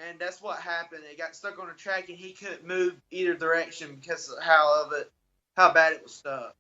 and that's what happened. It got stuck on a track, and he couldn't move either direction because of how bad it was stuck.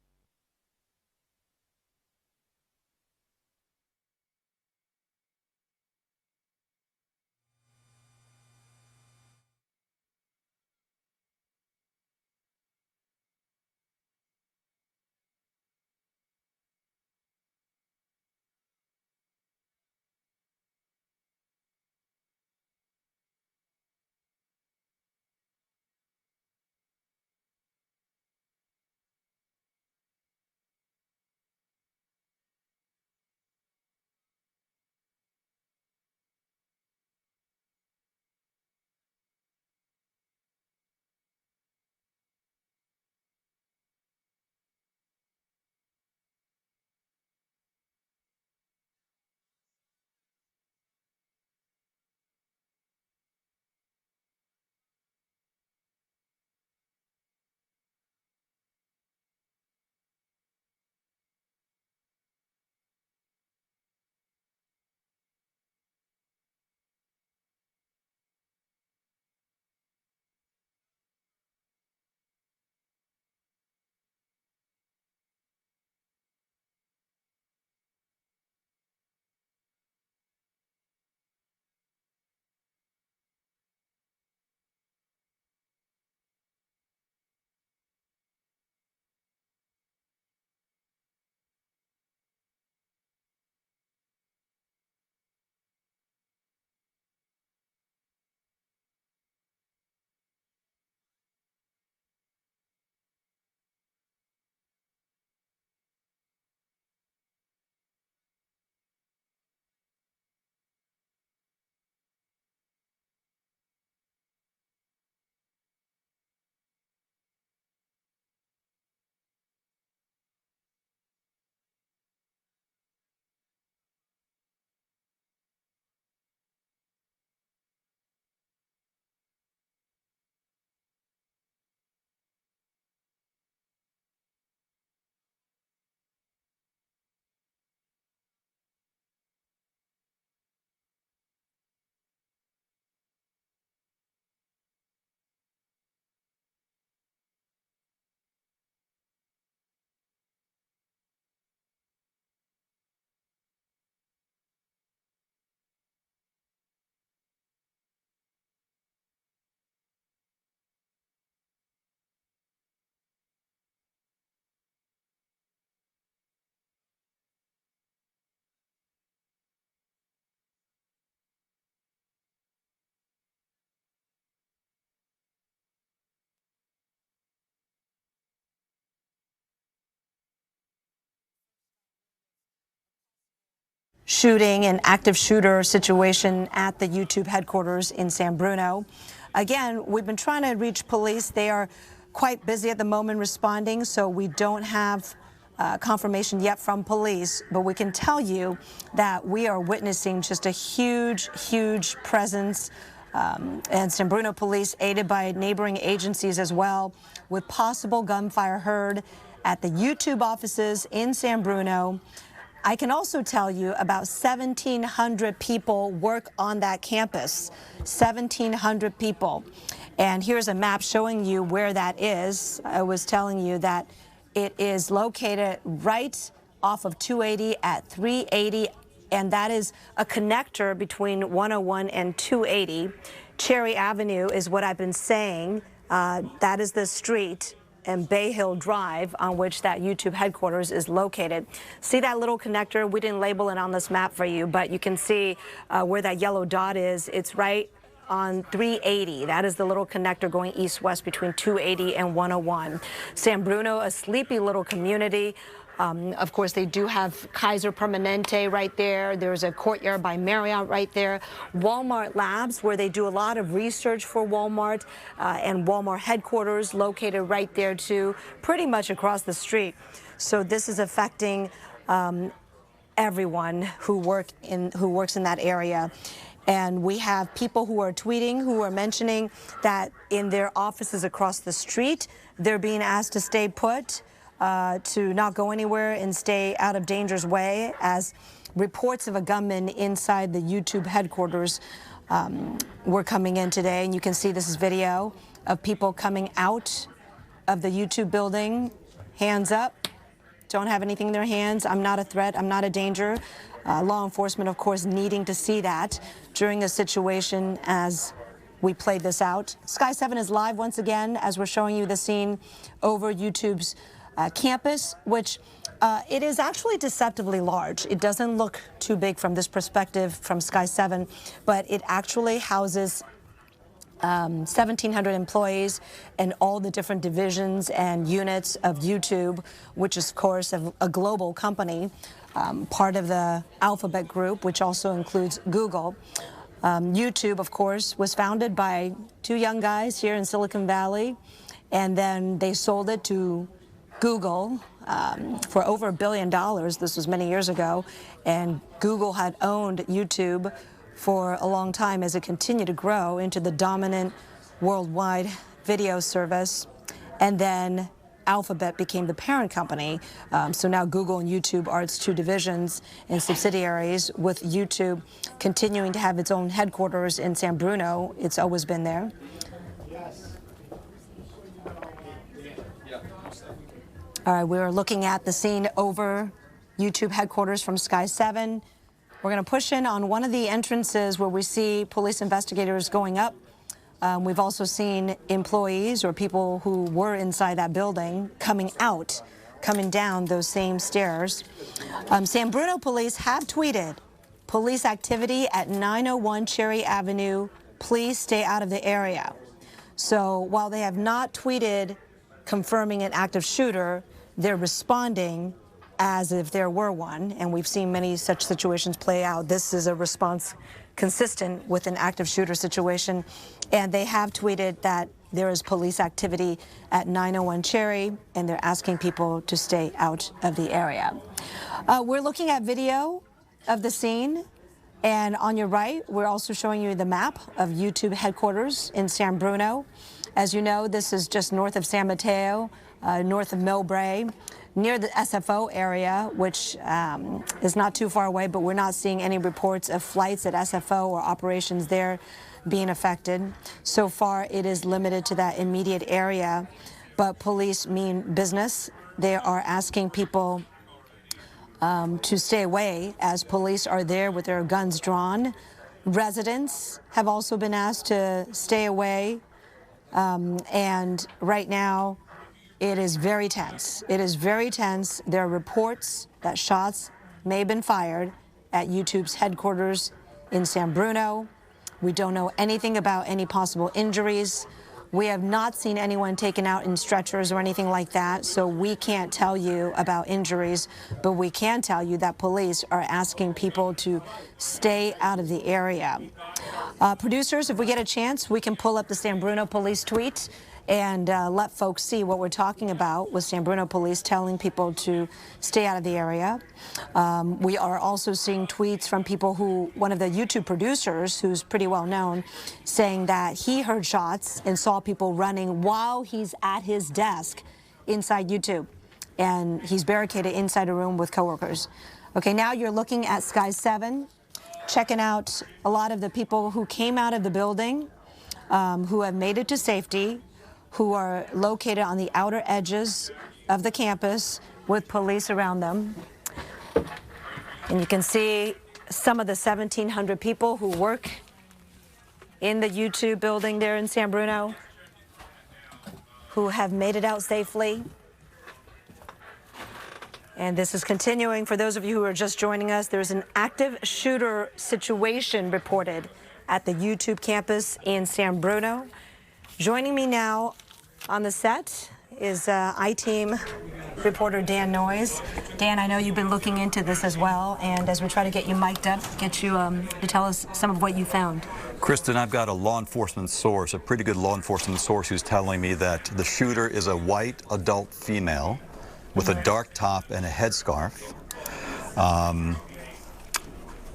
Shooting, an active shooter situation at the YouTube headquarters in San Bruno. Again, we've been trying to reach police. They are quite busy at the moment responding, so we don't have confirmation yet from police, but we can tell you that we are witnessing just a huge presence, and San Bruno police, aided by neighboring agencies as well, with possible gunfire heard at the YouTube offices in San Bruno. I can also tell you about 1,700 people work on that campus, 1,700 people. And here's a map showing you where that is. I was telling you that it is located right off of 280 at 380, and that is a connector between 101 and 280. Cherry Avenue is what I've been saying. That is the street and Bay Hill Drive on which that YouTube headquarters is located. See that little connector? We didn't label it on this map for you, but you can see where that yellow dot is. It's right on 380. That is the little connector going east-west between 280 and 101. San Bruno, a sleepy little community. Of course, they do have Kaiser Permanente right there. There's a Courtyard by Marriott right there. Walmart Labs, where they do a lot of research for Walmart, and Walmart headquarters located right there too, pretty much across the street. So this is affecting everyone who works in that area. And we have people who are tweeting, who are mentioning that in their offices across the street, they're being asked to stay put, to not go anywhere and stay out of danger's way, as reports of a gunman inside the YouTube headquarters were coming in today, and you can see this is video of people coming out of the YouTube building, hands up, don't have anything in their hands, I'm not a threat, I'm not a danger. Law enforcement, of course, needing to see that during a situation as we played this out. Sky 7 is live once again as we're showing you the scene over YouTube's campus, which it is actually deceptively large. It doesn't look too big from this perspective from Sky 7, but it actually houses 1,700 employees and all the different divisions and units of YouTube, which is, of course, a global company, part of the Alphabet group, which also includes Google. YouTube, of course, was founded by two young guys here in Silicon Valley, and then they sold it to Google for over $1 billion. This was many years ago, and Google had owned YouTube for a long time as it continued to grow into the dominant worldwide video service. And then Alphabet became the parent company. So now Google and YouTube are its two divisions and subsidiaries, with YouTube continuing to have its own headquarters in San Bruno. It's always been there. All right, we're looking at the scene over YouTube headquarters from Sky 7. We're going to push in on one of the entrances where we see police investigators going up. We've also seen employees or people who were inside that building coming out, coming down those same stairs. San Bruno police have tweeted, police activity at 901 Cherry Avenue, please stay out of the area. So while they have not tweeted confirming an active shooter, they're responding as if there were one, and we've seen many such situations play out. This is a response consistent with an active shooter situation, and they have tweeted that there is police activity at 901 Cherry, and they're asking people to stay out of the area. We're looking at video of the scene, and on your right, we're also showing you the map of YouTube headquarters in San Bruno. As you know, this is just north of San Mateo, north of Millbrae, near the SFO area, which is not too far away, but we're not seeing any reports of flights at SFO or operations there being affected. So far, it is limited to that immediate area, but police mean business. They are asking people to stay away as police are there with their guns drawn. Residents have also been asked to stay away, and right now, it is very tense. It is very tense. There are reports that shots may have been fired at YouTube's headquarters in San Bruno. We don't know anything about any possible injuries. We have not seen anyone taken out in stretchers or anything like that, so we can't tell you about injuries, but we can tell you that police are asking people to stay out of the area. Producers, if we get a chance, we can pull up the San Bruno police tweet and let folks see what we're talking about with San Bruno police telling people to stay out of the area. We are also seeing tweets from people who, one of the YouTube producers, who's pretty well known, saying that he heard shots and saw people running while he's at his desk inside YouTube. And he's barricaded inside a room with coworkers. Okay, now you're looking at Sky 7, checking out a lot of the people who came out of the building, who have made it to safety, who are located on the outer edges of the campus with police around them. And you can see some of the 1,700 people who work in the YouTube building there in San Bruno who have made it out safely. And this is continuing. For those of you who are just joining us, there's an active shooter situation reported at the YouTube campus in San Bruno. Joining me now on the set is I-Team reporter Dan Noyes. Dan, I know you've been looking into this as well, and as we try to get you mic'd up, get you to tell us some of what you found. Kristen, I've got a law enforcement source, a pretty good law enforcement source, who's telling me that the shooter is a white adult female with a dark top and a headscarf.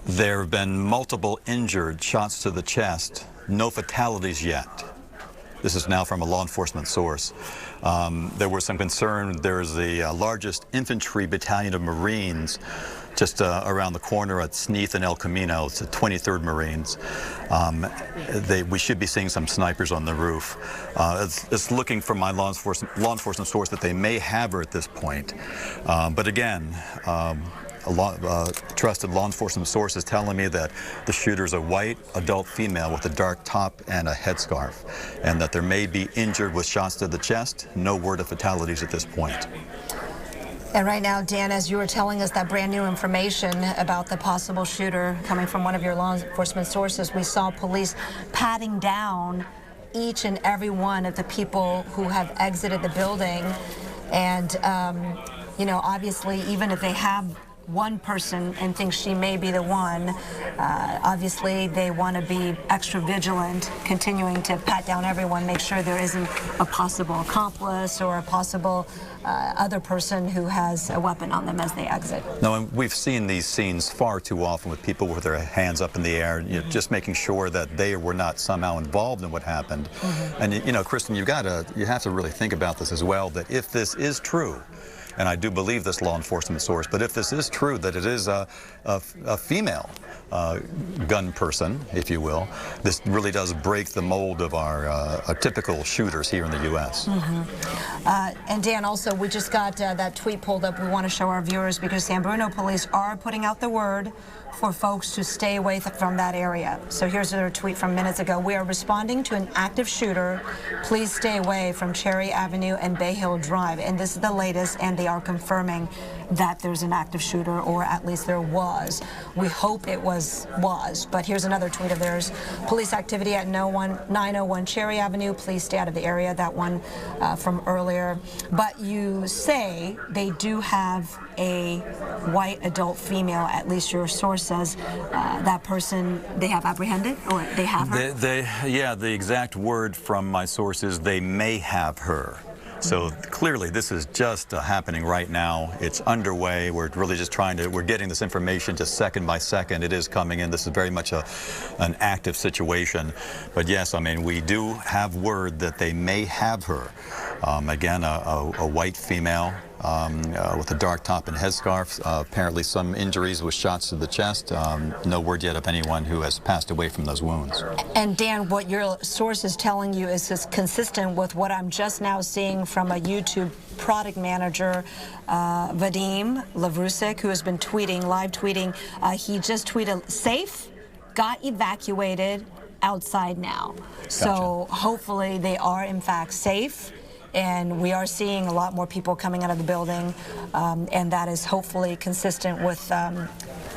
There have been multiple injured, shots to the chest, no fatalities yet. This is now from a law enforcement source. There was some concern. There's the largest infantry battalion of Marines just around the corner at Sneath and El Camino. It's the 23rd Marines. We should be seeing some snipers on the roof. It's looking from my law enforcement source that they may have her at this point. But again, trusted law enforcement source is telling me that the shooter is a white adult female with a dark top and a headscarf, and that there may be injured with shots to the chest. No word of fatalities at this point. And right now, Dan, as you were telling us that brand new information about the possible shooter coming from one of your law enforcement sources, we saw police patting down each and every one of the people who have exited the building. And, you know, obviously, even if they have one person and think she may be the one, obviously they want to be extra vigilant, continuing to pat down everyone, make sure there isn't a possible accomplice or a possible other person who has a weapon on them as they exit. No, and we've seen these scenes far too often with people with their hands up in the air, you know, just making sure that they were not somehow involved in what happened. And you know, Kristen, you have to really think about this as well, that if this is true, and I do believe this law enforcement source, but if this is true, that it is a female gun person, if you will, this really does break the mold of our typical shooters here in the U.S. And Dan, also, we just got that tweet pulled up we want to show our viewers, because San Bruno police are putting out the word for folks to stay away from that area. So here's their tweet from minutes ago. We are responding to an active shooter. Please stay away from Cherry Avenue and Bay Hill Drive. And this is the latest, and they are confirming that there's an active shooter, or at least there was. We hope it was, but here's another tweet of theirs. Police activity at 901 Cherry Avenue. Please stay out of the area. That one from earlier. But you say they do have a white adult female, at least your source says. That person they have apprehended, or they have her? Yeah, the exact word from my source is they may have her. So clearly this is just happening right now. It's underway. We're really just we're getting this information just second by second. It is coming in. This is very much an active situation. But yes, I mean, we do have word that they may have her. Again, a white female with a dark top and headscarf. Apparently some injuries with shots to the chest. No word yet of anyone who has passed away from those wounds. And Dan, what your source is telling you is consistent with what I'm just now seeing from a YouTube product manager, Vadim Lavrusik, who has been live tweeting. He just tweeted, safe, got evacuated, outside now. Gotcha. So hopefully they are in fact safe. And we are seeing a lot more people coming out of the building, and that is hopefully consistent with,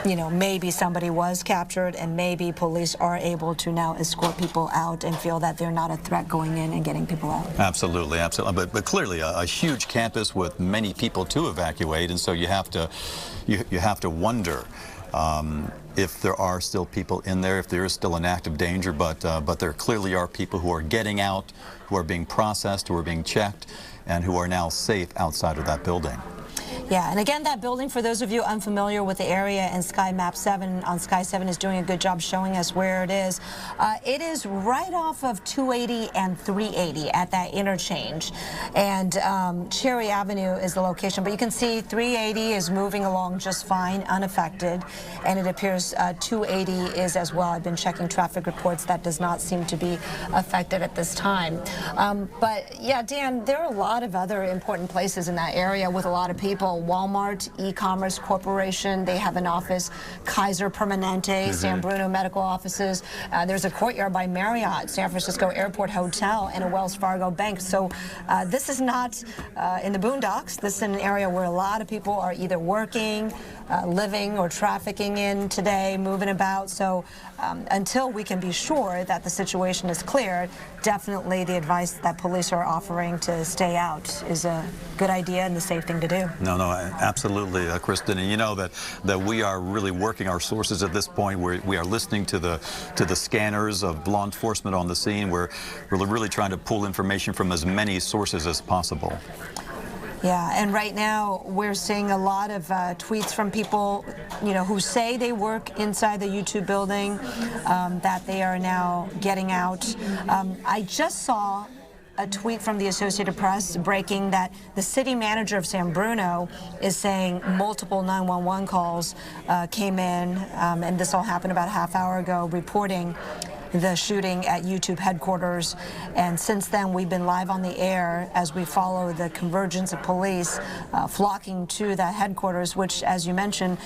you know, maybe somebody was captured, and maybe police are able to now escort people out and feel that they're not a threat going in and getting people out. Absolutely, absolutely. But clearly a huge campus with many people to evacuate, and so you have to wonder if there are still people in there, if there is still an active danger, but there clearly are people who are getting out, who are being processed, who are being checked, and who are now safe outside of that building. Yeah, and again, that building, for those of you unfamiliar with the area, and Sky Map 7 on Sky 7 is doing a good job showing us where it is. It is right off of 280 and 380 at that interchange. And Cherry Avenue is the location, but you can see 380 is moving along just fine, unaffected, and it appears 280 is as well. I've been checking traffic reports. That does not seem to be affected at this time. But yeah, Dan, there are a lot of other important places in that area with a lot of people. Walmart, e-commerce corporation, they have an office. Kaiser Permanente, San Bruno medical offices. There's a Courtyard by Marriott, San Francisco Airport Hotel, and a Wells Fargo bank. So this is not in the boondocks. This is an area where a lot of people are either working, living, or trafficking in today, moving about. So until we can be sure that the situation is cleared, definitely the advice that police are offering to stay out is a good idea and the safe thing to do. No, absolutely, Kristen. And you know that we are really working our sources at this point. We are listening to the scanners of law enforcement on the scene. We're really trying to pull information from as many sources as possible. Yeah, and right now we're seeing a lot of tweets from people, you know, who say they work inside the YouTube building, that they are now getting out. I just saw a tweet from the Associated Press breaking that the city manager of San Bruno is saying multiple 911 calls came in, and this all happened about a half hour ago, reporting the shooting at YouTube headquarters. And since then, we've been live on the air as we follow the convergence of police flocking to that headquarters, which, as you mentioned,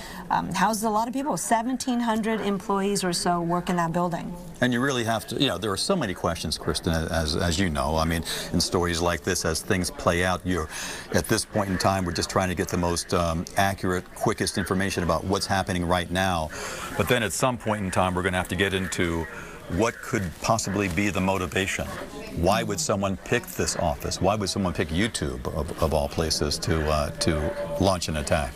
houses a lot of people. 1,700 employees or so work in that building. And you really have to, there are so many questions, Kristen, as you know. I mean, in stories like this, as things play out, at this point in time, we're just trying to get the most accurate, quickest information about what's happening right now. But then at some point in time, we're going to have to get into what could possibly be the motivation. Why would someone pick this office? Why would someone pick YouTube, of all places, to launch an attack?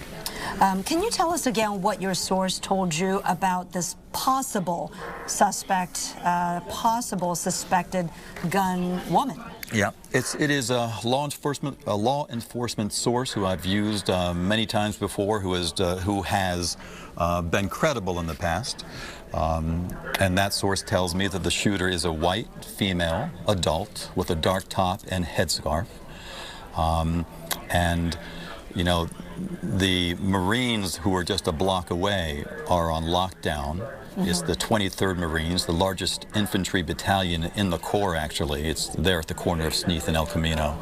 Can you tell us again what your source told you about this possible suspect, possible suspected gun woman? Yeah, it is a law enforcement source who I've used many times before, who has been credible in the past. And that source tells me that the shooter is a white female adult with a dark top and headscarf. And the Marines who are just a block away are on lockdown. It's the 23rd Marines, the largest infantry battalion in the Corps, actually. It's there at the corner of Sneath and El Camino.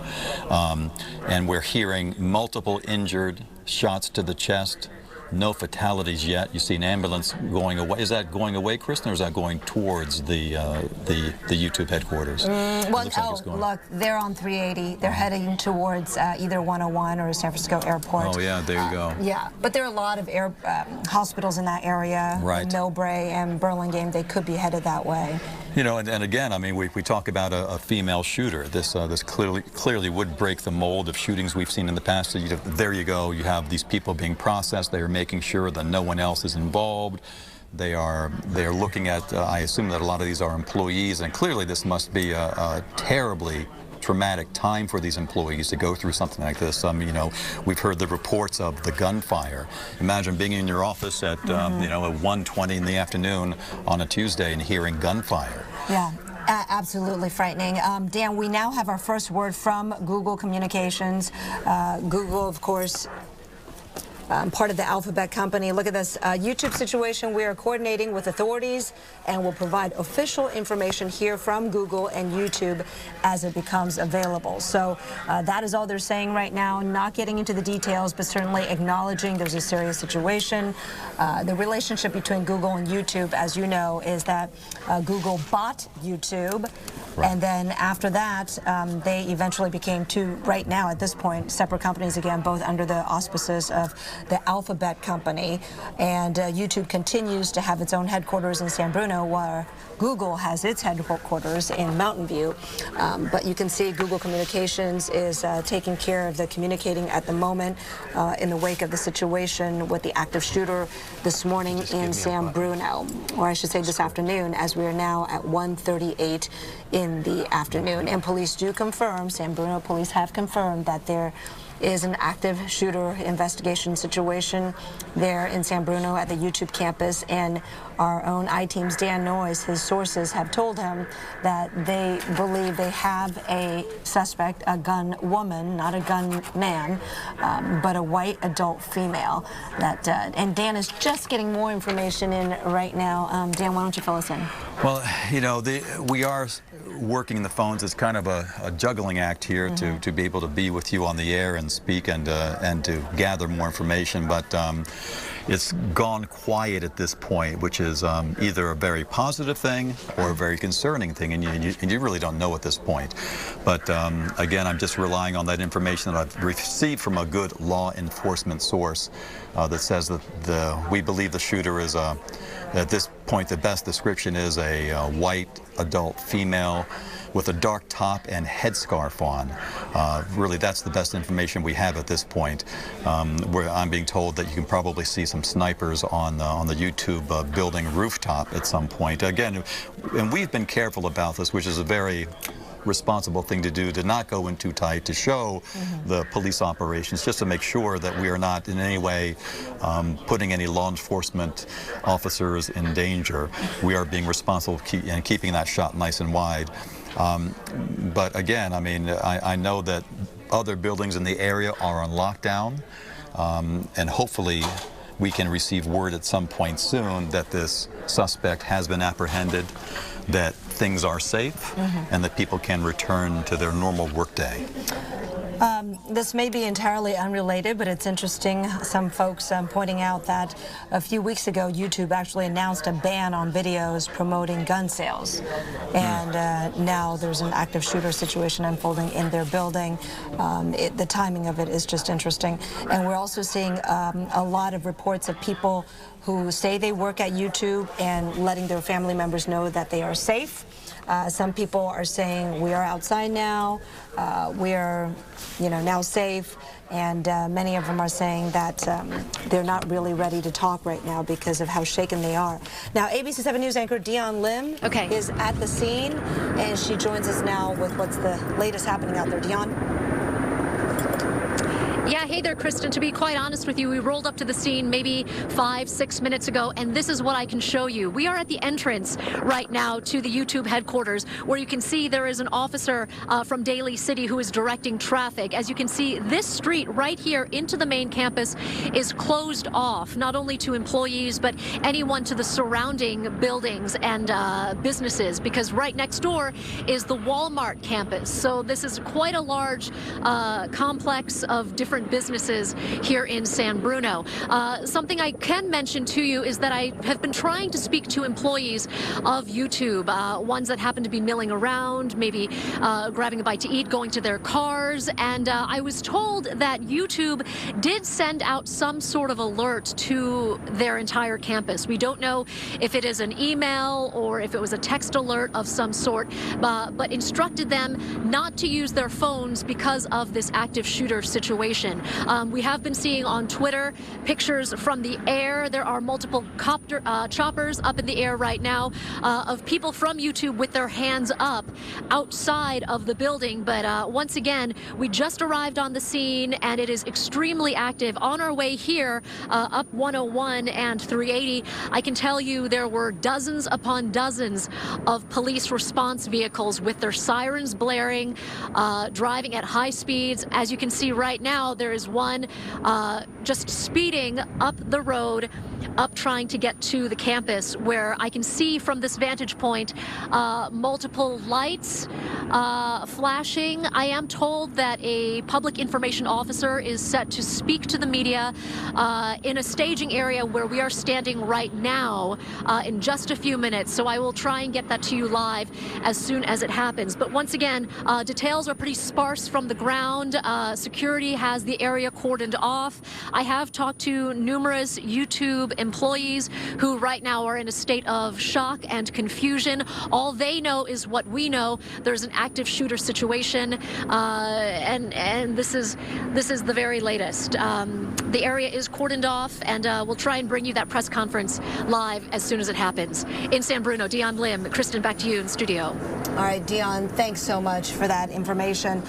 And we're hearing multiple injured, shots to the chest. No fatalities yet. You see an ambulance going away. Is that going away, Kristen, or is that going towards the YouTube headquarters? Look, they're on 380. They're heading towards either 101 or San Francisco Airport. Oh, yeah, there you go. Yeah, but there are a lot of hospitals in that area. Right. Millbrae and Burlingame, they could be headed that way. And again, I mean, we talk about a female shooter. This clearly would break the mold of shootings we've seen in the past. So there you go. You have these people being processed. They are making sure that no one else is involved. They are looking at. I assume that a lot of these are employees, and clearly this must be a terribly traumatic time for these employees to go through something like this. We've heard the reports of the gunfire. Imagine being in your office at at 1:20 in the afternoon on a Tuesday and hearing gunfire. Yeah. Absolutely frightening. Dan, we now have our first word from Google Communications. Google, of course, part of the Alphabet company. Look at this YouTube situation. We are coordinating with authorities and will provide official information here from Google and YouTube as it becomes available. So that is all they're saying right now, not getting into the details, but certainly acknowledging there's a serious situation. The relationship between Google and YouTube, as you know, is that Google bought YouTube. Right. And then after that, they eventually became two, right now at this point, separate companies again, both under the auspices of the Alphabet company. And YouTube continues to have its own headquarters in San Bruno, where Google has its headquarters in Mountain View. But you can see Google Communications is taking care of the communicating at the moment in the wake of the situation with the active shooter this morning in San Bruno, or I should say this afternoon, as we are now at 1:38 in the afternoon. And police do confirm, San Bruno police have confirmed, that there is an active shooter investigation situation there in San Bruno at the YouTube campus. And our own I-Team's Dan Noyes, his sources have told him that they believe they have a suspect, a gun woman, not a gun man, but a white adult female. And Dan is just getting more information in right now. Dan, why don't you fill us in? Well, we are working the phones. It's kind of a juggling act here to be able to be with you on the air and speak and to gather more information. But it's gone quiet at this point, which is either a very positive thing or a very concerning thing, and you really don't know at this point. But again, I'm just relying on that information that I've received from a good law enforcement source that says that we believe the shooter is at this point, the best description is a white adult female with a dark top and headscarf on. Really, that's the best information we have at this point. Where I'm being told that you can probably see some snipers on the YouTube building rooftop at some point. Again, and we've been careful about this, which is a very responsible thing to do, to not go in too tight, to show the police operations, just to make sure that we are not in any way putting any law enforcement officers in danger. We are being responsible and keeping that shot nice and wide. But again, I mean, I know that other buildings in the area are on lockdown, and hopefully we can receive word at some point soon that this suspect has been apprehended, that things are safe, and that people can return to their normal workday. This may be entirely unrelated, but it's interesting. Some folks pointing out that a few weeks ago, YouTube actually announced a ban on videos promoting gun sales. And now there's an active shooter situation unfolding in their building. The timing of it is just interesting. And we're also seeing a lot of reports of people who say they work at YouTube and letting their family members know that they are safe. Some people are saying we are outside now, we are, now safe, and many of them are saying that they're not really ready to talk right now because of how shaken they are. Now, ABC 7 News anchor Dion Lim is at the scene, and she joins us now with what's the latest happening out there. Dion? Yeah, hey there, Kristen. To be quite honest with you, we rolled up to the scene maybe 5-6 minutes ago, and this is what I can show you. We are at the entrance right now to the YouTube headquarters, where you can see there is an officer from Daly City who is directing traffic. As you can see, this street right here into the main campus is closed off, not only to employees, but anyone to the surrounding buildings and businesses, because right next door is the Walmart campus. So this is quite a large complex of different businesses here in San Bruno. Something I can mention to you is that I have been trying to speak to employees of YouTube, ones that happen to be milling around, maybe grabbing a bite to eat, going to their cars, and I was told that YouTube did send out some sort of alert to their entire campus. We don't know if it is an email or if it was a text alert of some sort, but instructed them not to use their phones because of this active shooter situation. We have been seeing on Twitter pictures from the air. There are multiple choppers up in the air right now of people from YouTube with their hands up outside of the building. But once again, we just arrived on the scene, and it is extremely active. On our way here, up 101 and 380, I can tell you there were dozens upon dozens of police response vehicles with their sirens blaring, driving at high speeds. As you can see right now, there is one just speeding up the road, up trying to get to the campus, where I can see from this vantage point multiple lights flashing. I am told that a public information officer is set to speak to the media in a staging area where we are standing right now in just a few minutes. So I will try and get that to you live as soon as it happens. But once again, details are pretty sparse from the ground. Security has the area cordoned off. I have talked to numerous YouTube employees who right now are in a state of shock and confusion. All they know is what we know. There's an active shooter situation, and this is the very latest. The area is cordoned off, and we'll try and bring you that press conference live as soon as it happens. In San Bruno, Dion Lim. Kristen, back to you in studio. All right, Dion, thanks so much for that information.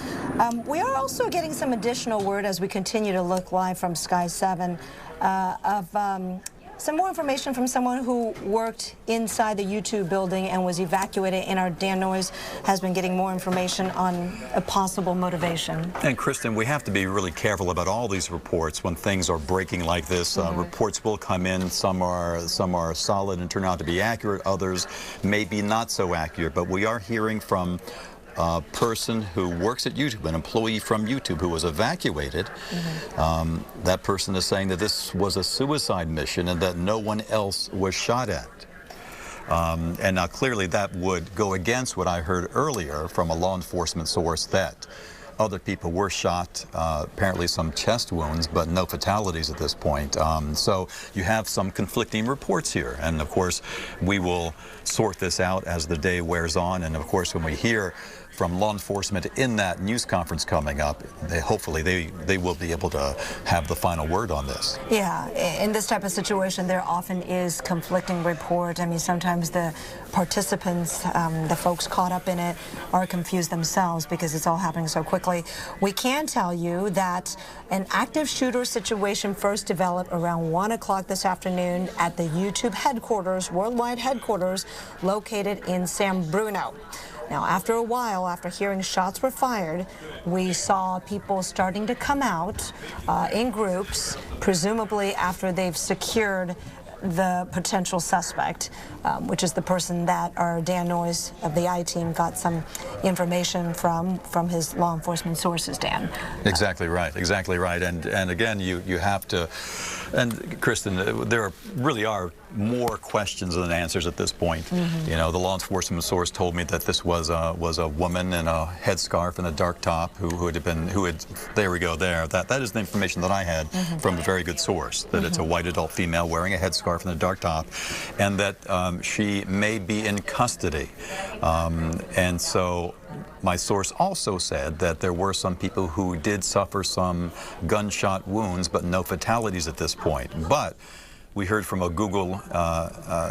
We are also getting some additional word as we continue to look live from Sky 7 of some more information from someone who worked inside the YouTube building and was evacuated. And our Dan Noyes has been getting more information on a possible motivation. And Kristen, we have to be really careful about all these reports when things are breaking like this. Reports will come in. Some are solid and turn out to be accurate. Others may be not so accurate. But we are hearing from a person who works at YouTube, an employee from YouTube who was evacuated. That person is saying that this was a suicide mission and that no one else was shot at. And now clearly that would go against what I heard earlier from a law enforcement source, that other people were shot, apparently some chest wounds, but no fatalities at this point. So you have some conflicting reports here. And of course, we will sort this out as the day wears on. And of course, when we hear from law enforcement in that news conference coming up, hopefully they will be able to have the final word on this. Yeah, in this type of situation, there often is conflicting report. I mean, sometimes the participants, the folks caught up in it, are confused themselves because it's all happening so quickly. We can tell you that an active shooter situation first developed around 1 o'clock this afternoon at the YouTube headquarters, worldwide headquarters, located in San Bruno. Now, after a while, after hearing shots were fired, we saw people starting to come out in groups, presumably after they've secured the potential suspect, which is the person that our Dan Noyes of the I-Team got some information from his law enforcement sources, Dan. Exactly right, exactly right. And again, you have to, and Kristen, there really are more questions than answers at this point. Mm-hmm. You know, the law enforcement source told me that this was a woman in a headscarf and a dark top who had there we go there. That is the information that I had mm-hmm. from a very good source, that it's a white adult female wearing a headscarf and a dark top, and that she may be in custody. And so my source also said that there were some people who did suffer some gunshot wounds, but no fatalities at this point. But we heard from a Google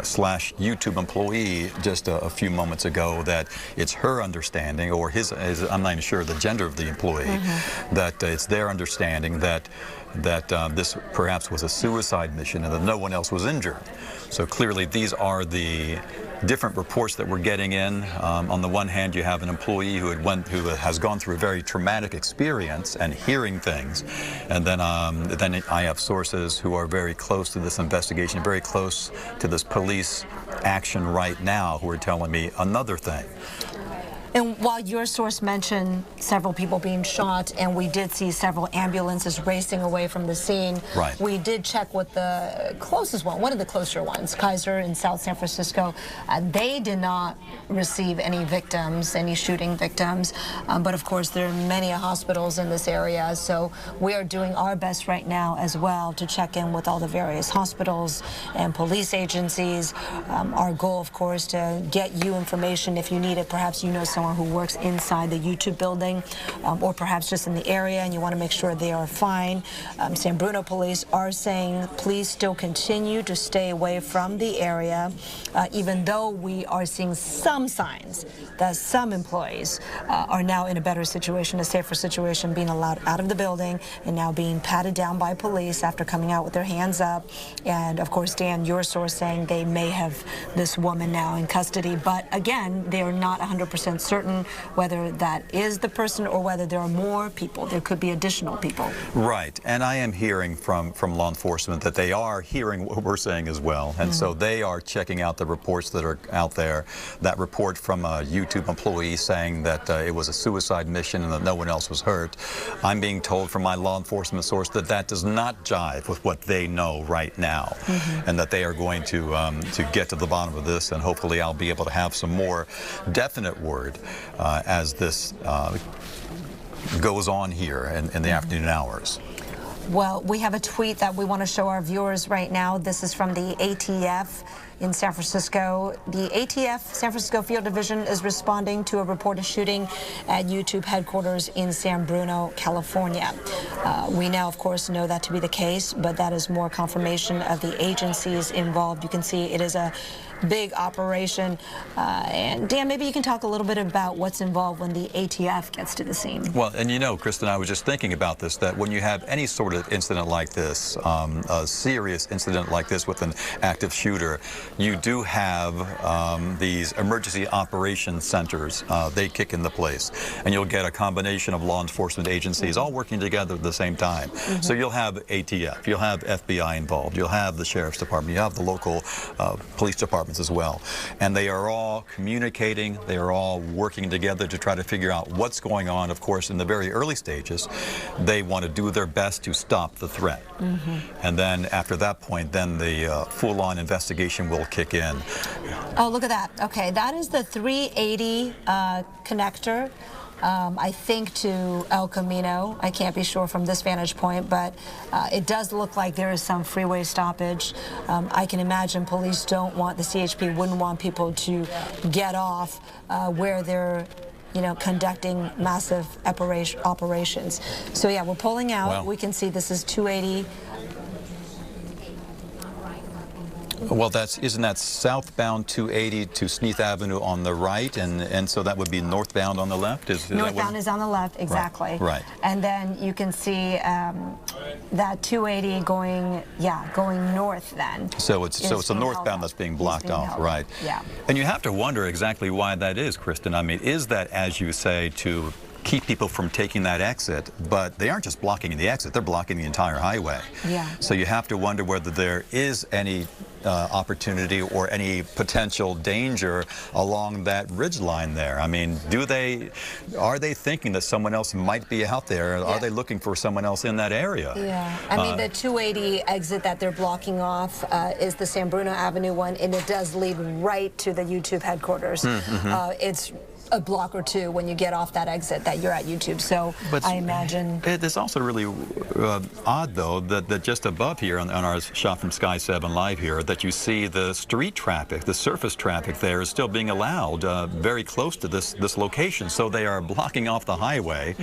slash YouTube employee just a few moments ago that it's her understanding, or his I'm not even sure the gender of the employee, mm-hmm. that it's their understanding that this perhaps was a suicide mission and that no one else was injured. So clearly these are the different reports that we're getting in. On the one hand, you have an employee who has gone through a very traumatic experience and hearing things, and then I have sources who are very close to this investigation, very close to this police action right now, who are telling me another thing. And while your source mentioned several people being shot, and we did see several ambulances racing away from the scene, right. We did check with the closest one of the closer ones, Kaiser in South San Francisco. They did not receive any victims, any shooting victims, but of course there are many hospitals in this area, so we are doing our best right now as well to check in with all the various hospitals and police agencies. Our goal, of course, to get you information if you need it. Perhaps you know someone who works inside the YouTube building, or perhaps just in the area, and you want to make sure they are fine. San Bruno police are saying please still continue to stay away from the area, even though we are seeing some signs that some employees are now in a better situation, a safer situation, being allowed out of the building and now being patted down by police after coming out with their hands up. And of course, Dan, your source saying they may have this woman now in custody, but again, they are not 100% certain whether that is the person or whether there are more people. There could be additional people. Right, and I am hearing from law enforcement that they are hearing what we're saying as well, and so they are checking out the reports that are out there. That report from a YouTube employee saying that it was a suicide mission and that no one else was hurt. I'm being told from my law enforcement source that that does not jive with what they know right now, and that they are going to get to the bottom of this, and hopefully I'll be able to have some more definite word as this goes on here in the afternoon hours. Well, we have a tweet that we want to show our viewers right now. This is from the ATF in San Francisco. The ATF San Francisco Field Division is responding to a reported shooting at YouTube headquarters in San Bruno, California. We now, of course, know that to be the case, but that is more confirmation of the agencies involved. You can see it is a big operation. And Dan, maybe you can talk a little bit about what's involved when the ATF gets to the scene. Well, and you know, Kristen, I was just thinking about this, that when you have any sort of incident like this, a serious incident like this with an active shooter, you do have these emergency operations centers. They kick into place, and you'll get a combination of law enforcement agencies all working together at the same time. So you'll have ATF, you'll have FBI involved, you'll have the Sheriff's Department, you have the local police departments as well, and they are all communicating, they are all working together to try to figure out what's going on. Of course, in the very early stages, they want to do their best to stop the threat. And then after that point, then the full-on investigation will kick in. Oh, look at that. Okay, that is the 380 connector. I think to El Camino. I can't be sure from this vantage point, but it does look like there is some freeway stoppage. I can imagine police don't want, the CHP wouldn't want people to get off where they're conducting massive operations. So yeah, we're pulling out. Wow. We can see this is 280. Well, isn't that southbound 280 to Sneath Avenue on the right, and so that would be northbound on the left? Northbound is on the left, exactly. Right. And then you can see that 280 going north then. So it's the northbound that's being blocked off, right? Yeah. And you have to wonder exactly why that is, Kristen. I mean, is that, as you say, to keep people from taking that exit? But they aren't just blocking the exit, they're blocking the entire highway. Yeah. So you have to wonder whether there is any opportunity or any potential danger along that ridge line there. I mean, are they thinking that someone else might be out there? Are they looking for someone else in that area? Yeah, I mean, the 280 exit that they're blocking off is the San Bruno Avenue one, and it does lead right to the YouTube headquarters. It's a block or two when you get off that exit that you're at YouTube. So I imagine it's also really odd, though, that just above here on our shot from Sky 7 Live here, that you see the street traffic, the surface traffic there is still being allowed very close to this location. So they are blocking off the highway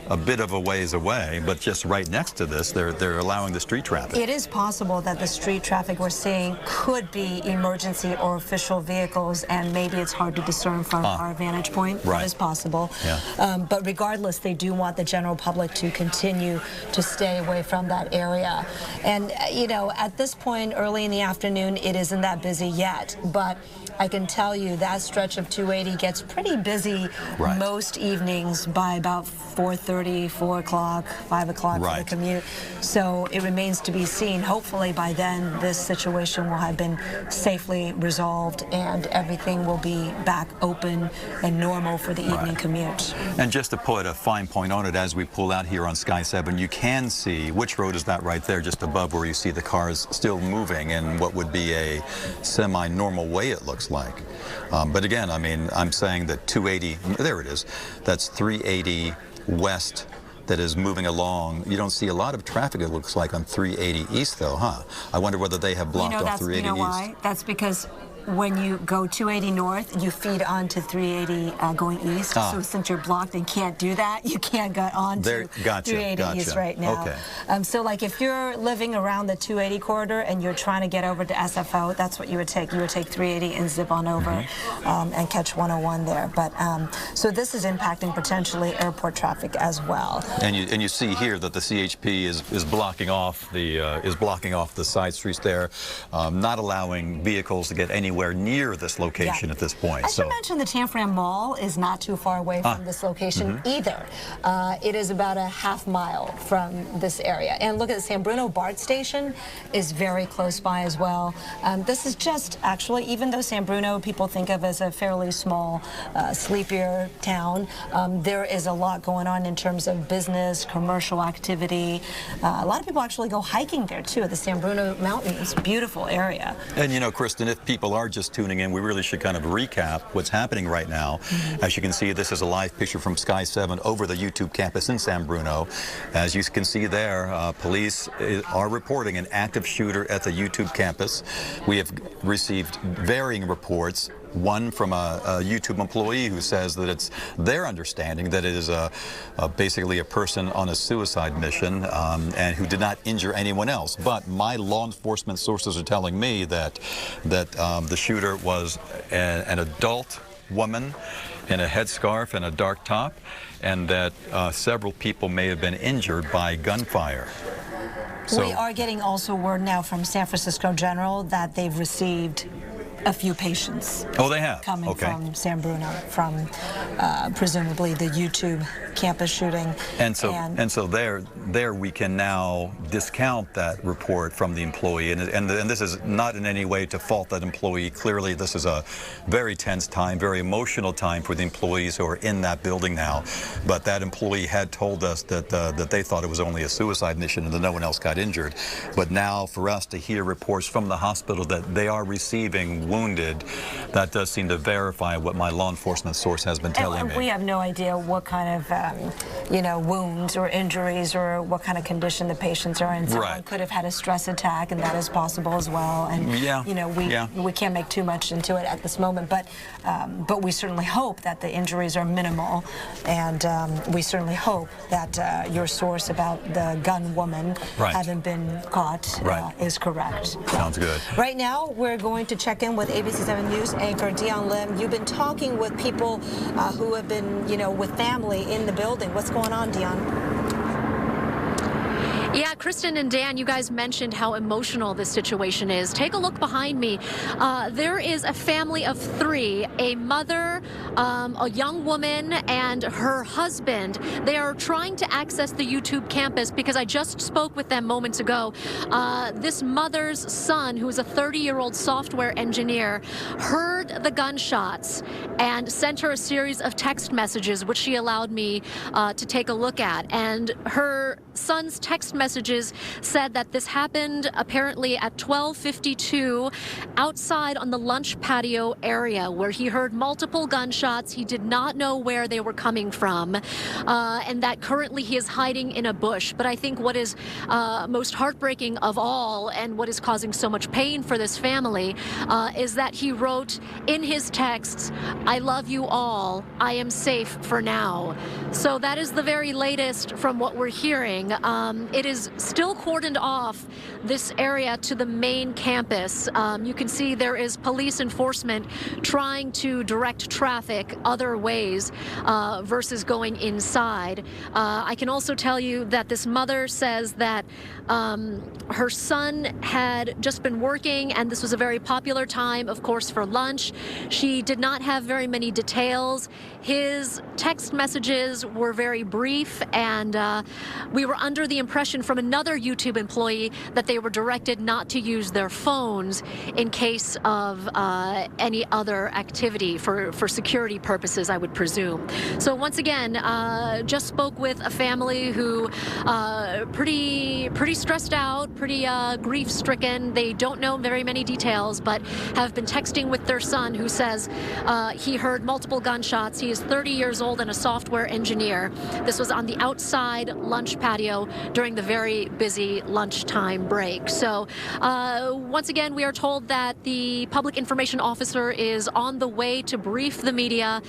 a bit of a ways away, but just right next to this, they're allowing the street traffic. it is possible that the street traffic we're seeing could be emergency or official vehicles, and maybe it's hard to discern from our vantage point. Right. That is possible. Yeah. But regardless, they do want the general public to continue to stay away from that area. And, you know, at this point, early in the afternoon, it isn't that busy yet. But I can tell you that stretch of 280 gets pretty busy most evenings by about 4:30, 4 o'clock, 5 o'clock for the commute. So it remains to be seen. Hopefully by then this situation will have been safely resolved and everything will be back open and normal for the evening commute. And just to put a fine point on it, as we pull out here on Sky 7, you can see, which road is that right there, just above where you see the cars still moving in what would be a semi-normal way, it looks like. But again, I mean, I'm saying that 280, there it is, that's 380 west that is moving along. You don't see a lot of traffic, it looks like, on 380 east, though, huh? I wonder whether they have blocked off 380 east. You know why? That's because when you go 280 north, you feed onto 380 going east. So since you're blocked and can't do that, you can't get onto 380 east right now. Okay. So like if you're living around the 280 corridor and you're trying to get over to SFO, that's what you would take. You would take 380 and zip on over and catch 101 there. But so this is impacting potentially airport traffic as well. And you see here that the CHP is blocking off the side streets there, not allowing vehicles to get anywhere near this location at this point. I should mention the Tanforan Mall is not too far away from this location either. It is about a half mile from this area. And look at the San Bruno BART station is very close by as well. This is just actually, even though San Bruno people think of as a fairly small, sleepier town, there is a lot going on in terms of business, commercial activity. A lot of people actually go hiking there too, at the San Bruno Mountains. Beautiful area. And you know, Kristen, if people are just tuning in, we really should kind of recap what's happening right now. As you can see, this is a live picture from Sky 7 over the YouTube campus in San Bruno. As you can see there, police are reporting an active shooter at the YouTube campus. We have received varying reports. One from a YouTube employee who says that it's their understanding that it is basically a person on a suicide mission and who did not injure anyone else. But my law enforcement sources are telling me that the shooter was an adult woman in a headscarf and a dark top, and that several people may have been injured by gunfire. So, we are getting also word now from San Francisco General that they've received a few patients. Oh, they have? Coming from San Bruno, from presumably the YouTube campus shooting. And so there we can now discount that report from the employee. And this is not in any way to fault that employee. Clearly, this is a very tense time, very emotional time for the employees who are in that building now. But that employee had told us that they thought it was only a suicide mission and that no one else got injured. But now for us to hear reports from the hospital that they are receiving wounded, that does seem to verify what my law enforcement source has been telling me. We have no idea what kind of you know, wounds or injuries or what kind of condition the patients are in. Someone could have had a stress attack, and that is possible as well. And you know, we can't make too much into it at this moment, but we certainly hope that the injuries are minimal, and we certainly hope that your source about the gun woman having been caught is correct. Sounds good. Right now, we're going to check in with ABC 7 News anchor Dion Lim. You've been talking with people who have been, you know, with family in the building. What's going on, Dion? Yeah, Kristen and Dan, you guys mentioned how emotional this situation is. Take a look behind me. There is a family of 3, a mother, a young woman, and her husband. They are trying to access the YouTube campus because I just spoke with them moments ago. This mother's son, who is a 30-year-old software engineer, heard the gunshots and sent her a series of text messages, which she allowed me to take a look at. And her son's text messages said that this happened apparently at 12:52 outside on the lunch patio area, where he heard multiple gunshots. He did not know where they were coming from, and that currently he is hiding in a bush. But I think what is most heartbreaking of all, and what is causing so much pain for this family, is that he wrote in his texts, "I love you all. I am safe for now." So that is the very latest from what we're hearing. It is still cordoned off this area to the main campus. You can see there is police enforcement trying to direct traffic other ways versus going inside. I can also tell you that this mother says that her son had just been working, and this was a very popular time, of course, for lunch. She did not have very many details. His text messages were very brief, and we were under the impression from another YouTube employee that they were directed not to use their phones in case of any other activity for security purposes, I would presume. So once again, just spoke with a family who pretty stressed out, pretty grief-stricken. They don't know very many details, but have been texting with their son, who says he heard multiple gunshots. He is 30 years old and a software engineer. This was on the outside lunch patio during the very busy lunchtime break. So once again, we are told that the public information officer is on the way to brief the media.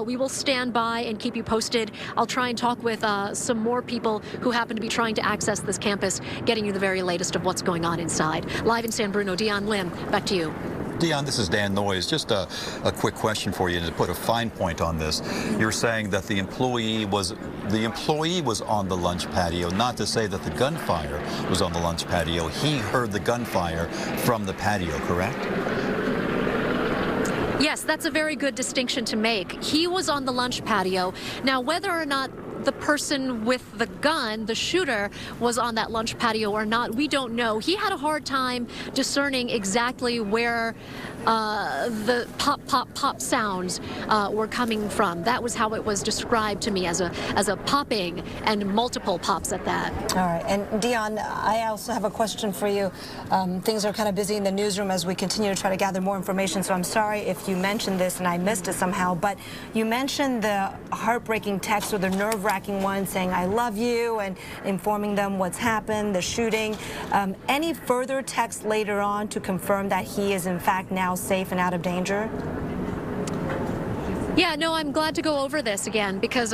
We will stand by and keep you posted. I'll try and talk with some more people who happen to be trying to access this campus, getting you the very latest of what's going on inside. Live in San Bruno, Dion Lim, back to you. Dion, this is Dan Noyes. Just a quick question for you to put a fine point on this. You're saying that the employee was on the lunch patio, not to say that the gunfire was on the lunch patio. He heard the gunfire from the patio, correct? Yes, that's a very good distinction to make. He was on the lunch patio. Now, whether or not the person with the gun, the shooter, was on that lunch patio or not, we don't know. He had a hard time discerning exactly where the pop, pop, pop sounds were coming from. That was how it was described to me, as a popping and multiple pops at that. All right, and Dion, I also have a question for you. Things are kind of busy in the newsroom as we continue to try to gather more information, so I'm sorry if you mentioned this and I missed it somehow, but you mentioned the heartbreaking text, or the nerve-wracking one, saying "I love you" and informing them what's happened, the shooting. Any further text later on to confirm that he is in fact now safe and out of danger? Yeah, no, I'm glad to go over this again because,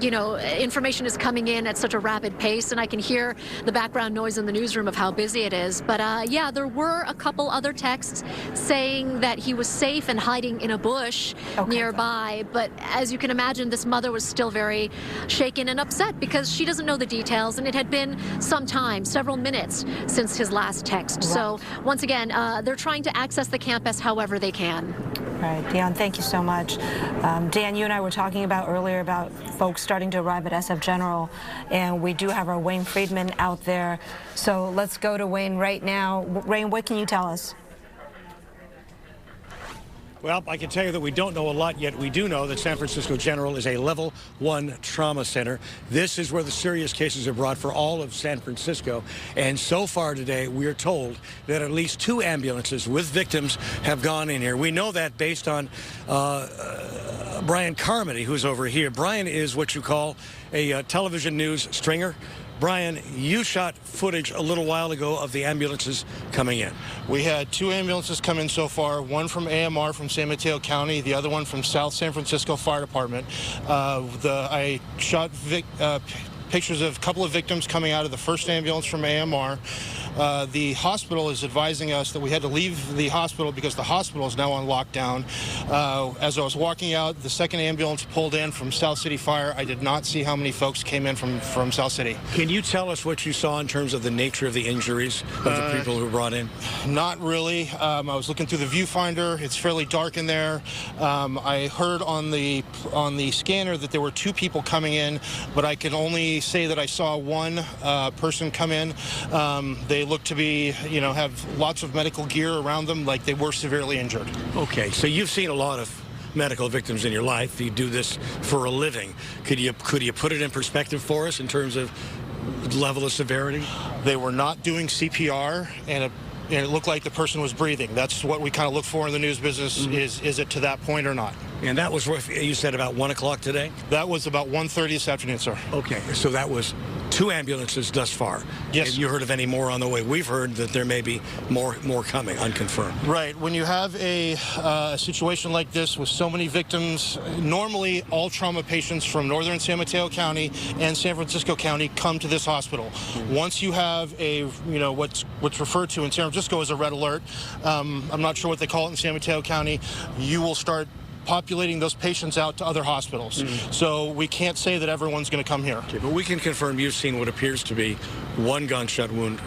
you know, information is coming in at such a rapid pace, and I can hear the background noise in the newsroom of how busy it is. But, yeah, there were a couple other texts saying that he was safe and hiding in a bush nearby. But as you can imagine, this mother was still very shaken and upset because she doesn't know the details, and it had been some time, several minutes, since his last text. Right. So, once again, they're trying to access the campus however they can. All right, Dion, thank you so much. Dan, you and I were talking about earlier about folks starting to arrive at SF General, and we do have our Wayne Friedman out there. So let's go to Wayne right now. Wayne, what can you tell us? Well, I can tell you that we don't know a lot yet. We do know that San Francisco General is a level 1 trauma center. This is where the serious cases are brought for all of San Francisco. And so far today, we are told that at least 2 ambulances with victims have gone in here. We know that based on Brian Carmody, who's over here. Brian is what you call a television news stringer. Brian, you shot footage a little while ago of the ambulances coming in. We had 2 ambulances come in so far, one from AMR from San Mateo County, the other one from South San Francisco Fire Department. I shot pictures of a couple of victims coming out of the first ambulance from AMR. The hospital is advising us that we had to leave the hospital because the hospital is now on lockdown. As I was walking out, the second ambulance pulled in from South City Fire. I did not see how many folks came in from South City. Can you tell us what you saw in terms of the nature of the injuries of the people who were brought in? Not really. I was looking through the viewfinder. It's fairly dark in there. I heard on the scanner that there were 2 people coming in, but I can only say that I saw one person come in. They look to be, have lots of medical gear around them, like they were severely injured. Okay, so you've seen a lot of medical victims in your life. You do this for a living. Could you put it in perspective for us in terms of level of severity? They were not doing CPR, and it looked like the person was breathing. That's what we kind of look for in the news business. Is it to that point or not? And that was what you said about 1 o'clock today? That was about 1:30 this afternoon, sir. Okay, so that was 2 ambulances thus far. Yes. Have you heard of any more on the way? We've heard that there may be more coming, unconfirmed. Right. When you have a situation like this with so many victims, normally all trauma patients from northern San Mateo County and San Francisco County come to this hospital. Once you have a, what's referred to in San Francisco as a red alert, I'm not sure what they call it in San Mateo County, you will start populating those patients out to other hospitals. So we can't say that everyone's going to come here. Okay, but we can confirm you've seen what appears to be 1 gunshot wound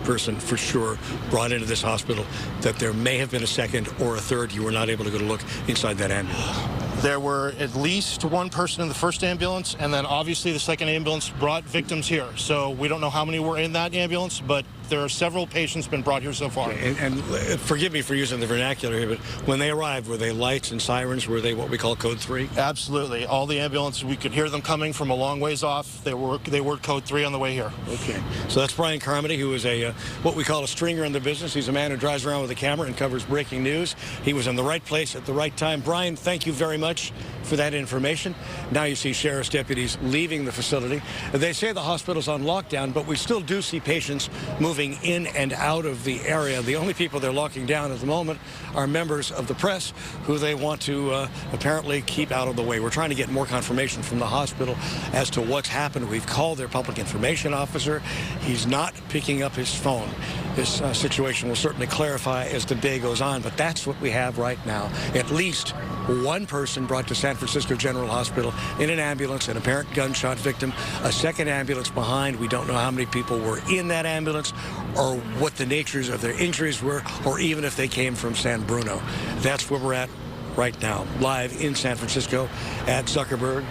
person for sure brought into this hospital, that there may have been a second or a third. You were not able to go to look inside that ambulance. There were at least 1 person in the first ambulance, and then obviously the second ambulance brought victims here. So we don't know how many were in that ambulance, but there are several patients been brought here so far. Okay, and forgive me for using the vernacular here, but when they arrived, were they lights and sirens? Were they what we call code 3? Absolutely. All the ambulances, we could hear them coming from a long ways off. They were code 3 on the way here. Okay. So that's Brian Carmody, who is a what we call a stringer in the business. He's a man who drives around with a camera and covers breaking news. He was in the right place at the right time. Brian, thank you very much for that information. Now you see sheriff's deputies leaving the facility. They say the hospital's on lockdown, but we still do see patients moving in and out of the area. The only people they're locking down at the moment are members of the press who they want to apparently keep out of the way. We're trying to get more confirmation from the hospital as to what's happened. We've called their public information officer. He's not picking up his phone. This situation will certainly clarify as the day goes on, but that's what we have right now. At least 1 person brought to San Francisco General Hospital in an ambulance, an apparent gunshot victim. A second ambulance behind. We don't know how many people were in that ambulance or what the natures of their injuries were, or even if they came from San Bruno. That's where we're at right now, live in San Francisco at Zuckerberg,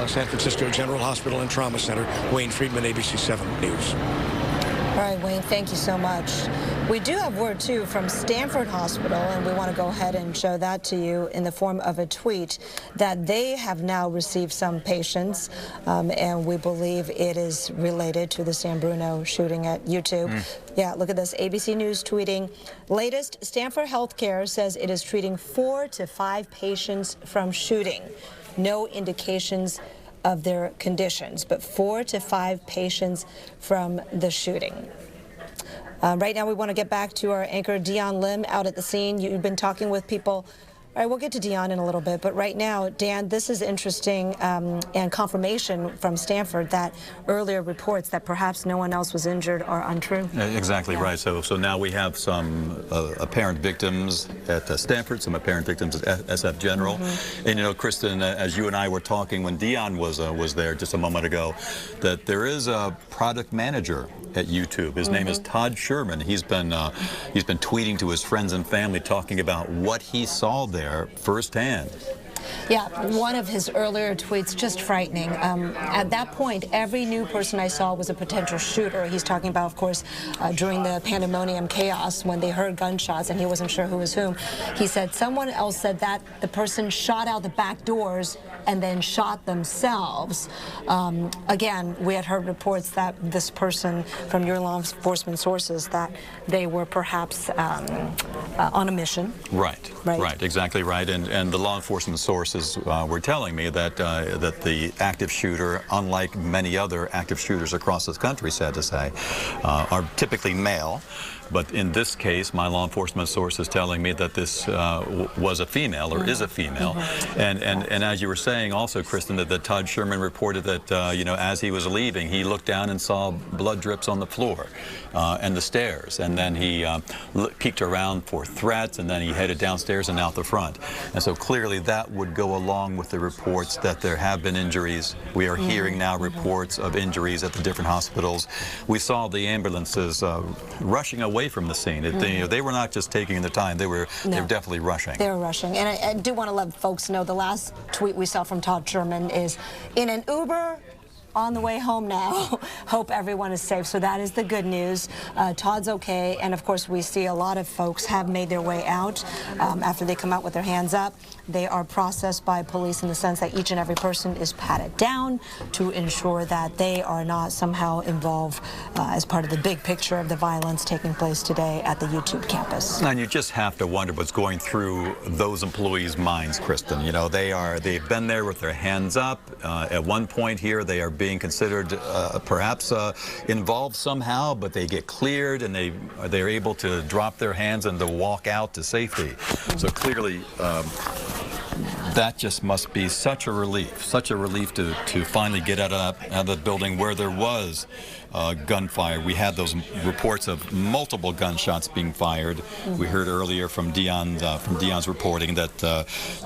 San Francisco General Hospital and Trauma Center. Wayne Friedman, ABC 7 News. All right, Wayne, thank you so much. We do have word, too, from Stanford Hospital, and we want to go ahead and show that to you in the form of a tweet, that they have now received some patients, and we believe it is related to the San Bruno shooting at YouTube. Yeah, look at this. ABC News tweeting, latest, Stanford Healthcare says it is treating 4 to 5 patients from shooting. No indications of their conditions, but 4 to 5 patients from the shooting. Right now, we want to get back to our anchor, Dion Lim, out at the scene. You've been talking with people. All right, we'll get to Dion in a little bit, but right now, Dan, this is interesting and confirmation from Stanford that earlier reports that perhaps no one else was injured are untrue. Exactly right. So now we have some apparent victims at Stanford, some apparent victims at SF General. And Kristen, as you and I were talking when Dion was there just a moment ago, that there is a product manager at YouTube. His name is Todd Sherman. He's been tweeting to his friends and family, talking about what he saw there firsthand. Yeah, one of his earlier tweets, just frightening. At that point, every new person I saw was a potential shooter. He's talking about, of course, during the pandemonium chaos when they heard gunshots and he wasn't sure who was whom. He said someone else said that the person shot out the back doors and then shot themselves. Again, we had heard reports that this person, from your law enforcement sources, that they were perhaps on a mission. Right, exactly right. And the law enforcement sources were telling me that that the active shooter, unlike many other active shooters across this country, sad to say, are typically male. But in this case, my law enforcement source is telling me that this was a female, or is a female. And as you were saying also, Kristen, that Todd Sherman reported that, you know, as he was leaving, he looked down and saw blood drips on the floor and the stairs. And then he peeked around for threats, and then he headed downstairs and out the front. And so clearly that would go along with the reports that there have been injuries. We are hearing now reports of injuries at the different hospitals. We saw the ambulances rushing away from the scene. They were not just taking the time, they were definitely rushing. They were rushing. And I do want to let folks know the last tweet we saw from Todd Sherman is, in an Uber on the way home now. Hope everyone is safe. So that is the good news. Todd's okay. And of course, we see a lot of folks have made their way out after they come out with their hands up. They are processed by police in the sense that each and every person is patted down to ensure that they are not somehow involved as part of the big picture of the violence taking place today at the YouTube campus. And you just have to wonder what's going through those employees' minds, Kristen. You know, they've been there with their hands up. At one point here, they are being considered perhaps involved somehow, but they get cleared and they're able to drop their hands and to walk out to safety. So clearly, that just must be such a relief to finally get out of the building where there was gunfire. We had those reports of multiple gunshots being fired. We heard earlier from Dion's reporting that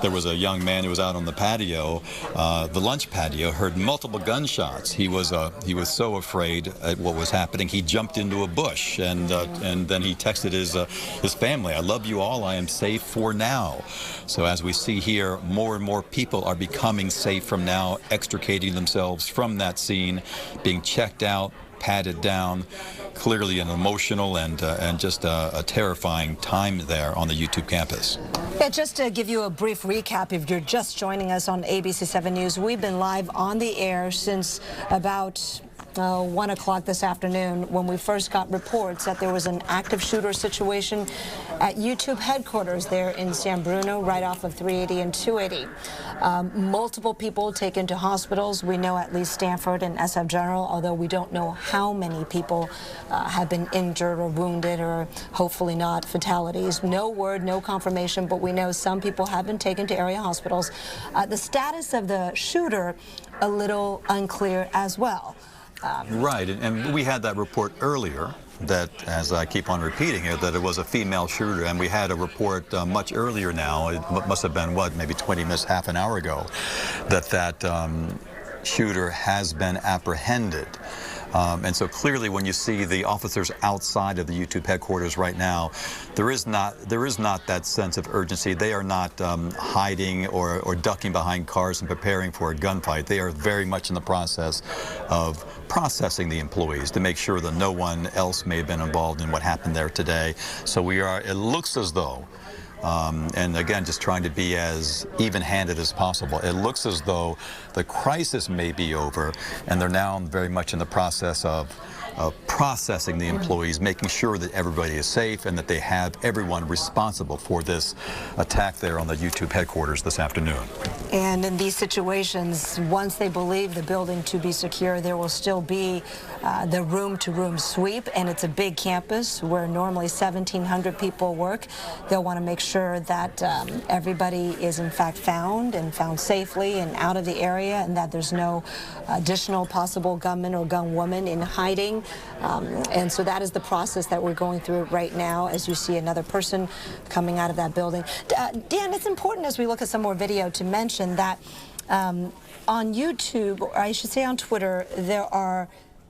there was a young man who was out on the patio, the lunch patio, heard multiple gunshots. He was so afraid at what was happening, he jumped into a bush, and then he texted his family, "I love you all. I am safe for now." So as we see here, more and more people are becoming safe from now, extricating themselves from that scene, being checked out, patted down. Clearly an emotional and just a terrifying time there on the YouTube campus. Yeah, just to give you a brief recap, if you're just joining us on ABC 7 News, we've been live on the air since about 1 o'clock this afternoon when we first got reports that there was an active shooter situation at YouTube headquarters there in San Bruno, right off of 380 and 280. Multiple people taken to hospitals. We know at least Stanford and SF General, although we don't know how many people have been injured or wounded, or hopefully not fatalities. No word, no confirmation, but we know some people have been taken to area hospitals. The status of the shooter, a little unclear as well. Right, and we had that report earlier that, as I keep on repeating it, that it was a female shooter, and we had a report much earlier now, it must have been, what, maybe 20 minutes, half an hour ago, that shooter has been apprehended. And so clearly when you see the officers outside of the YouTube headquarters right now, there is not that sense of urgency. They are not hiding or ducking behind cars and preparing for a gunfight. They are very much in the process of processing the employees to make sure that no one else may have been involved in what happened there today. So it looks as though, and again, just trying to be as even-handed as possible, it looks as though the crisis may be over, and they're now very much in the process of processing the employees, making sure that everybody is safe and that they have everyone responsible for this attack there on the YouTube headquarters this afternoon. And in these situations, once they believe the building to be secure, there will still be the room-to-room sweep, and it's a big campus where normally 1,700 people work. They'll want to make sure that everybody is in fact found safely and out of the area, and that there's no additional possible gunman or gunwoman in hiding. And so that is the process that we're going through right now as you see another person coming out of that building. Dan, it's important as we look at some more video to mention that on YouTube, or I should say on Twitter, there are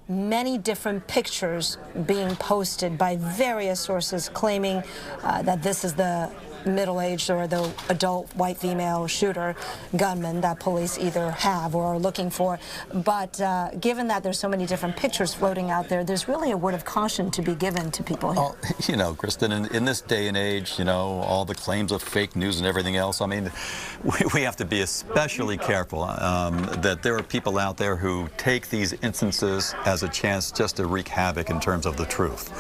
many different pictures being posted by various sources claiming that this is the middle-aged or the adult white female shooter gunman that police either have or are looking for. But given that there's so many different pictures floating out there, there's really a word of caution to be given to people here. Well, you know, Kristen, in this day and age, you know, all the claims of fake news and everything else, I mean, we have to be especially careful that there are people out there who take these instances as a chance just to wreak havoc in terms of the truth.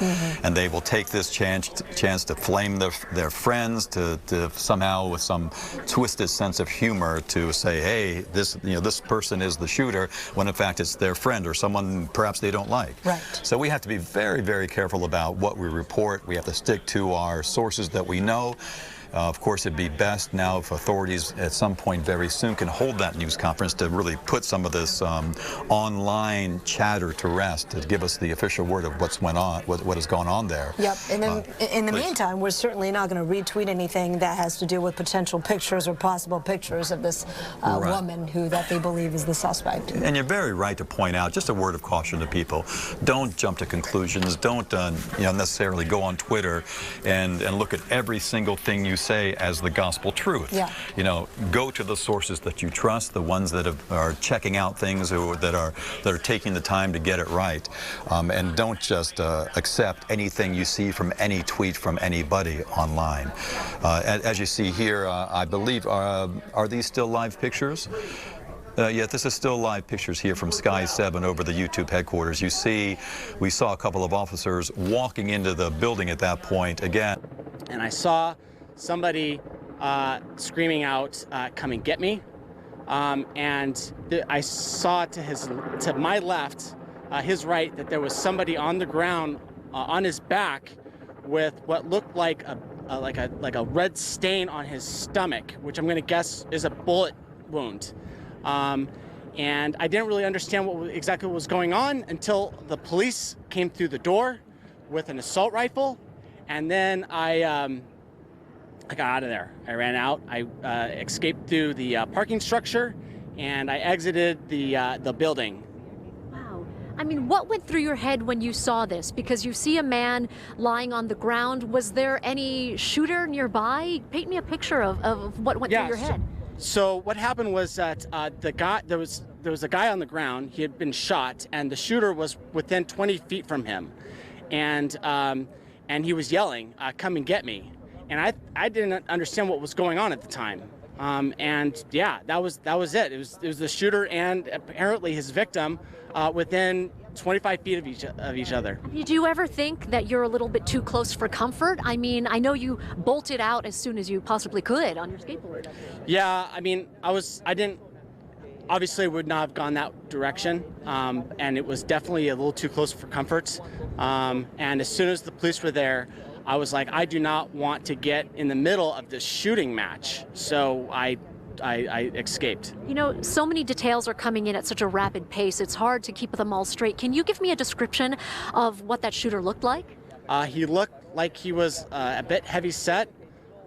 And they will take this chance to flame their friends, to somehow with some twisted sense of humor to say, hey, this person is the shooter, when in fact it's their friend or someone perhaps they don't like. Right. So we have to be very, very careful about what we report. We have to stick to our sources that we know. Of course, it'd be best now if authorities at some point very soon can hold that news conference to really put some of this online chatter to rest, to give us the official word of what's went on, what has gone on there. Yep. And then in the meantime, we're certainly not going to retweet anything that has to do with potential pictures or possible pictures of this woman that they believe is the suspect. And you're very right to point out, just a word of caution to people: don't jump to conclusions. Don't necessarily go on Twitter and look at every single thing you say as the gospel truth. Yeah. You know, go to the sources that you trust, the ones that are checking out things, or that are taking the time to get it right, and don't just accept anything you see from any tweet from anybody online. As you see here, I believe, are these still live pictures? Yeah, this is still live pictures here from Sky 7 over the YouTube headquarters. You see, we saw a couple of officers walking into the building at that point again. And I saw somebody screaming out, "Come and get me!" And I saw to my left, his right, that there was somebody on the ground on his back with what looked like a red stain on his stomach, which I'm going to guess is a bullet wound. And I didn't really understand exactly what was going on until the police came through the door with an assault rifle, and then I got out of there. I ran out. I escaped through the parking structure, and I exited the building. Wow. I mean, what went through your head when you saw this? Because you see a man lying on the ground. Was there any shooter nearby? Paint me a picture of what went through your head. So what happened was that there was a guy on the ground. He had been shot, and the shooter was within 20 feet from him, and he was yelling, "Come and get me!" And I didn't understand what was going on at the time. And yeah, that was it. It was the shooter and apparently his victim within 25 feet of each other. Did you ever think that you're a little bit too close for comfort? I mean, I know you bolted out as soon as you possibly could on your skateboard. Yeah, I mean, obviously would not have gone that direction, and it was definitely a little too close for comfort. And as soon as the police were there, I was like, I do not want to get in the middle of this shooting match, so I escaped. You know, so many details are coming in at such a rapid pace, it's hard to keep them all straight. Can you give me a description of what that shooter looked like? He looked like he was a bit heavy set.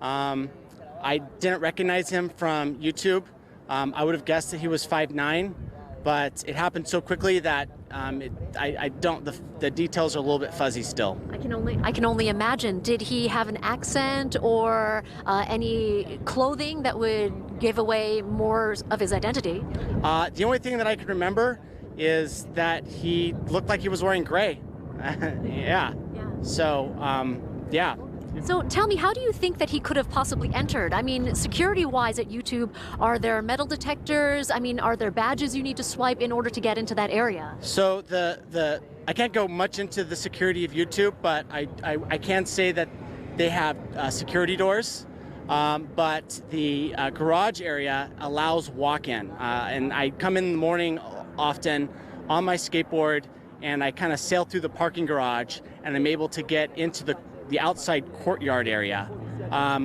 I didn't recognize him from YouTube. I would have guessed that he was 5'9", but it happened so quickly that the details are a little bit fuzzy still. I can only imagine. Did he have an accent or any clothing that would give away more of his identity? The only thing that I can remember is that he looked like he was wearing gray. Yeah. So, yeah. So tell me, how do you think that he could have possibly entered? I mean, security-wise at YouTube, are there metal detectors? I mean, are there badges you need to swipe in order to get into that area? So I can't go much into the security of YouTube, but I can say that they have security doors. But the garage area allows walk-in. And I come in the morning often on my skateboard, and I kind of sail through the parking garage, and I'm able to get into the outside courtyard area,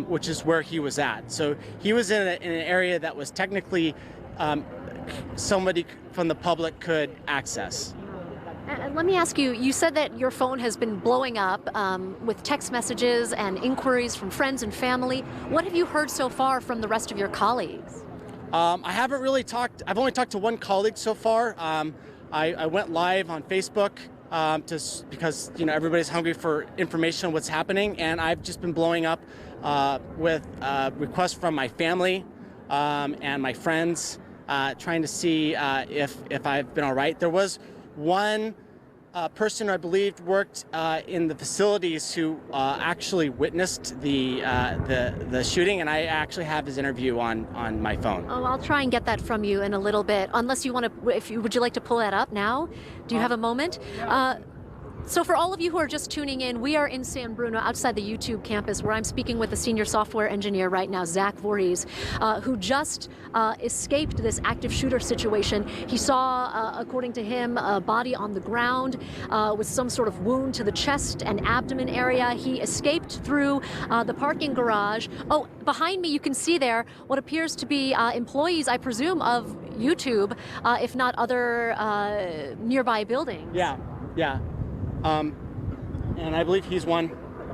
which is where he was at. So he was in an area that was technically somebody from the public could access. And let me ask you, you said that your phone has been blowing up with text messages and inquiries from friends and family. What have you heard so far from the rest of your colleagues? I haven't really talked. I've only talked to one colleague so far. I went live on Facebook because everybody's hungry for information on what's happening, and I've just been blowing up with requests from my family and my friends, trying to see if I've been all right. There was one person I believe worked in the facilities who actually witnessed the shooting, and I actually have his interview on my phone. Oh, I'll try and get that from you in a little bit. Unless you want to, would you like to pull that up now? Do you have a moment? So for all of you who are just tuning in, we are in San Bruno outside the YouTube campus where I'm speaking with the senior software engineer right now, Zach Voorhees, who just escaped this active shooter situation. He saw, according to him, a body on the ground with some sort of wound to the chest and abdomen area. He escaped through the parking garage. Oh, behind me you can see there what appears to be employees, I presume, of YouTube, if not other nearby buildings. Yeah. And I believe he's one.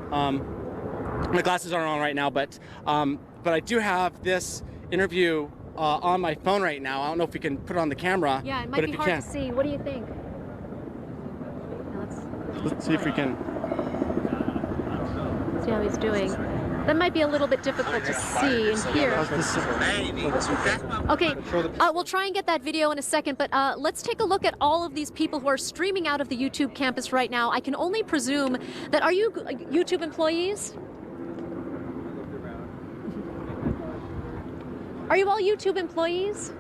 My glasses aren't on right now, but I do have this interview on my phone right now. I don't know if we can put it on the camera. Yeah, it might be hard to see. What do you think? Let's see if we can see how he's doing. That might be a little bit difficult to see and hear. Okay, we'll try and get that video in a second, but let's take a look at all of these people who are streaming out of the YouTube campus right now. I can only presume that, are you YouTube employees? Are you all YouTube employees?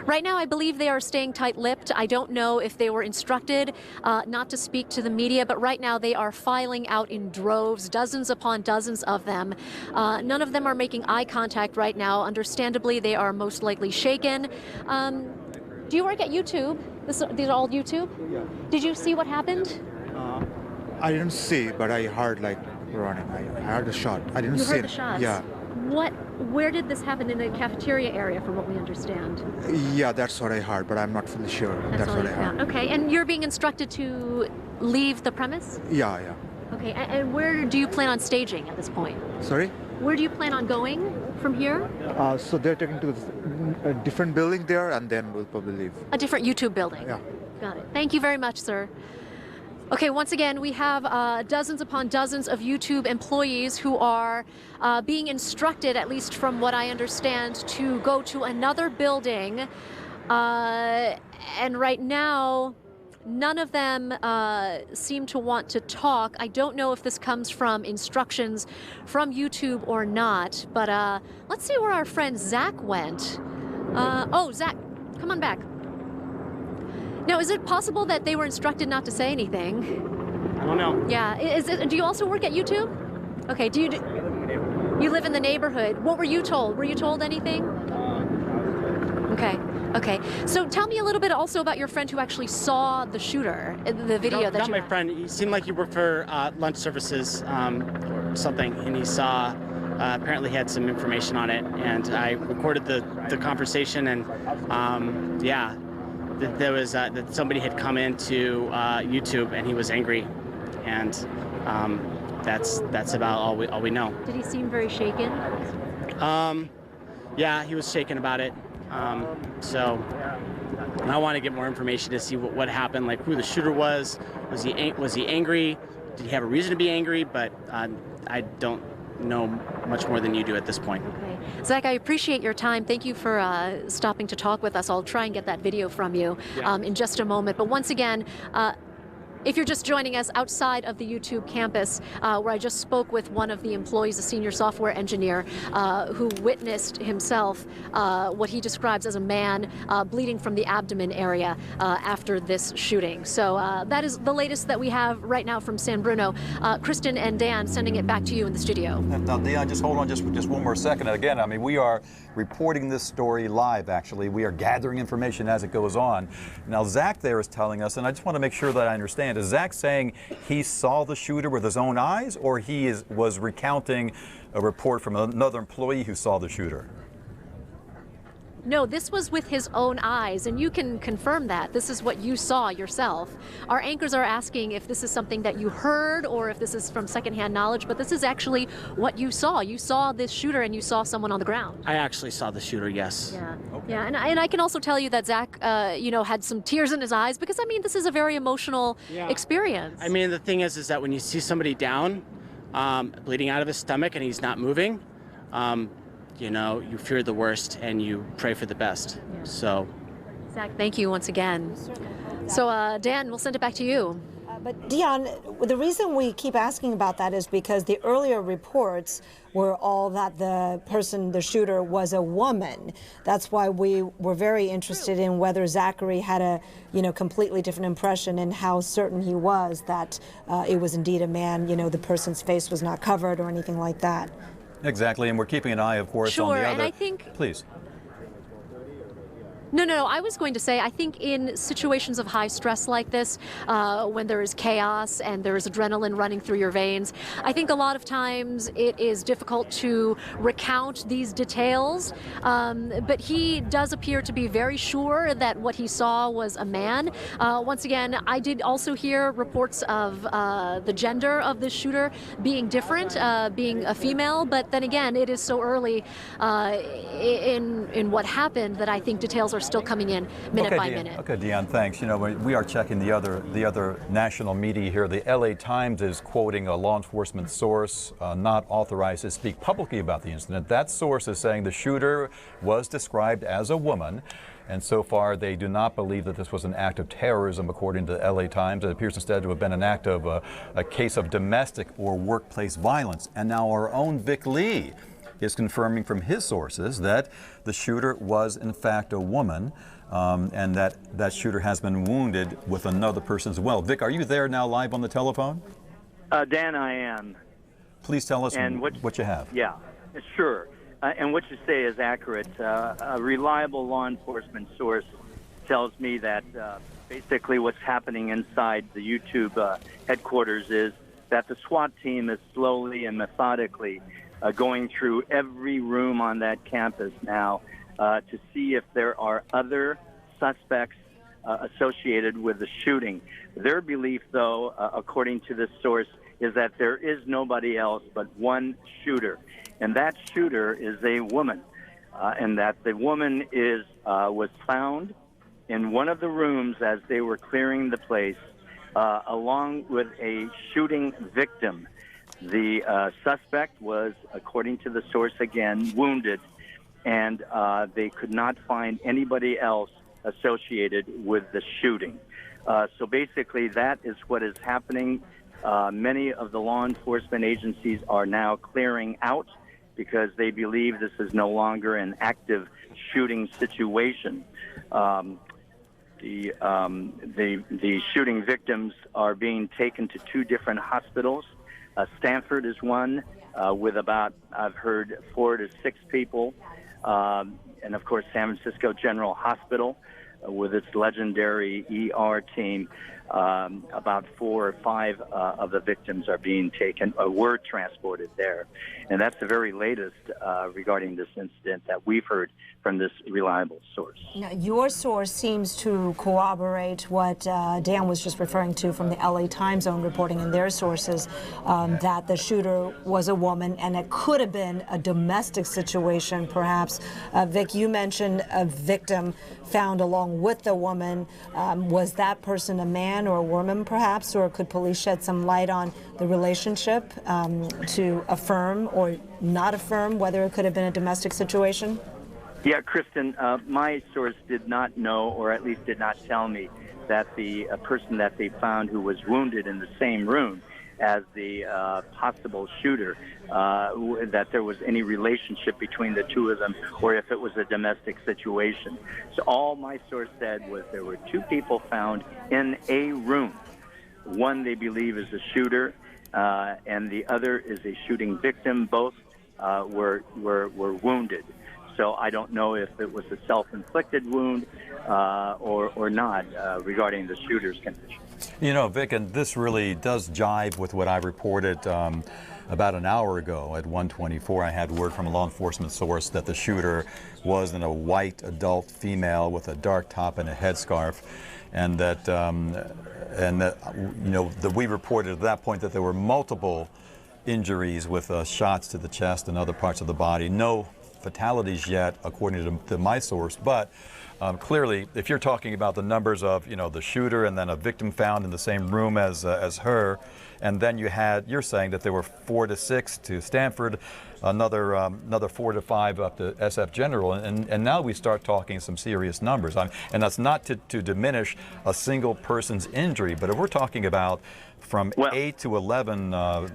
Right now, I believe they are staying tight-lipped. I don't know if they were instructed not to speak to the media, but right now they are filing out in droves, dozens upon dozens of them. None of them are making eye contact right now. Understandably, they are most likely shaken. Do you work at YouTube? These are all YouTube? Yeah. Did you see what happened? I didn't see, but I heard like running. I heard the shot. I didn't see it. You heard the shots? Yeah. Where did this happen? In the cafeteria area, from what we understand? Yeah, that's what I heard, but I'm not fully sure. That's what I heard. Okay, and you're being instructed to leave the premise? Yeah. Okay, and where do you plan on staging at this point? Sorry? Where do you plan on going from here? So they're taking to a different building there, and then we'll probably leave. A different YouTube building? Yeah. Got it. Thank you very much, sir. Okay, once again, we have dozens upon dozens of YouTube employees who are being instructed, at least from what I understand, to go to another building. And right now, none of them seem to want to talk. I don't know if this comes from instructions from YouTube or not, but let's see where our friend Zach went. Oh, Zach, come on back. Now, is it possible that they were instructed not to say anything? I don't know. Yeah. Do you also work at YouTube? Okay. You live in the neighborhood? What were you told? Were you told anything? Okay. So tell me a little bit also about your friend who actually saw the shooter, the video that not you my had. friend. He seemed like he worked for lunch services or something, and he saw. Apparently he had some information on it, and I recorded the conversation, and yeah. There was that somebody had come into YouTube and he was angry, and that's about all we know. Did he seem very shaken? Yeah, he was shaken about it. So I want to get more information to see what happened, like who the shooter was. Was he angry? Did he have a reason to be angry? But I don't know much more than you do at this point. Okay. Zach, I appreciate your time. Thank you for stopping to talk with us. I'll try and get that video from you in just a moment. But once again, if you're just joining us outside of the YouTube campus, where I just spoke with one of the employees, a senior software engineer, who witnessed himself what he describes as a man bleeding from the abdomen area after this shooting. So that is the latest that we have right now from San Bruno. Kristen and Dan, sending it back to you in the studio. Now, Dion, just hold on just one more second. And again, I mean, we are reporting this story live, actually. We are gathering information as it goes on. Now, Zach there is telling us, and I just want to make sure that I understand, is Zach saying he saw the shooter with his own eyes, or he was recounting a report from another employee who saw the shooter? No, this was with his own eyes, and you can confirm that. This is what you saw yourself. Our anchors are asking if this is something that you heard or if this is from secondhand knowledge, but this is actually what you saw. You saw this shooter and you saw someone on the ground. I actually saw the shooter, yes. Yeah, yeah, and I can also tell you that Zach, had some tears in his eyes because, I mean, this is a very emotional experience. I mean, the thing is that when you see somebody down, bleeding out of his stomach and he's not moving, you fear the worst and you pray for the best. Yeah. So, Zach, thank you once again. So, Dan, we'll send it back to you. But Dion, the reason we keep asking about that is because the earlier reports were all that the shooter, was a woman. That's why we were very interested in whether Zachary had a, completely different impression and how certain he was that it was indeed a man. The person's face was not covered or anything like that. Exactly, and we're keeping an eye, of course, on the other. And I think... Please. No. I was going to say, I think in situations of high stress like this, when there is chaos and there is adrenaline running through your veins, I think a lot of times it is difficult to recount these details. But he does appear to be very sure that what he saw was a man. Once again, I did also hear reports of the gender of this shooter being different, being a female. But then again, it is so early in what happened that I think details are still coming in minute by minute. Okay, Dion, thanks. We are checking the other national media here. The LA Times is quoting a law enforcement source not authorized to speak publicly about the incident. That source is saying the shooter was described as a woman, and so far they do not believe that this was an act of terrorism, according to the LA Times. It appears instead to have been an act of a case of domestic or workplace violence. And now our own Vic Lee is confirming from his sources that the shooter was in fact a woman, and that shooter has been wounded with another person as well. Vic, are you there now live on the telephone? Dan, I am. Please tell us what you have. Yeah, sure. And what you say is accurate. A reliable law enforcement source tells me that basically what's happening inside the YouTube headquarters is that the SWAT team is slowly and methodically going through every room on that campus now to see if there are other suspects associated with the shooting. Their belief, though, according to this source, is that there is nobody else but one shooter, and that shooter is a woman, and that the woman was found in one of the rooms as they were clearing the place, along with a shooting victim. The suspect was, according to the source again, wounded, and they could not find anybody else associated with the shooting. So basically, that is what is happening. Many of the law enforcement agencies are now clearing out because they believe this is no longer an active shooting situation. The shooting victims are being taken to two different hospitals. Stanford is one with about, I've heard, 4 to 6 people. And, of course, San Francisco General Hospital with its legendary ER team. About 4 or 5 of the victims are being taken, were transported there. And that's the very latest regarding this incident that we've heard from this reliable source. Now, your source seems to corroborate what Dan was just referring to from the LA Times own reporting in their sources, that the shooter was a woman and it could have been a domestic situation, perhaps. Vic, you mentioned a victim found along with the woman. Was that person a man or a woman, perhaps, or could police shed some light on the relationship to affirm or not affirm whether it could have been a domestic situation? Yeah, Kristen, my source did not know, or at least did not tell me, that the person that they found who was wounded in the same room as the possible shooter, that there was any relationship between the two of them, or if it was a domestic situation. So all my source said was there were 2 people found in a room. One they believe is a shooter, and the other is a shooting victim. Both were wounded. So I don't know if it was a self-inflicted wound or not regarding the shooter's condition. You know, Vic, and this really does jive with what I reported about an hour ago at 1:24. I had word from a law enforcement source that the shooter was in a white adult female with a dark top and a headscarf, and that we reported at that point that there were multiple injuries with shots to the chest and other parts of the body. No fatalities yet, according to my source, but clearly, if you're talking about the numbers of, the shooter and then a victim found in the same room as her, and then you're saying that there were 4 to 6 to Stanford, another 4 to 5 up to SF General, and now we start talking some serious numbers. And that's not to diminish a single person's injury, but if we're talking about from 8 to 11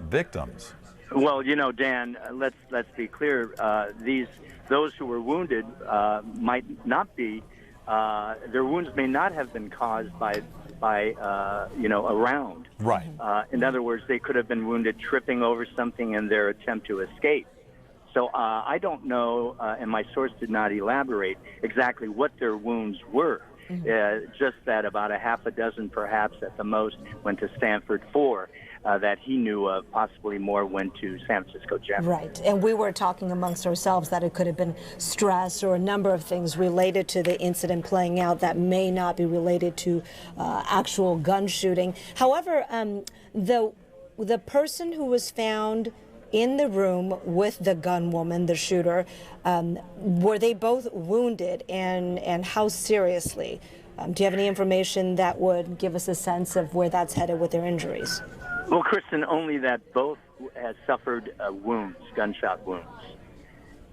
victims. Well, Dan, let's be clear. Those who were wounded might not be. Their wounds may not have been caused by a round. Right. In other words, they could have been wounded tripping over something in their attempt to escape. So I don't know, and my source did not elaborate exactly what their wounds were. Just that about a half a dozen, perhaps at the most, went to Stanford 4. That he knew of, possibly more went to San Francisco General. Right, and we were talking amongst ourselves that it could have been stress or a number of things related to the incident playing out that may not be related to actual gun shooting. However, the person who was found in the room with the gun woman, the shooter, were they both wounded, and how seriously? Do you have any information that would give us a sense of where that's headed with their injuries? Well, Kristen, only that both had suffered wounds, gunshot wounds.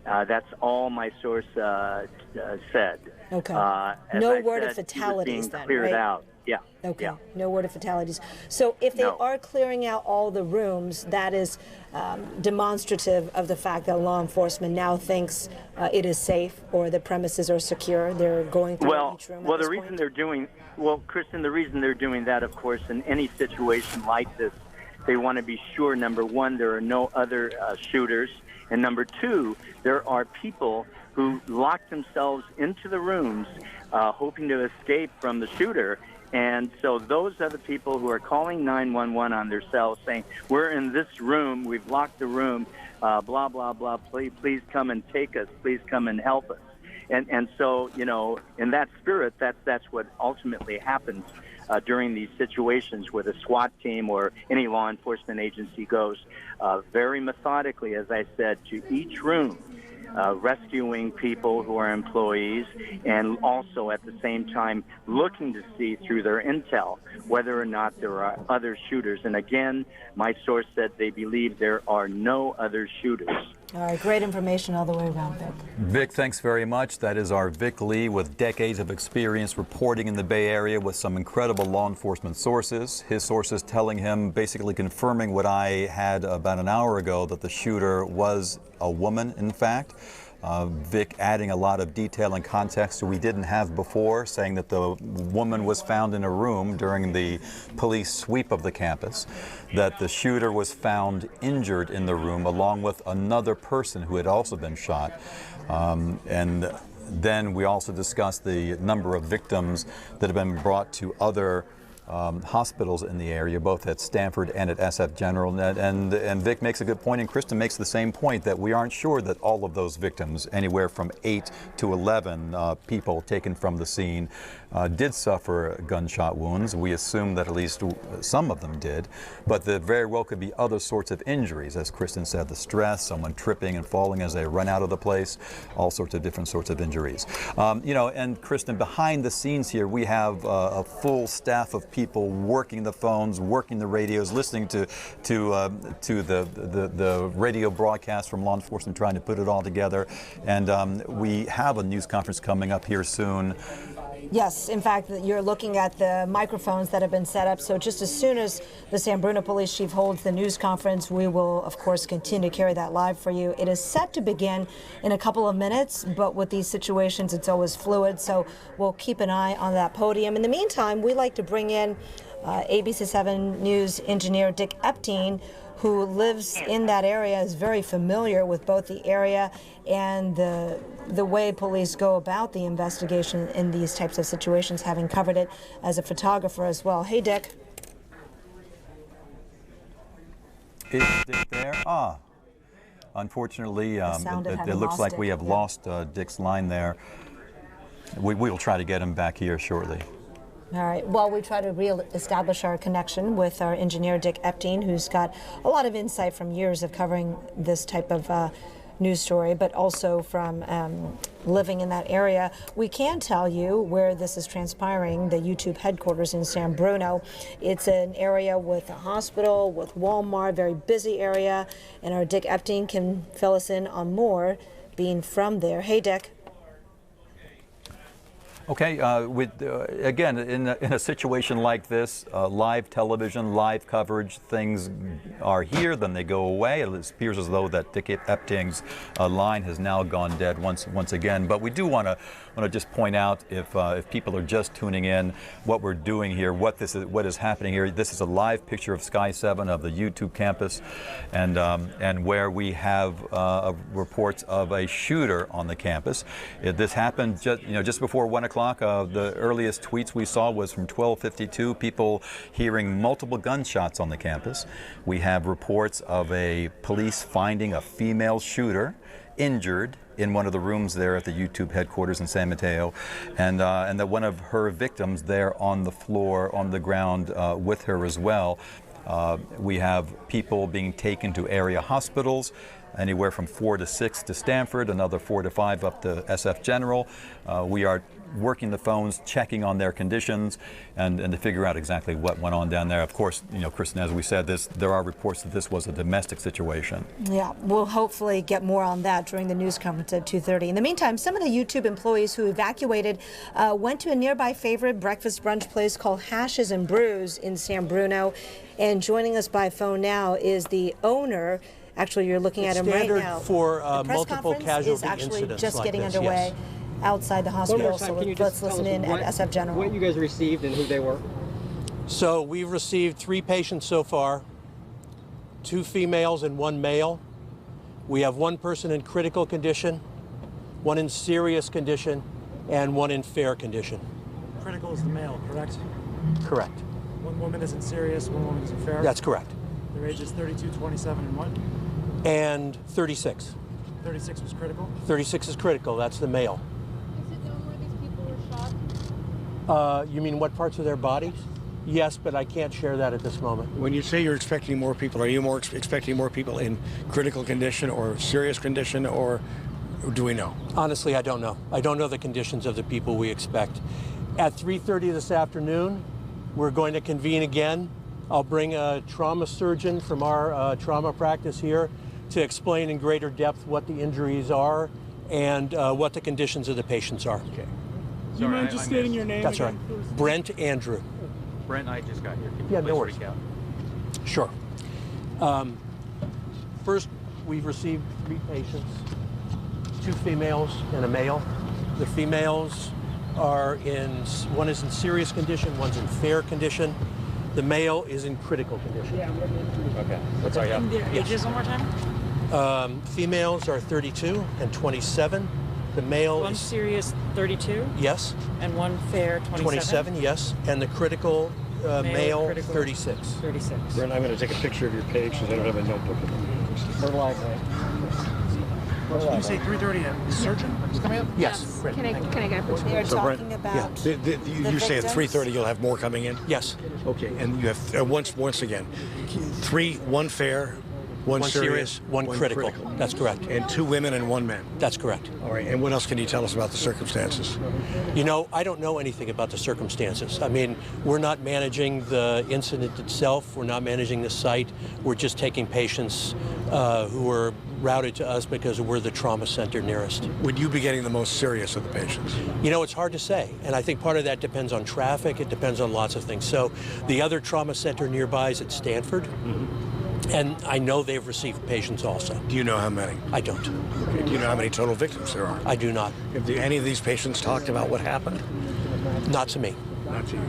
That's all my source said. Okay. No word of fatalities then, cleared right? out. Yeah. Okay. Yeah. No word of fatalities. So if they are clearing out all the rooms, that is demonstrative of the fact that law enforcement now thinks it is safe or the premises are secure. They're going through each room. Well, Kristen, the reason they're doing that, of course, in any situation like this, they want to be sure, number one, there are no other shooters, and number two, there are people who lock themselves into the rooms hoping to escape from the shooter. And so those are the people who are calling 911 on their cells saying, we're in this room, we've locked the room, blah, blah, blah, please come and take us, please come and help us. And so, in that spirit, that's what ultimately happens during these situations where the SWAT team or any law enforcement agency goes very methodically, as I said, to each room, rescuing people who are employees, and also at the same time looking to see through their intel whether or not there are other shooters. And again, my source said they believe there are no other shooters. All right, great information all the way around, Vic. Vic, thanks very much. That is our Vic Lee with decades of experience reporting in the Bay Area with some incredible law enforcement sources. His sources telling him, basically confirming what I had about an hour ago, that the shooter was a woman, in fact. Vic adding a lot of detail and context that we didn't have before, saying that the woman was found in a room during the police sweep of the campus, that the shooter was found injured in the room along with another person who had also been shot. And then we also discussed the number of victims that have been brought to other hospitals in the area, both at Stanford and at SF General. And Vic makes a good point, and Kristen makes the same point, that we aren't sure that all of those victims, anywhere from 8 to 11 people taken from the scene, did suffer gunshot wounds. We assume that at least some of them did, but there very well could be other sorts of injuries, as Kristen said, the stress, someone tripping and falling as they run out of the place, all sorts of different sorts of injuries. And Kristen, behind the scenes here, we have a full staff of people working the phones, working the radios, listening to the radio broadcast from law enforcement, trying to put it all together. And we have a news conference coming up here soon. Yes, in fact, you're looking at the microphones that have been set up. So just as soon as the San Bruno police chief holds the news conference, we will, of course, continue to carry that live for you. It is set to begin in a couple of minutes, but with these situations, it's always fluid. So we'll keep an eye on that podium. In the meantime, we like to bring in ABC 7 News engineer Dick Epstein, who lives in that area, is very familiar with both the area and the way police go about the investigation in these types of situations, having covered it as a photographer as well. Hey, Dick. Is Dick there? Unfortunately, it looks like we have lost Dick's line there. We will try to get him back here shortly. All right. Well, we try to re-establish our connection with our engineer, Dick Epting, who's got a lot of insight from years of covering this type of news story, but also from living in that area. We can tell you where this is transpiring, the YouTube headquarters in San Bruno. It's an area with a hospital, with Walmart, very busy area, and our Dick Epting can fill us in on more, being from there. Hey, Dick. Okay, again, in a situation like this, live television, live coverage, things are here, then they go away. It appears as though that Dick Epting's line has now gone dead once again. But we do want to just point out, if people are just tuning in, what we're doing here, what is happening here. This is a live picture of Sky 7 of the YouTube campus, and where we have reports of a shooter on the campus. This happened just before 1 o'clock. The earliest tweets we saw was from 12:52, people hearing multiple gunshots on the campus. We have reports of a police finding a female shooter injured in one of the rooms there at the YouTube headquarters in San Mateo, and that one of her victims there on the floor, on the ground with her as well. We have people being taken to area hospitals, anywhere from 4 to 6 to Stanford, another 4 to 5 up to SF General. We are working the phones, checking on their conditions, and to figure out exactly what went on down there. Of course, Kristen, as we said, there are reports that this was a domestic situation. Yeah, we'll hopefully get more on that during the news conference at 2:30. In the meantime, some of the YouTube employees who evacuated went to a nearby favorite breakfast brunch place called Hashes and Brews in San Bruno. And joining us by phone now is the owner. Actually, you're looking at him right now. For the press multiple casualty is actually incidents just like getting this, underway yes. outside the hospital. So let's listen in at SF General. What you guys received and who they were? So we've received 3 patients so far, 2 females and 1 male. We have 1 person in critical condition, 1 in serious condition, and 1 in fair condition. Critical is the male, correct? Correct. 1 woman is in serious, 1 woman is in fair? That's correct. Their ages 32, 27, and what? And 36. 36 was critical? 36 is critical, that's the male. Is it known where these people were shot? You mean what parts of their bodies? Yes, but I can't share that at this moment. When you say you're expecting more people, are you expecting more people in critical condition or serious condition, or do we know? Honestly, I don't know. I don't know the conditions of the people we expect. At 3:30 this afternoon, we're going to convene again. I'll bring a trauma surgeon from our trauma practice here to explain in greater depth what the injuries are and what the conditions of the patients are. Okay. Do you mind just stating your name? That's again, right. please? Brent Andrew. Brent, I just got here. Can you Yeah, please no worries. recount? Sure. First, we've received 3 patients, 2 females and a male. The females are one is in serious condition, one's in fair condition. The male is in critical condition. Yeah, I'm looking into it. Okay. That's all you have. Their ages one more time? Females are 32 and 27. The male One is serious 32 yes, and 1 fair 27. 27, yes, and the critical male critical, 36. 36. Brent, I'm going to take a picture of your page because I don't have a notebook with me. Fertilizer. Did you say 3:30 a surgeon is coming up? Yes. Can I get a picture? They're So, Brent, talking about You say at victims? 3:30 you'll have more coming in? Yes. Okay, and you have, once again, 1 fair, 1 serious, 1 critical. That's correct. And 2 women and 1 man. That's correct. All right, and what else can you tell us about the circumstances? You know, I don't know anything about the circumstances. I mean, we're not managing the incident itself. We're not managing the site. We're just taking patients who are routed to us because we're the trauma center nearest. Would you be getting the most serious of the patients? You know, it's hard to say. And I think part of that depends on traffic. It depends on lots of things. So the other trauma center nearby is at Stanford. Mm-hmm. And I know they've received patients also. Do you know how many? I don't. Okay. Do you know how many total victims there are? I do not. Have any of these patients talked about what happened? Not to me. Not to you.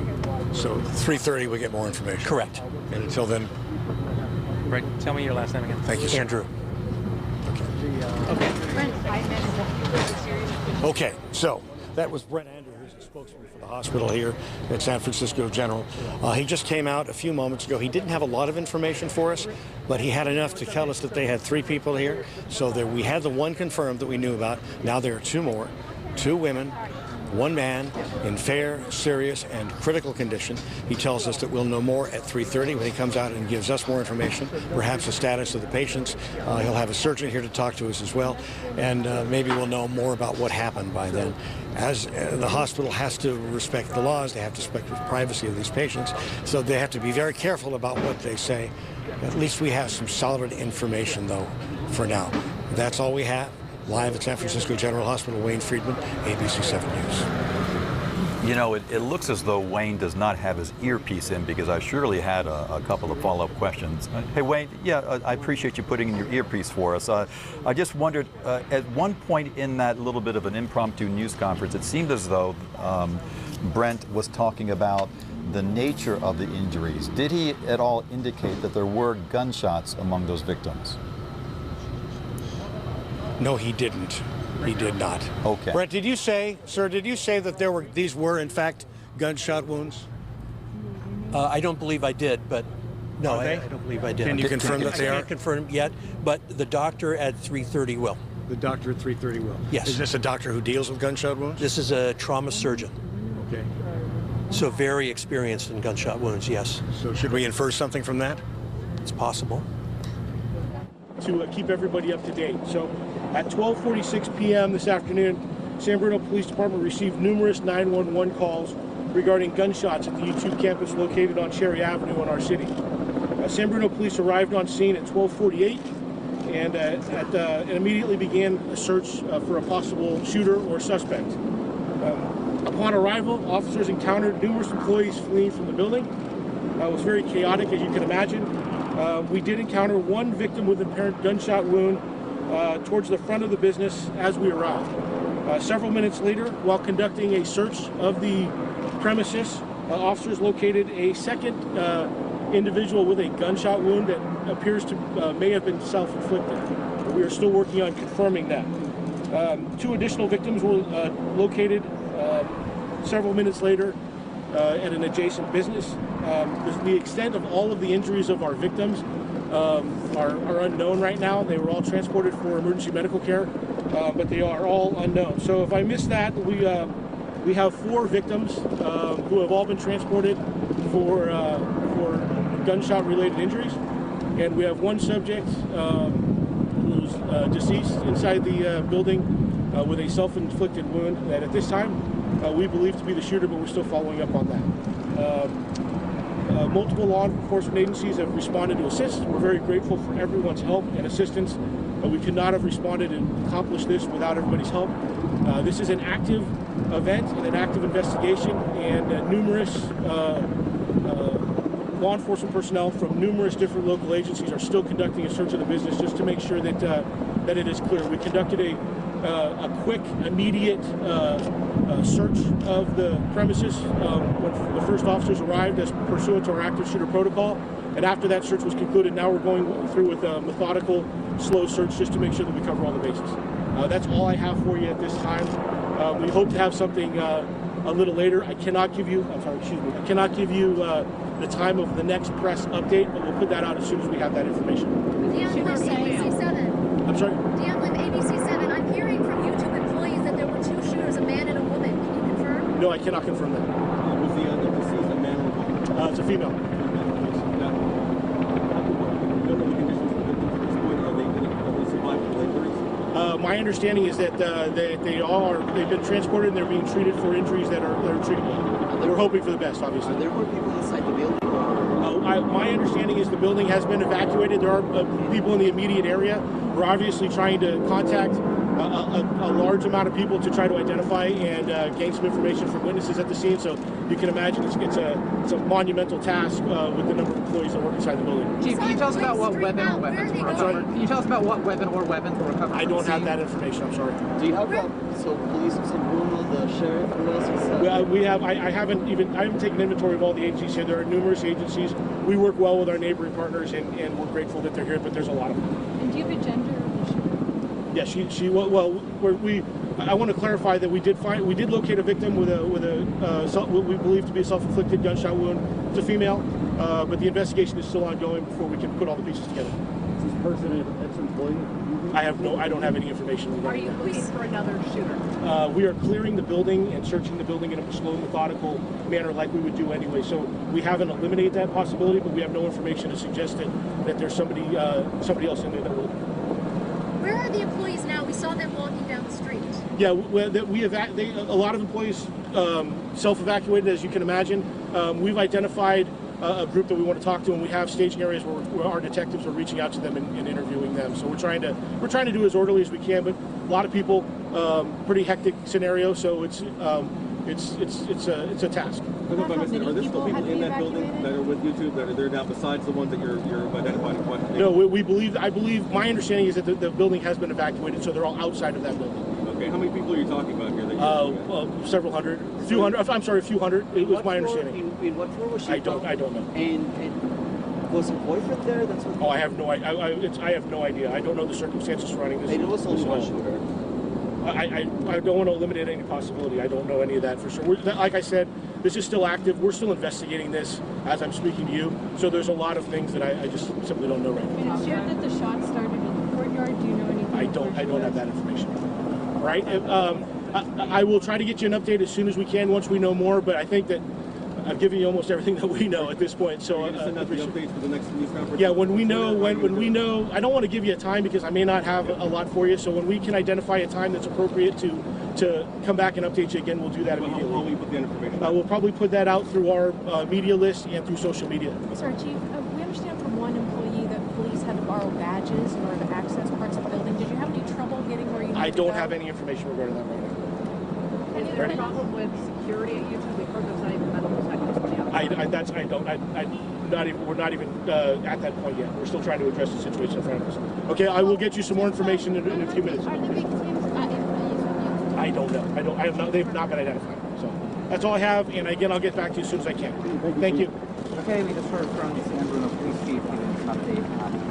So 3:30 we get more information. Correct. And until then, Brent, tell me your last name again. thank you, sir. Andrew. Okay, so that was Brent Andrew, who's a spokesman for the hospital here at San Francisco General. He just came out a few moments ago. He didn't have a lot of information for us, but he had enough to tell us that they had 3 people here. So that we had the one confirmed that we knew about. Now there are 2 more, 2 women, 1 man in fair, serious, and critical condition. He tells us that we'll know more at 3:30 when he comes out and gives us more information, perhaps the status of the patients. He'll have a surgeon here to talk to us as well, and maybe we'll know more about what happened by then. As the hospital has to respect the laws, they have to respect the privacy of these patients, so they have to be very careful about what they say. At least we have some solid information, though, for now. That's all we have. Live at San Francisco General Hospital, Wayne Friedman, ABC 7 News. You know, it looks as though Wayne does not have his earpiece in, because I surely had a couple of follow-up questions. Hey, Wayne, yeah, I appreciate you putting in your earpiece for us. I just wondered, at one point in that little bit of an impromptu news conference, it seemed as though Brent was talking about the nature of the injuries. Did he at all indicate that there were gunshots among those victims? No, he didn't. He did not. Okay. Brett, did you say that these were in fact gunshot wounds? I don't believe I did, but no, I don't believe I did. Can you confirm that they are? I can't confirm yet, but the doctor at 3:30 will. The doctor at 3:30 will? Yes. Is this a doctor who deals with gunshot wounds? This is a trauma surgeon. Okay. So very experienced in gunshot wounds, yes. So should we infer something from that? It's possible. To keep everybody up to date. So at 12:46 p.m. this afternoon, San Bruno Police Department received numerous 911 calls regarding gunshots at the YouTube campus located on Cherry Avenue in our city. San Bruno Police arrived on scene at 12:48 and immediately began a search for a possible shooter or suspect. Upon arrival, officers encountered numerous employees fleeing from the building. It was very chaotic, as you can imagine. We did encounter 1 victim with an apparent gunshot wound towards the front of the business as we arrived. Several minutes later, while conducting a search of the premises, officers located a second individual with a gunshot wound that appears to may have been self-inflicted. We are still working on confirming that. 2 additional victims were located several minutes later at an adjacent business. The extent of all of the injuries of our victims are unknown right now. They were all transported for emergency medical care, but they are all unknown. So if I missed that, we have 4 victims who have all been transported for gunshot-related injuries, and we have 1 subject who's deceased inside the building with a self-inflicted wound that at this time we believe to be the shooter, but we're still following up on that. Multiple law enforcement agencies have responded to assist. We're very grateful for everyone's help and assistance. We could not have responded and accomplished this without everybody's help. This is an active event and an active investigation, and numerous law enforcement personnel from numerous different local agencies are still conducting a search of the business just to make sure that that it is clear. We conducted a quick, immediate search of the premises when the first officers arrived as pursuant to our active shooter protocol. And after that search was concluded, now we're going through with a methodical, slow search just to make sure that we cover all the bases. That's all I have for you at this time. We hope to have something a little later. I cannot give you, I cannot give you the time of the next press update, but we'll put that out as soon as we have that information. ABC7. I'm sorry? Deanne Lim, ABC7. I'm hearing from YouTube employees that there were 2 shooters, a man and a woman. Can you confirm? No, I cannot confirm that. Was the deceased a man or a woman? It's a female. My understanding is that they've been transported and they're being treated for injuries that are treatable. We're hoping for the best, obviously. Are there more people inside the building? My understanding is the building has been evacuated. There are people in the immediate area. We're obviously trying to contact a large amount of people to try to identify and gain some information from witnesses at the scene. So you can imagine it's a monumental task with the number of employees that work inside the building. Chief, can you tell us about what weapon or weapons were recovered? Can you tell us about what weapon or weapons were recovered? I don't have that information. I'm sorry. Do you have police in San Bruno, the sheriff, who else? We have. I haven't taken inventory of all the agencies here. There are numerous agencies. We work well with our neighboring partners, and we're grateful that they're here. But there's a lot of them. And do you have a gender? Yeah, she well, I want to clarify that we did locate a victim with what we believe to be a self-inflicted gunshot wound. It's a female, but the investigation is still ongoing before we can put all the pieces together. Is this person an ex-employee? I don't have any information. Are you looking for another shooter? We are clearing the building and searching the building in a slow, methodical manner like we would do anyway. So we haven't eliminated that possibility, but we have no information to suggest that there's somebody else in there that will. Where are the employees now? We saw them walking down the street. Yeah, a lot of employees self-evacuated, as you can imagine. We've identified a group that we want to talk to, and we have staging areas where our detectives are reaching out to them and interviewing them. So we're trying to do it as orderly as we can, but a lot of people, pretty hectic scenario. So it's a task. Are there still people in that building that are with YouTube that are there now besides the ones that you're identifying and questioning? No, I believe my understanding is that the building has been evacuated, so they're all outside of that building. Okay, how many people are you talking about here? Several hundred, a few hundred. I'm sorry, a few hundred. It was my understanding. In what floor was she? I don't know. And was her boyfriend there? That's what. Oh, I have no idea. I have no idea. I don't know the circumstances surrounding this. And it was only one shooter. I don't want to eliminate any possibility. I don't know any of that for sure. Like I said, this is still active. We're still investigating this as I'm speaking to you. So there's a lot of things that I just simply don't know right now. And it's shared that the shots started in the courtyard. Do you know anything? I don't have that information. Right? I will try to get you an update as soon as we can once we know more. But I think that I've given you almost everything that we know at this point. So send out the updates for the next news conference. Yeah, when we know, I don't want to give you a time because I may not have a lot for you. So when we can identify a time that's appropriate to come back and update you again, we'll do that immediately. How will we put the information? We'll probably put that out through our media list and through social media. Sorry, Chief. We understand from one employee that police had to borrow badges in order to access parts of the building. Did you have any trouble getting where you needed to go? I don't have any information regarding that right now. Is there a problem with security at YouTube? We've heard there's not even medical technicians on the outside. We're not even at that point yet. We're still trying to address the situation in front of us. Okay, I will get you some more information in a few minutes. Are the victims employees from YouTube? I don't know. They've not been identified. So that's all I have. And again, I'll get back to you as soon as I can. Thank you. Okay, we just heard from the San Bruno Police Chief giving us an update on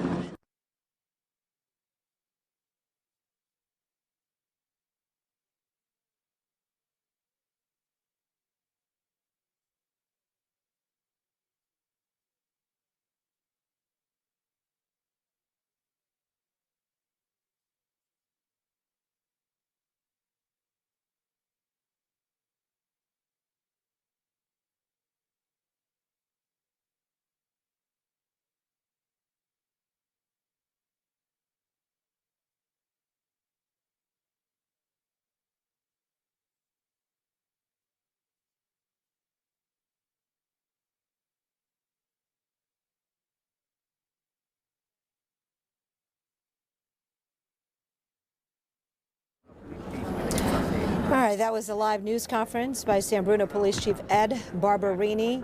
All right, that was a live news conference by San Bruno Police Chief Ed Barberini,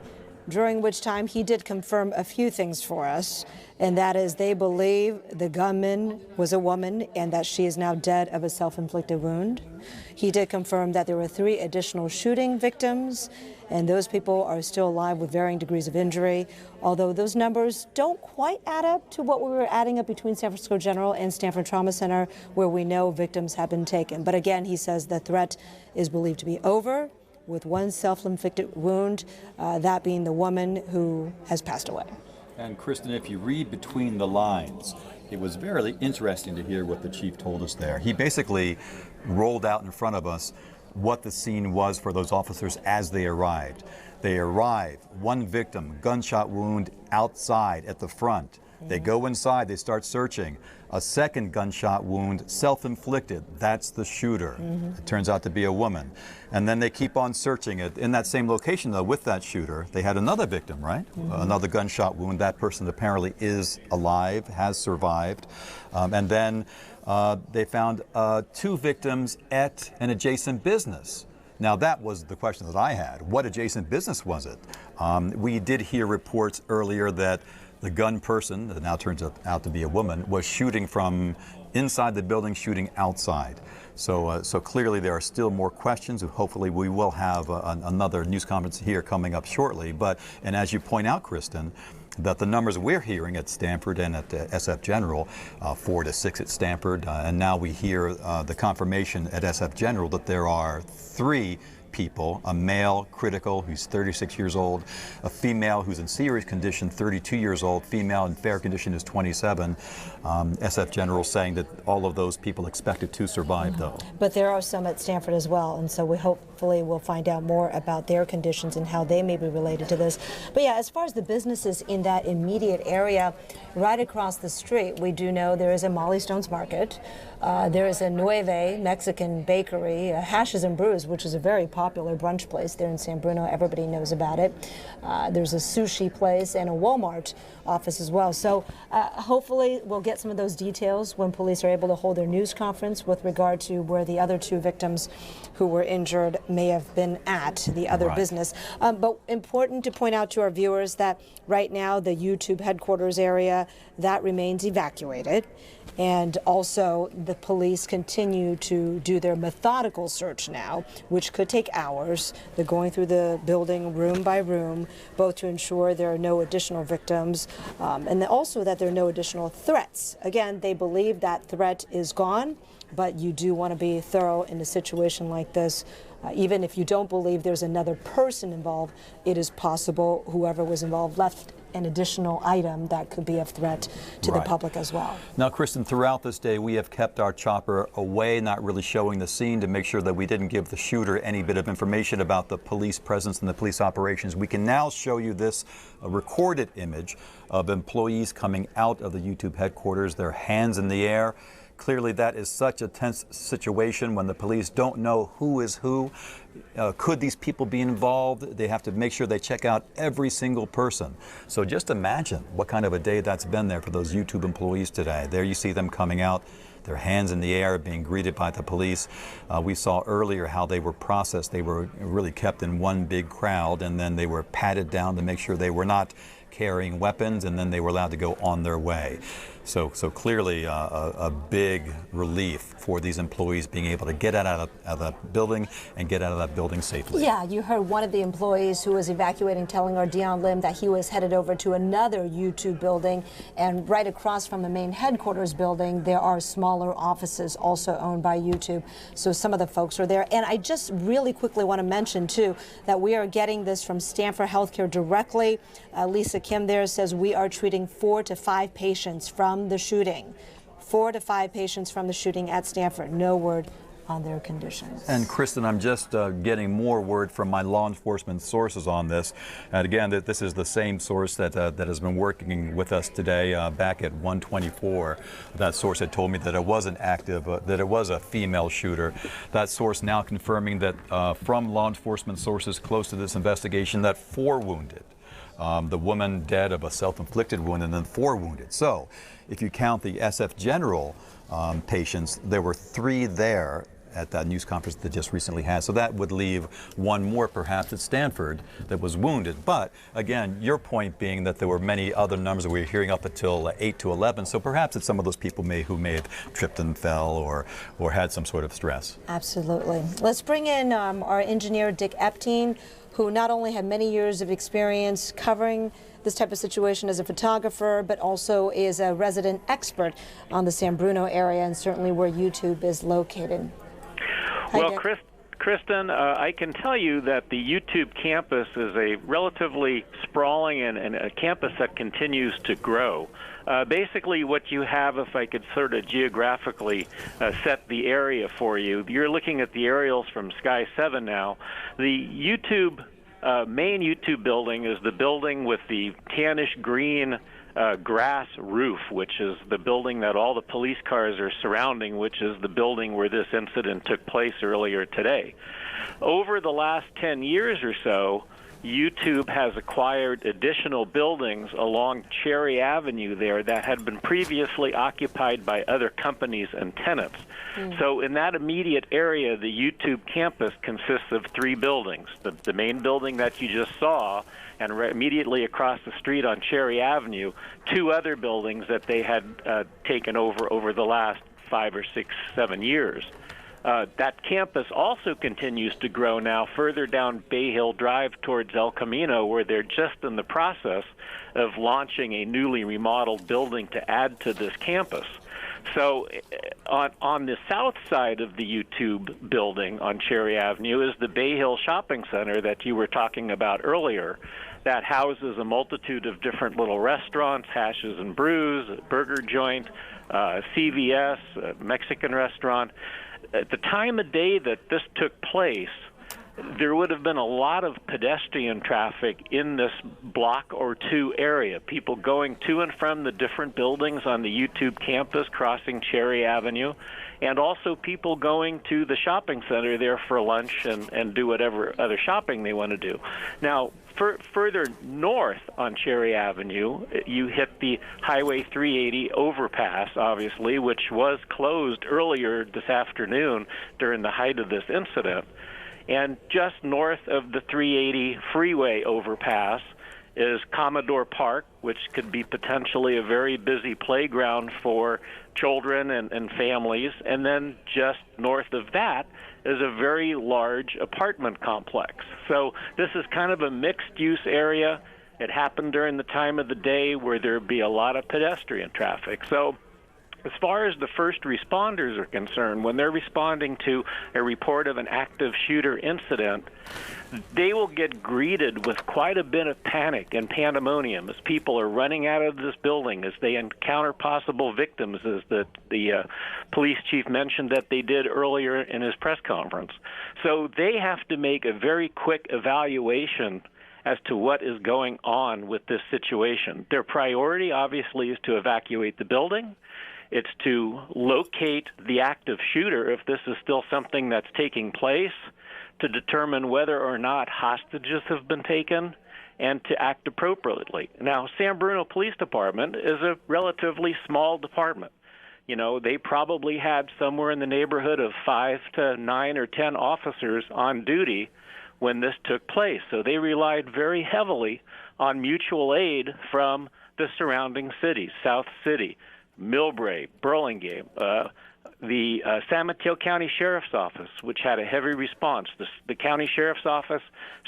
during which time he did confirm a few things for us, and that is they believe the gunman was a woman and that she is now dead of a self-inflicted wound. He did confirm that there were 3 additional shooting victims, and those people are still alive with varying degrees of injury, although those numbers don't quite add up to what we were adding up between San Francisco General and Stanford Trauma Center, where we know victims have been taken. But again, he says the threat is believed to be over, with 1 self-inflicted wound, that being the woman who has passed away. And Kristen, if you read between the lines, it was very interesting to hear what the chief told us there. He basically rolled out in front of us what the scene was for those officers as they arrived. They arrive, 1 victim, gunshot wound outside at the front. They go inside, they start searching. A 2nd gunshot wound, self-inflicted. That's the shooter. It turns out to be a woman. And then they keep on searching it. In that same location, though, with that shooter, they had another victim, right? Another gunshot wound. That person apparently is alive, has survived. And then they found 2 victims at an adjacent business. Now, that was the question that I had. What adjacent business was it? We did hear reports earlier that the gun person, that now turns out to be a woman, was shooting from inside the building, shooting outside. So clearly there are still more questions. Hopefully we will have another news conference here coming up shortly. And as you point out, Kristen, that the numbers we're hearing at Stanford and at SF General, 4 to 6 at Stanford, and now we hear the confirmation at SF General that there are 3 people, a male critical who's 36 years old, a female who's in serious condition, 32 years old, female in fair condition is 27. SF General saying that all of those people expected to survive though. But there are some at Stanford as well, and so we hopefully will find out more about their conditions and how they may be related to this. But yeah, as far as the businesses in that immediate area, right across the street, we do know there is a Molly Stone's Market. There is a Nueve Mexican bakery, Hashes and Brews, which is a very popular brunch place there in San Bruno. Everybody knows about it. There's a sushi place and a Walmart office as well. So hopefully we'll get some of those details when police are able to hold their news conference with regard to where the other 2 victims who were injured may have been at the other business. But important to point out to our viewers that right now the YouTube headquarters area, that remains evacuated. And also the police continue to do their methodical search now, which could take hours. They're going through the building room by room, both to ensure there are no additional victims and also that there are no additional threats. Again, they believe that threat is gone, but you do want to be thorough in a situation like this. Even if you don't believe there's another person involved, it is possible whoever was involved left an additional item that could be of threat to the public as well. Now, Kristen, throughout this day, we have kept our chopper away, not really showing the scene to make sure that we didn't give the shooter any bit of information about the police presence and the police operations. We can now show you this recorded image of employees coming out of the YouTube headquarters, their hands in the air. Clearly, that is such a tense situation when the police don't know who is who. Could these people be involved? They have to make sure they check out every single person. So just imagine what kind of a day that's been there for those YouTube employees today. There you see them coming out, their hands in the air, being greeted by the police. We saw earlier how they were processed. They were really kept in one big crowd, and then they were patted down to make sure they were not carrying weapons, and then they were allowed to go on their way. So clearly a big relief for these employees being able to get out of that building and get out of that building safely. Yeah, you heard one of the employees who was evacuating telling our Dion Lim that he was headed over to another YouTube building, and right across from the main headquarters building there are smaller offices also owned by YouTube. So some of the folks are there. And I just really quickly want to mention too that we are getting this from Stanford Healthcare directly. Lisa Kim there says we are treating 4 to 5 patients from the shooting. 4 to 5 patients from the shooting at Stanford. No word on their conditions. And Kristen, I'm just getting more word from my law enforcement sources on this. And again, that this is the same source that has been working with us today back at 124. That source had told me that it wasn't active, that it was a female shooter. That source now confirming that from law enforcement sources close to this investigation that 4 wounded. The woman dead of a self-inflicted wound, and then 4 wounded. So if you count the SF General patients, there were 3 there at that news conference that just recently had. So that would leave 1 more perhaps at Stanford that was wounded. But again, your point being that there were many other numbers that we were hearing up until 8 to 11. So perhaps it's some of those people who may have tripped and fell or had some sort of stress. Absolutely. Let's bring in our engineer, Dick Epstein, who not only had many years of experience covering this type of situation as a photographer, but also is a resident expert on the San Bruno area and certainly where YouTube is located. Well, Kristen, I can tell you that the YouTube campus is a relatively sprawling and a campus that continues to grow. Basically, what you have, if I could sort of geographically set the area for you, you're looking at the aerials from Sky 7 now. The YouTube main YouTube building is the building with the tannish green grass roof, which is the building that all the police cars are surrounding, which is the building where this incident took place earlier today. Over the last 10 years or so, YouTube has acquired additional buildings along Cherry Avenue there that had been previously occupied by other companies and tenants. So in that immediate area, the YouTube campus consists of 3 buildings. The main building that you just saw, and immediately across the street on Cherry Avenue, 2 other buildings that they had taken over the last 5 or 6, 7 years. That campus also continues to grow now further down Bay Hill Drive towards El Camino, where they're just in the process of launching a newly remodeled building to add to this campus. So on the south side of the YouTube building on Cherry Avenue is the Bay Hill Shopping Center that you were talking about earlier, that houses a multitude of different little restaurants, Hashes and Brews, a burger joint, CVS, a Mexican restaurant. At the time of day that this took place, there would have been a lot of pedestrian traffic in this block or two area, people going to and from the different buildings on the YouTube campus, crossing Cherry Avenue, and also people going to the shopping center there for lunch and do whatever other shopping they want to do. Now, further north on Cherry Avenue, you hit the Highway 380 overpass, obviously, which was closed earlier this afternoon during the height of this incident. And just north of the 380 freeway overpass is Commodore Park, which could be potentially a very busy playground for children and families. And then just north of that is a very large apartment complex. So this is kind of a mixed-use area. It happened during the time of the day where there'd be a lot of pedestrian traffic. So as far as the first responders are concerned, when they're responding to a report of an active shooter incident, they will get greeted with quite a bit of panic and pandemonium as people are running out of this building, as they encounter possible victims, as the police chief mentioned that they did earlier in his press conference. So they have to make a very quick evaluation as to what is going on with this situation. Their priority, obviously, is to evacuate the building. It's to locate the active shooter, if this is still something that's taking place, to determine whether or not hostages have been taken, and to act appropriately. Now, San Bruno Police Department is a relatively small department. You know, they probably had somewhere in the neighborhood of 5 to 9 or 10 officers on duty when this took place. So they relied very heavily on mutual aid from the surrounding cities, South City, Millbrae, Burlingame, the San Mateo County Sheriff's Office, which had a heavy response. The county sheriff's office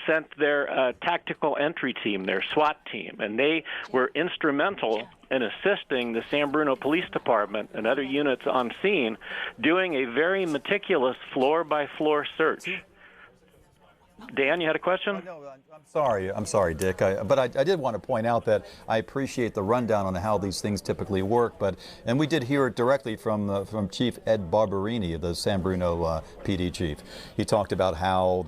sent their tactical entry team, their SWAT team, and they were instrumental in assisting the San Bruno Police Department and other units on scene, doing a very meticulous floor-by-floor search. Dan, you had a question? No, I'm sorry, Dick. But I did want to point out that I appreciate the rundown on how these things typically work. And we did hear it directly from Chief Ed Barberini, the San Bruno PD chief. He talked about how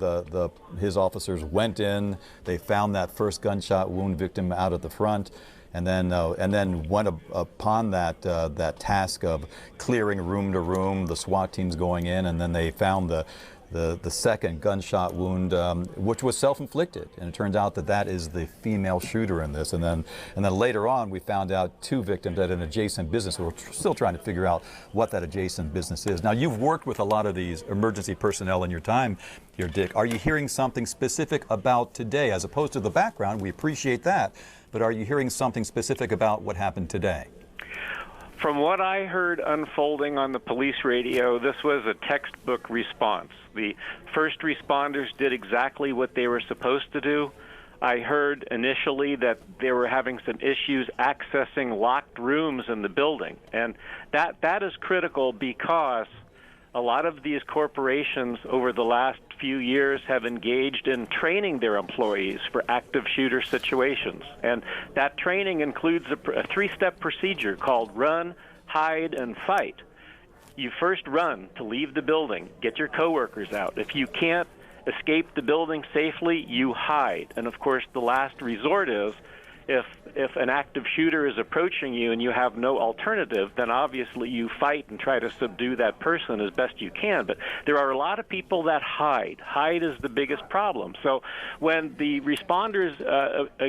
his officers went in, they found that first gunshot wound victim out at the front, and then went upon that task of clearing room to room, the SWAT teams going in, and then they found the second gunshot wound, which was self-inflicted, and it turns out that is the female shooter in this. And then later on, we found out 2 victims at an adjacent business. We're still trying to figure out what that adjacent business is. Now, you've worked with a lot of these emergency personnel in your time here, Dick. Are you hearing something specific about today, as opposed to the background? We appreciate that, but are you hearing something specific about what happened today? From what I heard unfolding on the police radio, this was a textbook response. The first responders did exactly what they were supposed to do. I heard initially that they were having some issues accessing locked rooms in the building. And that is critical because a lot of these corporations over the last few years have engaged in training their employees for active shooter situations. And that training includes a 3-step procedure called run, hide, and fight. You first run to leave the building, get your coworkers out. If you can't escape the building safely, you hide. And of course, the last resort is if an active shooter is approaching you and you have no alternative, then obviously you fight and try to subdue that person as best you can. But there are a lot of people that hide. Hide is the biggest problem. So when the responders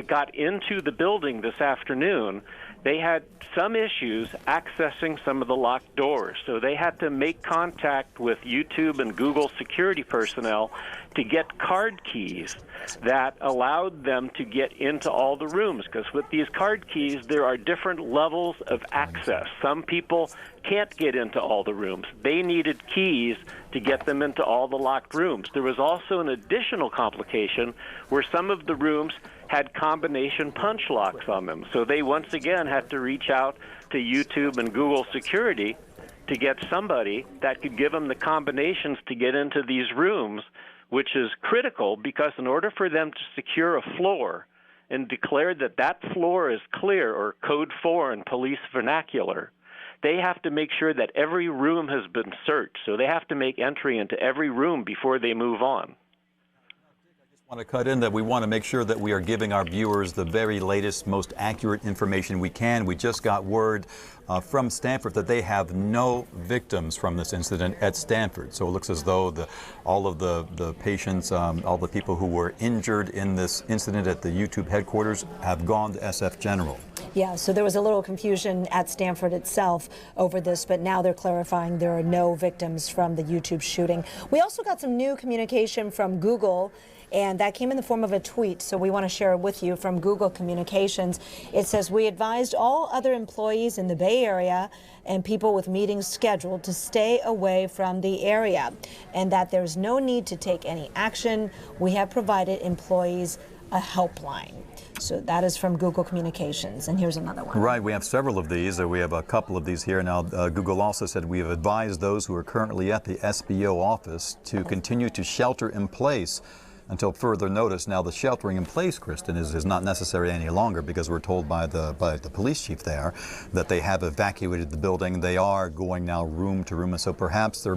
got into the building this afternoon, they had some issues accessing some of the locked doors. So they had to make contact with YouTube and Google security personnel to get card keys that allowed them to get into all the rooms, because with these card keys there are different levels of access. Some people can't get into all the rooms. They needed keys to get them into all the locked rooms. There was also an additional complication where some of the rooms had combination punch locks on them. So they once again had to reach out to YouTube and Google security to get somebody that could give them the combinations to get into these rooms, which is critical because in order for them to secure a floor and declare that that floor is clear, or code 4 in police vernacular, they have to make sure that every room has been searched. So they have to make entry into every room before they move on. I want to cut in that we want to make sure that we are giving our viewers the very latest, most accurate information we can. We just got word from Stanford that they have no victims from this incident at Stanford. So it looks as though all of the patients, all the people who were injured in this incident at the YouTube headquarters have gone to SF General. Yeah, so there was a little confusion at Stanford itself over this, but now they're clarifying there are no victims from the YouTube shooting. We also got some new communication from Google, and that came in the form of a tweet, so we want to share it with you from Google Communications. It says, "We advised all other employees in the Bay Area and people with meetings scheduled to stay away from the area, and that there's no need to take any action. We have provided employees a helpline." So that is from Google Communications, and here's another one. Right, we have several of these. We have a couple of these here. Now, Google also said, "We have advised those who are currently at the SBO office to continue to shelter in place until further notice." Now, the sheltering in place, Kristen, is not necessary any longer because we're told by the police chief there that they have evacuated the building. They are going now room to room, and so perhaps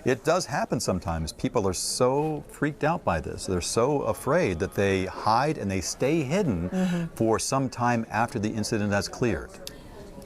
it does happen sometimes. People are so freaked out by this. They're so afraid that they hide and they stay hidden for some time after the incident has cleared.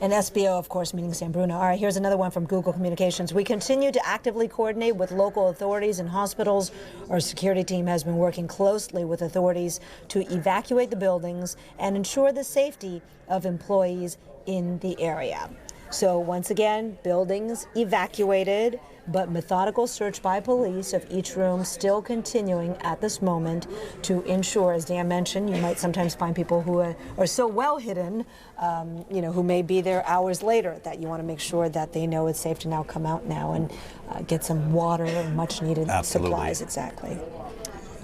And SBO, of course, meaning San Bruno. All right, here's another one from Google Communications. "We continue to actively coordinate with local authorities and hospitals. Our security team has been working closely with authorities to evacuate the buildings and ensure the safety of employees in the area." So once again, buildings evacuated, but methodical search by police of each room still continuing at this moment to ensure, as Dan mentioned, you might sometimes find people who are so well hidden, who may be there hours later, that you want to make sure that they know it's safe to now come out now and get some water and much needed supplies. Exactly.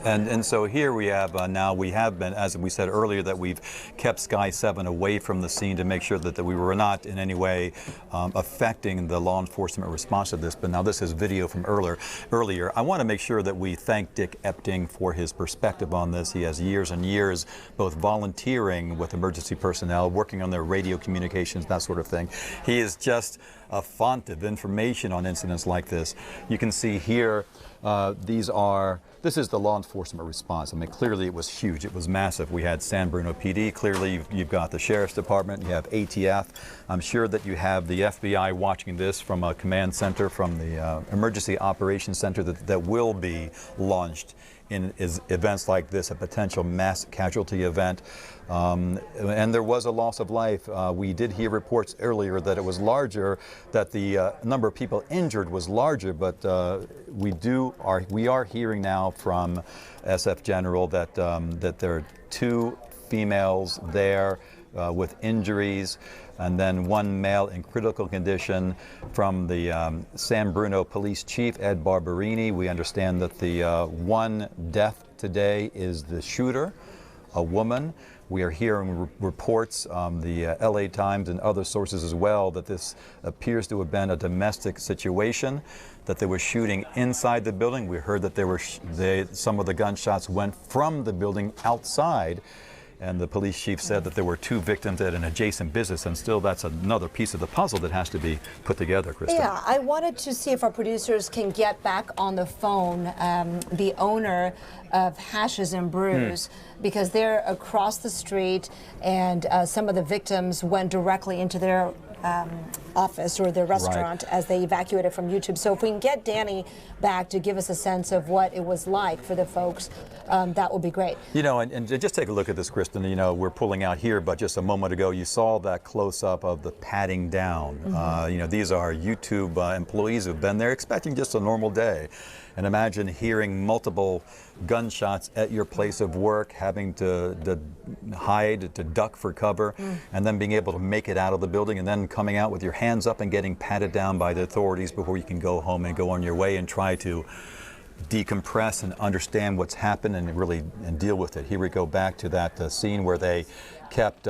And so here we have now we have been, as we said earlier, that we've kept Sky 7 away from the scene to make sure that we were not in any way affecting the law enforcement response to this. But now this is video from earlier. I want to make sure that we thank Dick Epting for his perspective on this. He has years and years both volunteering with emergency personnel, working on their radio communications, that sort of thing. He is just a font of information on incidents like this. You can see here, this is the law enforcement response. I mean, clearly it was huge. It was massive. We had San Bruno PD. Clearly, you've got the Sheriff's Department. You have ATF. I'm sure that you have the FBI watching this from a command center, from the Emergency Operations Center that will be launched in events like this, a potential mass casualty event. And there was a loss of life. We did hear reports earlier that it was larger, that the number of people injured was larger, but we are hearing now from SF General that there are 2 females there with injuries, and then 1 male in critical condition. From the San Bruno Police Chief, Ed Barberini, we understand that the 1 death today is the shooter, a woman. We are hearing reports, the LA Times and other sources as well, that this appears to have been a domestic situation, that they were shooting inside the building. We heard that some of the gunshots went from the building outside. And the police chief said that there were 2 victims at an adjacent business, and still that's another piece of the puzzle that has to be put together, Kristen. Yeah, I wanted to see if our producers can get back on the phone the owner of Hashes and Brews, because they're across the street, and some of the victims went directly into their office or their restaurant as they evacuated from YouTube. So if we can get Danny back to give us a sense of what it was like for the folks, that would be great. You know, and just take a look at this, Kristen. You know, we're pulling out here, but just a moment ago, you saw that close-up of the patting down. You know, these are YouTube employees who've been there expecting just a normal day. And imagine hearing multiple gunshots at your place of work, having to hide, to duck for cover, and then being able to make it out of the building, and then coming out with your hands up and getting patted down by the authorities before you can go home and go on your way and try to decompress and understand what's happened and really deal with it. Here we go back to that scene where they kept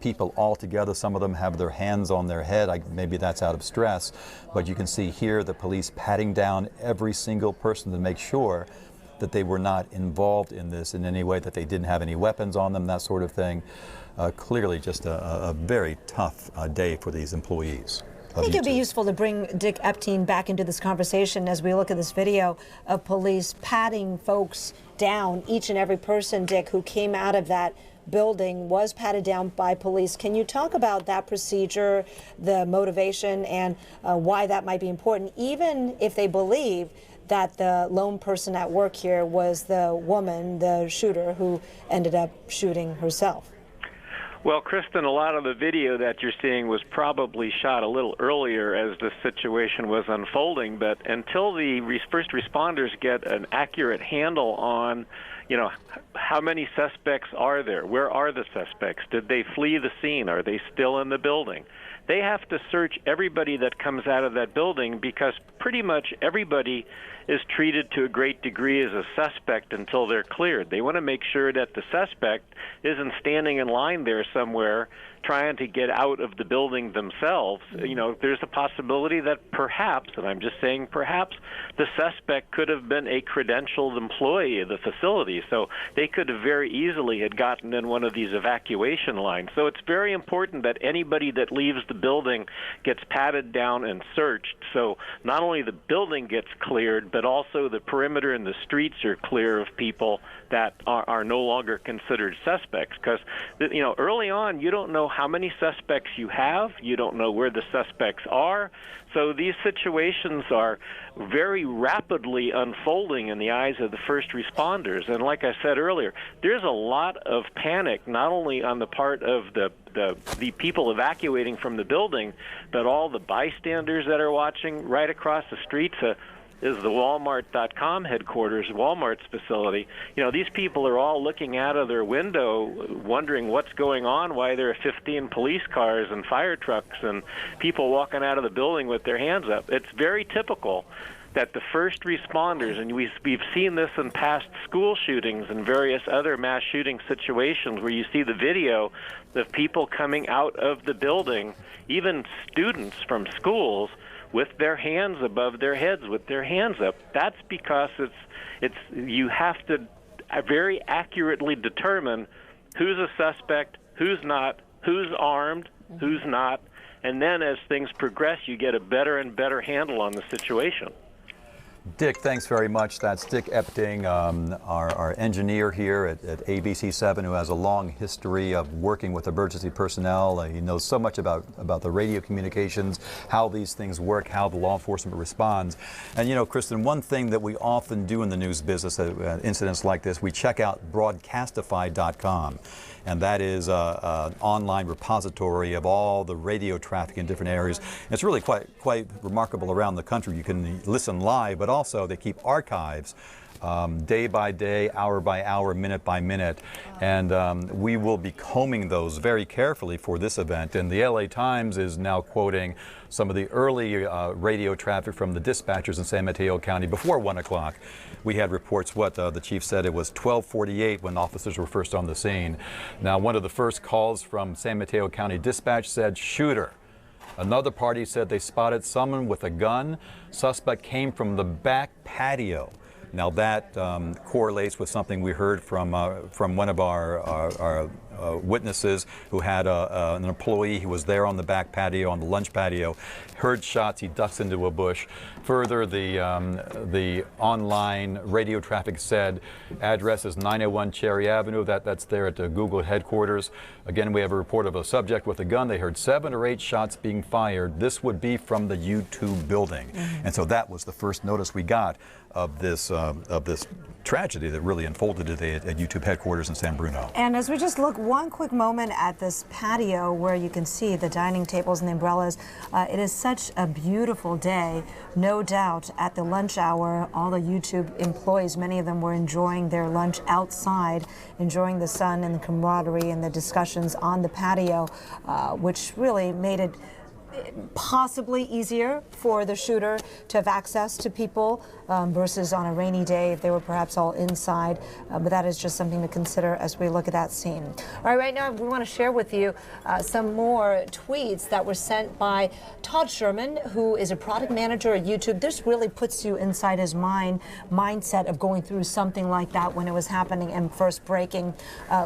people all together. Some of them have their hands on their head. Maybe that's out of stress, but you can see here the police patting down every single person to make sure that they were not involved in this in any way, that they didn't have any weapons on them, that sort of thing. Clearly just a very tough day for these employees. I think it'd be useful to bring Dick Epting back into this conversation as we look at this video of police patting folks down. Each and every person, Dick, who came out of that building was patted down by police. Can you talk about that procedure, the motivation, and why that might be important, even if they believe that the lone person at work here was the woman, the shooter, who ended up shooting herself? Well, Kristen, a lot of the video that you're seeing was probably shot a little earlier as the situation was unfolding, but until the first responders get an accurate handle on, you know, how many suspects are there? Where are the suspects? Did they flee the scene? Are they still in the building? They have to search everybody that comes out of that building because pretty much everybody is treated to a great degree as a suspect until they're cleared. They want to make sure that the suspect isn't standing in line there somewhere trying to get out of the building themselves. You know, there's a possibility that perhaps, and I'm just saying perhaps, the suspect could have been a credentialed employee of the facility. So they could have very easily had gotten in one of these evacuation lines. So it's very important that anybody that leaves the building gets patted down and searched. So not only the building gets cleared, but also the perimeter and the streets are clear of people that are no longer considered suspects. Because, you know, early on, you don't know how many suspects you have. You don't know where the suspects are. So these situations are very rapidly unfolding in the eyes of the first responders. And like I said earlier, there's a lot of panic, not only on the part of the people evacuating from the building, but all the bystanders that are watching. Right across the streets is the Walmart.com headquarters, Walmart's facility. You know, these people are all looking out of their window, wondering what's going on, why there are 15 police cars and fire trucks and people walking out of the building with their hands up. It's very typical that the first responders, and we've seen this in past school shootings and various other mass shooting situations where you see the video of people coming out of the building, even students from schools, with their hands above their heads, with their hands up. That's because you have to very accurately determine who's a suspect, who's not, who's armed, who's not, and then as things progress, you get a better and better handle on the situation. Dick, thanks very much. That's Dick Epting, our engineer here at ABC7, who has a long history of working with emergency personnel. He knows so much about the radio communications, how these things work, how the law enforcement responds. And you know, Kristen, one thing that we often do in the news business, incidents like this, we check out broadcastify.com. And that is an online repository of all the radio traffic in different areas. And it's really quite remarkable around the country. You can listen live, but also they keep archives day by day, hour by hour, minute by minute. And we will be combing those very carefully for this event. And the LA Times is now quoting some of the early radio traffic from the dispatchers in San Mateo County before 1 o'clock. We had reports, the chief said it was 12:48 when officers were first on the scene. Now, one of the first calls from San Mateo County Dispatch said, shooter. Another party said they spotted someone with a gun. Suspect came from the back patio. Now that correlates with something we heard from one of our witnesses who had an employee who was there on the back patio, on the lunch patio, heard shots. He ducks into a bush. Further, the online radio traffic said address is 901 Cherry Avenue. That's there at the Google headquarters. Again, we have a report of a subject with a gun. They heard 7 or 8 shots being fired. This would be from the YouTube building. And so that was the first notice we got of this tragedy that really unfolded today at YouTube headquarters in San Bruno. And as we just look one quick moment at this patio where you can see the dining tables and the umbrellas, it is such a beautiful day. No doubt at the lunch hour, all the YouTube employees, many of them were enjoying their lunch outside, enjoying the sun and the camaraderie and the discussions on the patio, which really made it possibly easier for the shooter to have access to people versus on a rainy day if they were perhaps all inside. But that is just something to consider as we look at that scene. All right now we want to share with you some more tweets that were sent by Todd Sherman, who is a product manager at YouTube. This really puts you inside his mindset of going through something like that when it was happening and first breaking.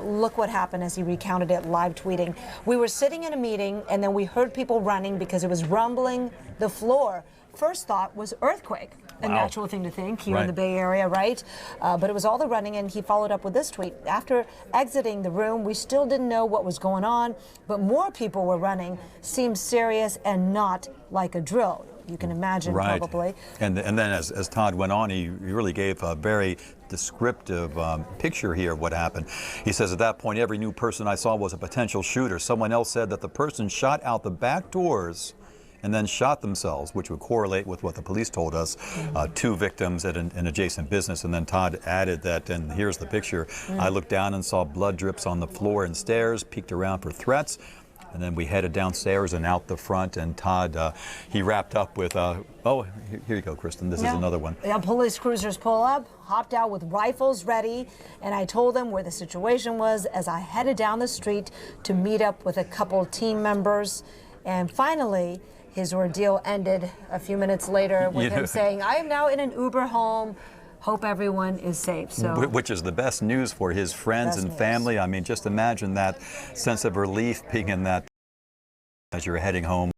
Look what happened as he recounted it, live tweeting. We were sitting in a meeting and then we heard people running because it was rumbling the floor. First thought was earthquake, a natural thing to think here in the Bay Area, right? But it was all the running, and he followed up with this tweet. After exiting the room, we still didn't know what was going on, but more people were running. Seemed serious and not like a drill. You can imagine, probably. And then as Todd went on, he really gave a very descriptive picture here of what happened. He says, at that point, every new person I saw was a potential shooter. Someone else said that the person shot out the back doors and then shot themselves, which would correlate with what the police told us. 2 victims at an adjacent business. And then Todd added that, and here's the picture. I looked down and saw blood drips on the floor and stairs, peeked around for threats. And then we headed downstairs and out the front, and Todd, he wrapped up with, oh, here you go, Kristen, this is another one. Yeah, police cruisers pull up, hopped out with rifles ready, and I told them where the situation was as I headed down the street to meet up with a couple team members. And finally, his ordeal ended a few minutes later with him saying, I am now in an Uber home. Hope everyone is safe. So, which is the best news for his friends and family. I mean, just imagine that sense of relief being in that as you're heading home.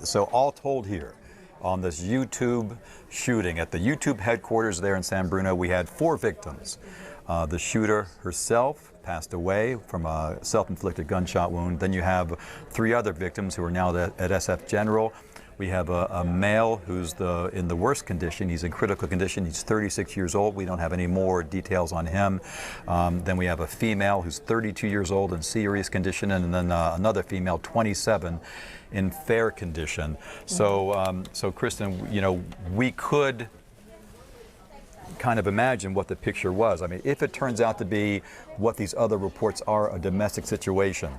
So all told here, on this YouTube shooting at the YouTube headquarters there in San Bruno, we had 4 victims. The shooter herself passed away from a self-inflicted gunshot wound. Then you have 3 other victims who are now at SF General. We have a male who's in the worst condition. He's in critical condition. He's 36 years old. We don't have any more details on him. Then we have a female who's 32 years old in serious condition, and then another female, 27, in fair condition. So, so Kristen, you know, we could kind of imagine what the picture was. I mean, if it turns out to be what these other reports are, a domestic situation,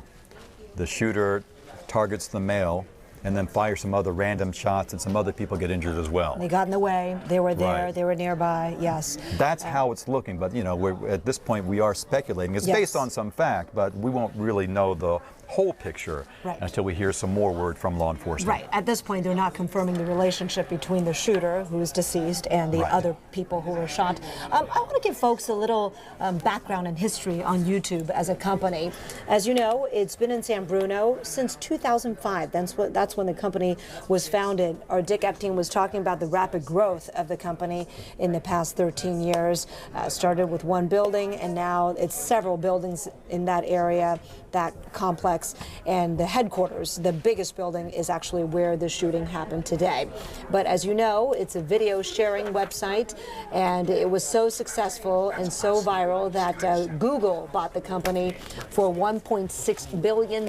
the shooter targets the male and then fires some other random shots and some other people get injured as well. They got in the way, they were there, they were nearby, yes. That's how it's looking, but you know, at this point we are speculating. It's based on some fact, but we won't really know the whole picture until we hear some more word from law enforcement. Right. At this point, they're not confirming the relationship between the shooter, who is deceased, and the other people who were shot. I want to give folks a little background and history on YouTube as a company. As you know, it's been in San Bruno since 2005. That's when the company was founded. Our Dick Epstein was talking about the rapid growth of the company in the past 13 years. Started with 1 building, and now it's several buildings in that area, that complex. And the headquarters, the biggest building, is actually where the shooting happened today. But as you know, it's a video sharing website, and it was so successful and so viral that Google bought the company for $1.6 billion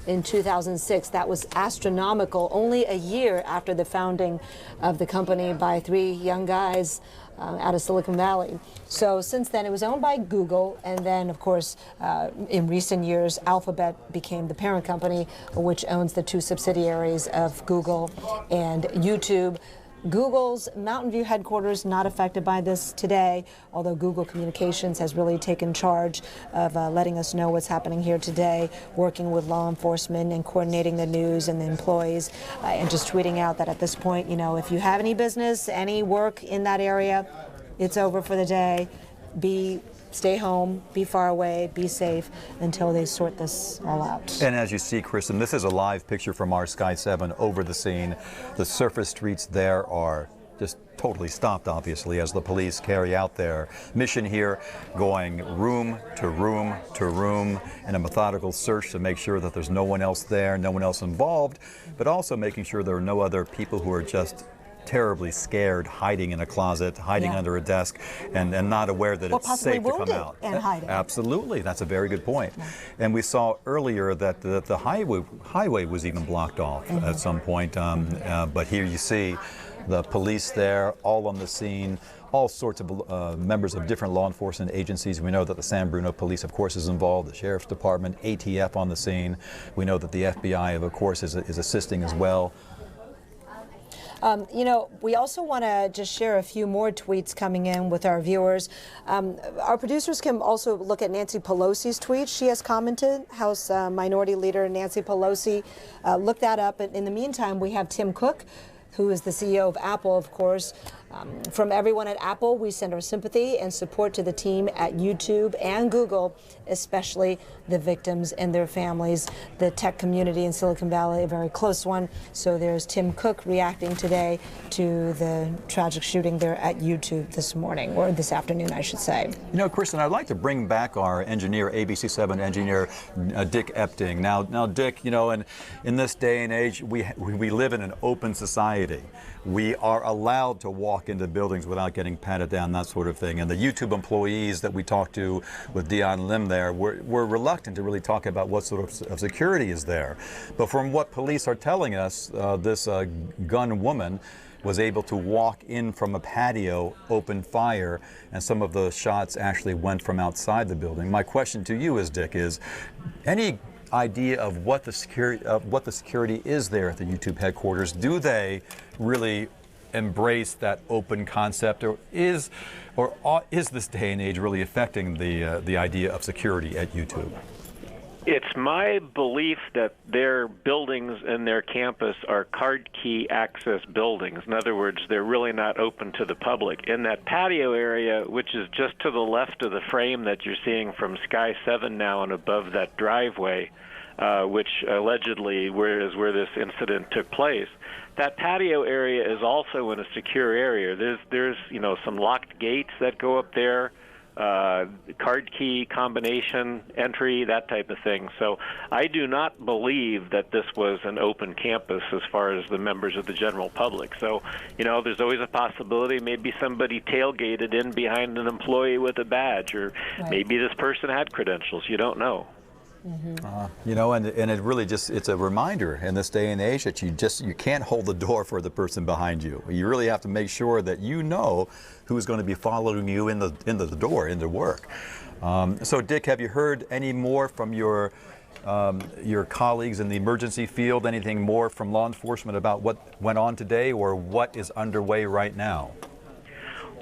in 2006. That was astronomical, only a year after the founding of the company by 3 young guys out of Silicon Valley. So since then, it was owned by Google, and then, of course, in recent years, Alphabet became the parent company, which owns the 2 subsidiaries of Google and YouTube. Google's Mountain View headquarters not affected by this today, although Google Communications has really taken charge of letting us know what's happening here today, working with law enforcement and coordinating the news and the employees, and just tweeting out that at this point, you know, if you have any business, any work in that area, it's over for the day. Stay home, be far away, be safe until they sort this all out. And as you see, Kristen, this is a live picture from our Sky 7 over the scene. The surface streets there are just totally stopped, obviously, as the police carry out their mission here, going room to room to room in a methodical search to make sure that there's no one else there, no one else involved, but also making sure there are no other people who are just terribly scared, hiding in a closet, hiding under a desk, and not aware that it's safe to come out. And hiding. Absolutely, that's a very good point. Yeah. And we saw earlier that the highway was even blocked off at some point, but here you see the police there, all on the scene, all sorts of members of different law enforcement agencies. We know that the San Bruno Police, of course, is involved, the Sheriff's Department, ATF on the scene. We know that the FBI, of course, is assisting as well. You know, we also want to just share a few more tweets coming in with our viewers. Our producers can also look at Nancy Pelosi's tweet. She has commented, House Minority Leader Nancy Pelosi. Look that up. In the meantime, we have Tim Cook, who is the CEO of Apple, of course. From everyone at Apple, we send our sympathy and support to the team at YouTube and Google, especially the victims and their families. The tech community in Silicon Valley, a very close one. So there's Tim Cook reacting today to the tragic shooting there at YouTube this morning, or this afternoon, I should say. You know, Kristen, I'd like to bring back our engineer, ABC7 engineer, Dick Epting. Now, Dick, you know, in this day and age, we live in an open society. We are allowed to walk into buildings without getting patted down, that sort of thing. And the YouTube employees that we talked to with Dion Lim there were reluctant to really talk about what sort of security is there. But from what police are telling us, this gun woman was able to walk in from a patio, open fire, and some of the shots actually went from outside the building. My question to you is, Dick, is any idea of what the security is there at the YouTube headquarters? Do they really embrace that open concept, or is this day and age really affecting the idea of security at YouTube? It's my belief that their buildings and their campus are card key access buildings. In other words, they're really not open to the public. In that patio area, which is just to the left of the frame that you're seeing from Sky 7 now and above that driveway, which allegedly is where this incident took place, that patio area is also in a secure area. There's some locked gates that go up there, card key combination entry, that type of thing. So I do not believe that this was an open campus as far as the members of the general public. So, there's always a possibility maybe somebody tailgated in behind an employee with a badge, or maybe this person had credentials. You don't know. And it really it's a reminder in this day and age that you can't hold the door for the person behind you. You really have to make sure that you know who's going to be following you into the door, into work. So, Dick, have you heard any more from your colleagues in the emergency field? Anything more from law enforcement about what went on today, or what is underway right now?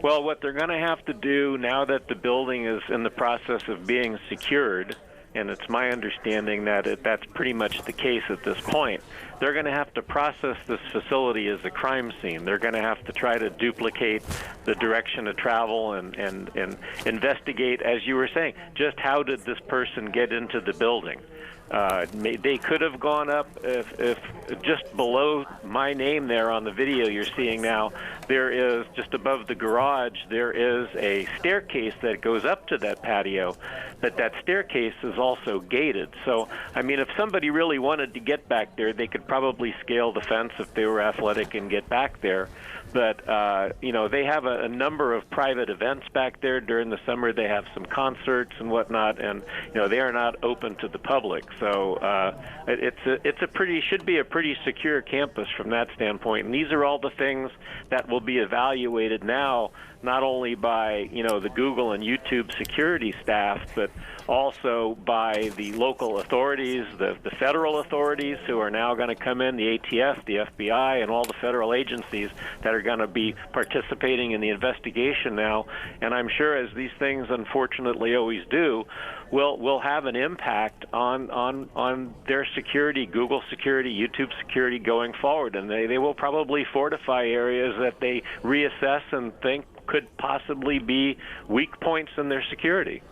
Well, what they're going to have to do now that the building is in the process of being secured, and it's my understanding that that's pretty much the case at this point, they're going to have to process this facility as a crime scene. They're going to have to try to duplicate the direction of travel and investigate, as you were saying, just how did this person get into the building. They could have gone up if just below my name there on the video you're seeing now, there is, just above the garage, there is a staircase that goes up to that patio, but that staircase is also gated. So, if somebody really wanted to get back there, they could probably scale the fence if they were athletic and get back there. But, they have a number of private events back there during the summer. They have some concerts and whatnot, and, they are not open to the public. So should be a pretty secure campus from that standpoint. And these are all the things that will be evaluated now, not only by, the Google and YouTube security staff, but also by the local authorities, the federal authorities who are now going to come in, the ATF, the FBI, and all the federal agencies that are going to be participating in the investigation now, and I'm sure, as these things unfortunately always do, will have an impact on their security, Google security, YouTube security going forward, and they will probably fortify areas that they reassess and think could possibly be weak points in their security.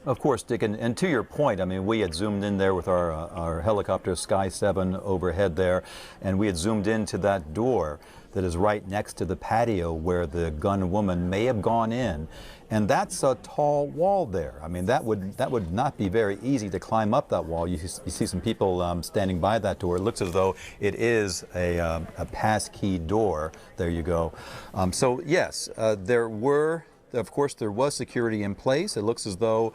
Of course, Dick, and to your point, I mean, we had zoomed in there with our helicopter Sky 7 overhead there, and we had zoomed into that door that is right next to the patio where the gun woman may have gone in, and that's a tall wall there. I mean, that would not be very easy to climb up that wall. You see some people standing by that door. It looks as though it is a passkey door. There you go. So yes, of course, there was security in place. It looks as though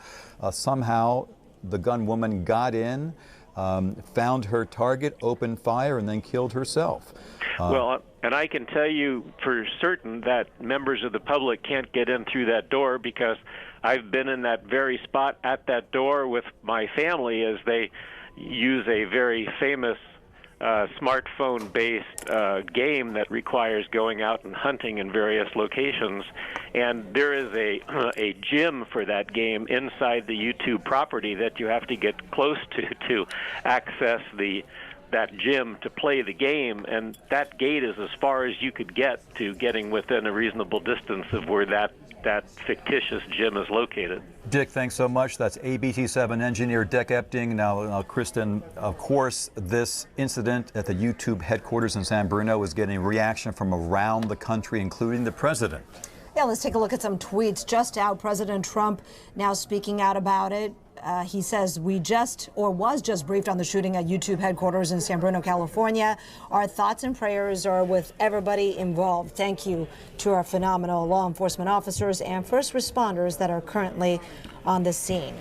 somehow the gun woman got in, found her target, opened fire, and then killed herself. Well, and I can tell you for certain that members of the public can't get in through that door, because I've been in that very spot at that door with my family as they use a very famous smartphone-based game that requires going out and hunting in various locations, and there is a gym for that game inside the YouTube property that you have to get close to access that gym to play the game, and that gate is as far as you could get to getting within a reasonable distance of where that fictitious gym is located. Dick, thanks so much. That's ABT7 engineer Dick Epting. Now, Kristen, of course, this incident at the YouTube headquarters in San Bruno is getting reaction from around the country, including the president. Yeah, let's take a look at some tweets just out. President Trump now speaking out about it. He says, was just briefed on the shooting at YouTube headquarters in San Bruno, California. Our thoughts and prayers are with everybody involved. Thank you to our phenomenal law enforcement officers and first responders that are currently on the scene.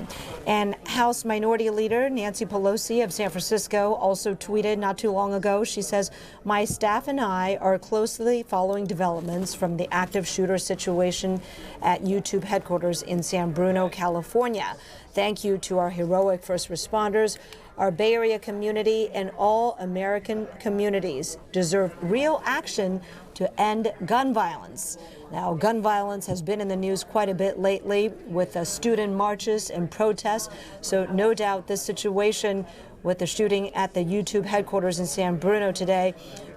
And House Minority Leader Nancy Pelosi of San Francisco also tweeted not too long ago. She says, my staff and I are closely following developments from the active shooter situation at YouTube headquarters in San Bruno, California. Thank you to our heroic first responders. Our Bay Area community and all American communities deserve real action to end gun violence. Now, gun violence has been in the news quite a bit lately with student marches and protests. So no doubt this situation with the shooting at the YouTube headquarters in San Bruno today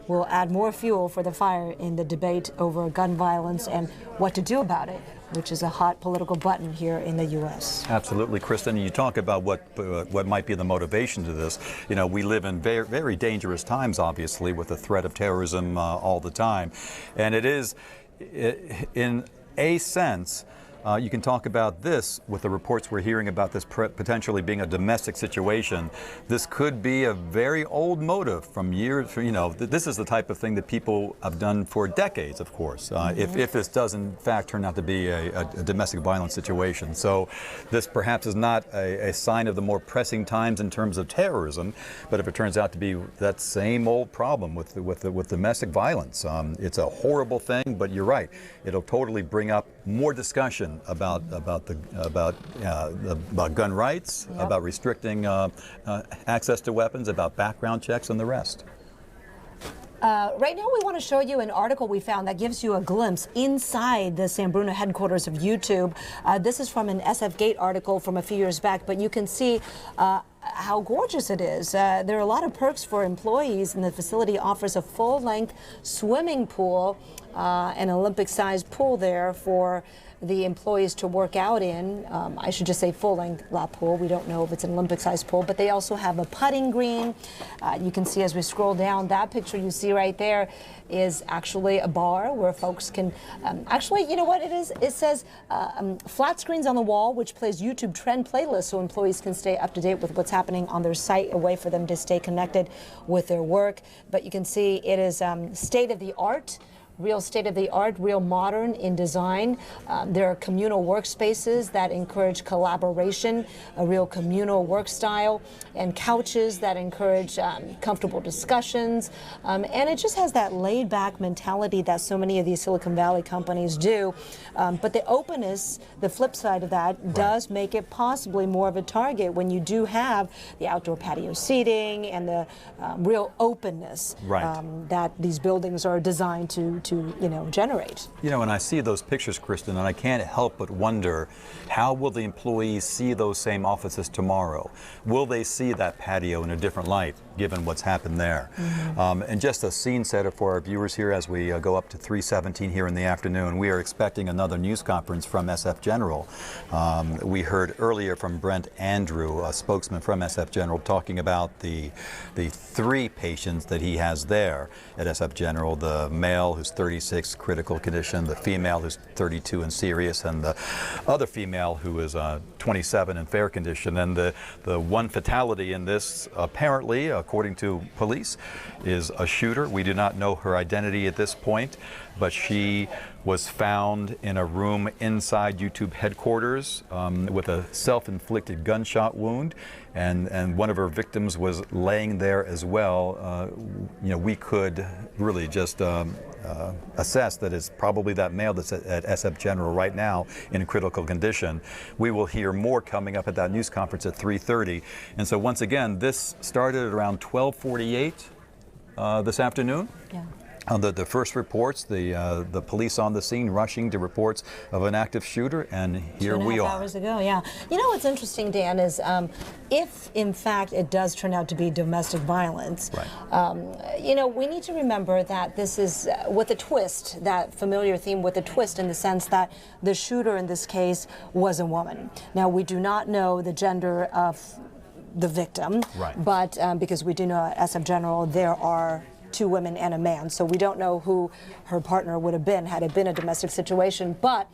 will add more fuel for the fire in the debate over gun violence and what to do about it, which is a hot political button here in the U.S. Absolutely, Kristen. You talk about what might be the motivation to this. You know, we live in very, very dangerous times, obviously, with the threat of terrorism all the time. And it is, in a sense, you can talk about this with the reports we're hearing about this potentially being a domestic situation. This could be a very old motive from years. You know, this is the type of thing that people have done for decades, of course, if this does in fact turn out to be a domestic violence situation. So this perhaps is not a sign of the more pressing times in terms of terrorism, but if it turns out to be that same old problem with domestic violence, it's a horrible thing, but you're right. It'll totally bring up more discussion about gun rights, about restricting access to weapons, about background checks, and the rest. Right now we want to show you an article we found that gives you a glimpse inside the San Bruno headquarters of YouTube. This is from an SF Gate article from a few years back, but you can see how gorgeous it is. There are a lot of perks for employees, and the facility offers a full-length swimming pool, an Olympic-sized pool there for the employees to work out in. I should just say full-length lap pool. We don't know if it's an Olympic-sized pool, but they also have a putting green. You can see as we scroll down, that picture you see right there is actually a bar where folks can, actually, you know what it is? It says flat screens on the wall, which plays YouTube trend playlists so employees can stay up to date with what's happening on their site, a way for them to stay connected with their work. But you can see it is state-of-the-art. Real state-of-the-art, real modern in design. There are communal workspaces that encourage collaboration, a real communal work style, and couches that encourage comfortable discussions. And it just has that laid-back mentality that so many of these Silicon Valley companies do. But the openness, the flip side of that, does make it possibly more of a target when you do have the outdoor patio seating and the real openness that these buildings are designed to to, generate. And I see those pictures, Kristen, and I can't help but wonder, how will the employees see those same offices tomorrow? Will they see that patio in a different light, given what's happened there? And just a scene setter for our viewers here as we go up to 3:17 here in the afternoon. We are expecting another news conference from SF General. We heard earlier from Brent Andrew, a spokesman from SF General, talking about the 3 patients that he has there at SF General, the male who's 36, critical condition, the female who's 32 and serious, and the other female who is 27 in fair condition. And the one fatality in this, apparently, according to police, is a shooter. We do not know her identity at this point, but she was found in a room inside YouTube headquarters with a self-inflicted gunshot wound, and one of her victims was laying there as well. We could really just assess that it's probably that male that's at SF General right now in critical condition. We will hear more coming up at that news conference at 3:30. And so once again, this started at around 12:48 this afternoon. Yeah. The first reports, the police on the scene rushing to reports of an active shooter, and here we 2.5 are. hours ago, yeah. What's interesting, Dan, is if in fact it does turn out to be domestic violence, right. We need to remember that this is with a twist, that familiar theme with a twist, in the sense that the shooter in this case was a woman. Now, we do not know the gender of the victim, right. But because we do know at SF General there are 2 women and a man, so we don't know who her partner would have been had it been a domestic situation. But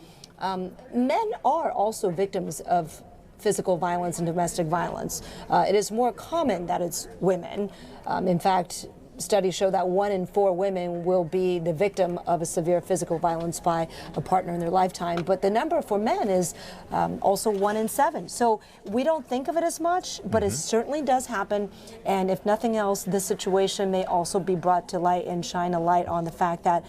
men are also victims of physical violence and domestic violence. It is more common that it's women. In fact, studies show that 1 in 4 women will be the victim of a severe physical violence by a partner in their lifetime. But the number for men is also 1 in 7. So we don't think of it as much, but it certainly does happen. And if nothing else, this situation may also be brought to light and shine a light on the fact that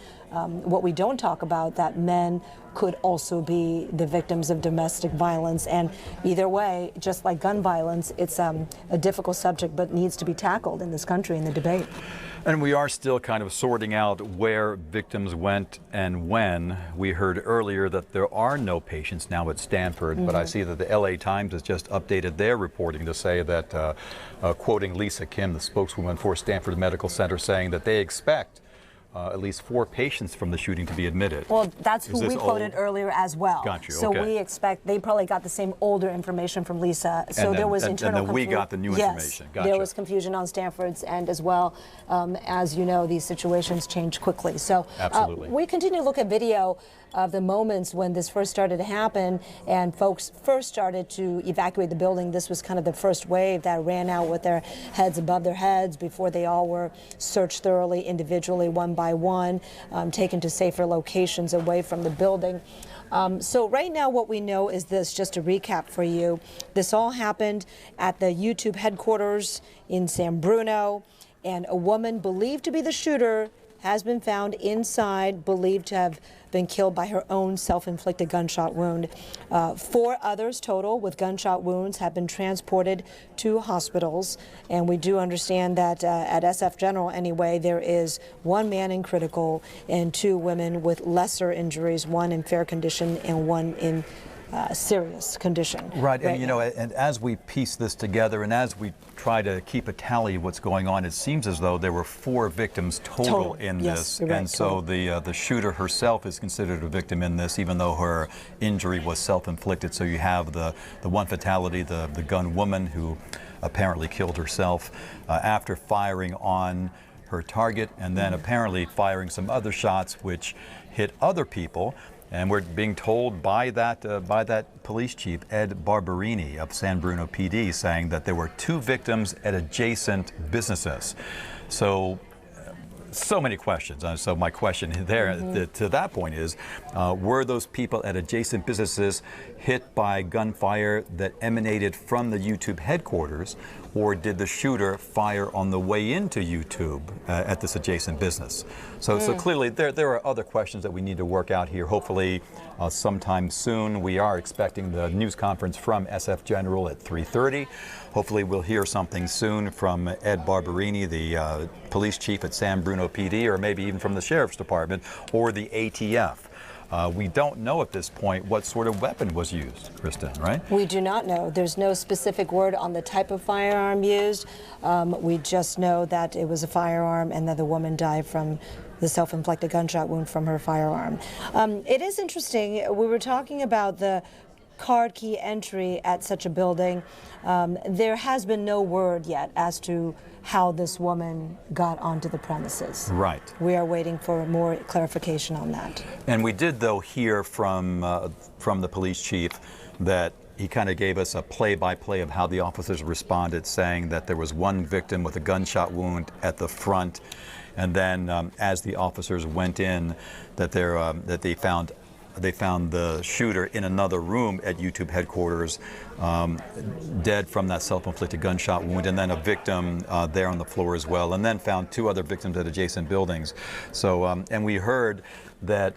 what we don't talk about, that men could also be the victims of domestic violence. And either way, just like gun violence, it's a difficult subject, but needs to be tackled in this country in the debate. And we are still kind of sorting out where victims went and when. We heard earlier that there are no patients now at Stanford, but I see that the LA Times has just updated their reporting to say that, quoting Lisa Kim, the spokeswoman for Stanford Medical Center, saying that they expect at least 4 patients from the shooting to be admitted. Well, that's who we quoted earlier as well. Got you, so okay. We expect, they probably got the same older information from Lisa. So and there was internal and then we got the new information. Gotcha. There was confusion on Stanford's end as well. As you know, these situations change quickly. So absolutely. We continue to look at video of the moments when this first started to happen and folks first started to evacuate the building. This was kind of the first wave that ran out with their heads above their heads before they all were searched thoroughly, individually, one by one, taken to safer locations away from the building. So right now what we know is this, just to recap for you. This all happened at the YouTube headquarters in San Bruno, and a woman believed to be the shooter has been found inside, believed to have been killed by her own self-inflicted gunshot wound. 4 others total with gunshot wounds have been transported to hospitals, and we do understand that at SF General anyway, there is 1 man in critical and 2 women with lesser injuries, 1 in fair condition and 1 in serious condition. Right, and and as we piece this together and as we try to keep a tally of what's going on, it seems as though there were 4 victims total in this, right, and so the shooter herself is considered a victim in this, even though her injury was self-inflicted. So you have the one fatality, the gun woman who apparently killed herself after firing on her target, and then apparently firing some other shots which hit other people. And we're being told by that police chief, Ed Barberini of San Bruno PD, saying that there were 2 victims at adjacent businesses. So many questions. So my question there to that point is, were those people at adjacent businesses hit by gunfire that emanated from the YouTube headquarters, or did the shooter fire on the way into YouTube at this adjacent business? So clearly there are other questions that we need to work out here. Hopefully sometime soon. We are expecting the news conference from SF General at 3:30. Hopefully we'll hear something soon from Ed Barberini, the police chief at San Bruno PD, or maybe even from the Sheriff's Department or the ATF. We don't know at this point what sort of weapon was used, Kristen, right? We do not know. There's no specific word on the type of firearm used. We just know that it was a firearm and that the woman died from the self-inflicted gunshot wound from her firearm. It is interesting. We were talking about the card key entry at such a building. There has been no word yet as to how this woman got onto the premises. Right. We are waiting for more clarification on that. And we did, though, hear from the police chief that he kind of gave us a play-by-play of how the officers responded, saying that there was one victim with a gunshot wound at the front, and then as the officers went in, that they found the shooter in another room at YouTube headquarters, dead from that self-inflicted gunshot wound, and then a victim there on the floor as well, and then found 2 other victims at adjacent buildings. So, and we heard that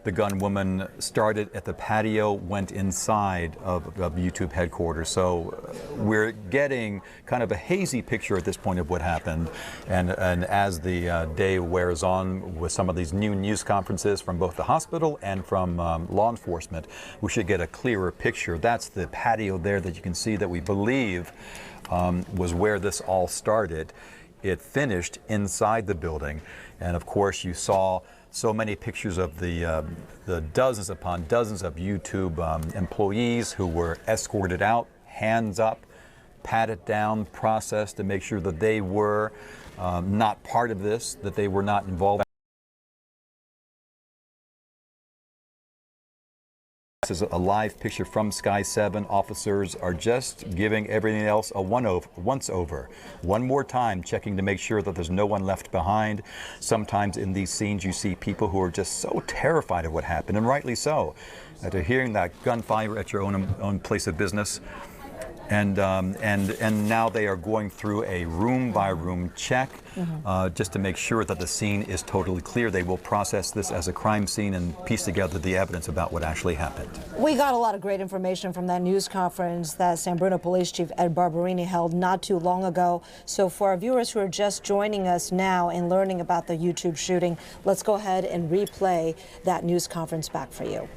the gun woman started at the patio, went inside of YouTube headquarters. So we're getting kind of a hazy picture at this point of what happened. And as the day wears on with some of these new news conferences from both the hospital and from law enforcement, we should get a clearer picture. That's the patio there that you can see that we believe was where this all started. It finished inside the building. And of course you saw so many pictures of the dozens upon dozens of YouTube employees who were escorted out, hands up, patted down, processed to make sure that they were not part of this, that they were not involved. This is a live picture from Sky 7. Officers are just giving everything else a once-over. One more time, checking to make sure that there's no one left behind. Sometimes in these scenes you see people who are just so terrified of what happened, and rightly so. After hearing that gunfire at your own place of business, and now they are going through a room-by-room check just to make sure that the scene is totally clear. They will process this as a crime scene and piece together the evidence about what actually happened. We got a lot of great information from that news conference that San Bruno Police Chief Ed Barberini held not too long ago. So for our viewers who are just joining us now and learning about the YouTube shooting, let's go ahead and replay that news conference back for you.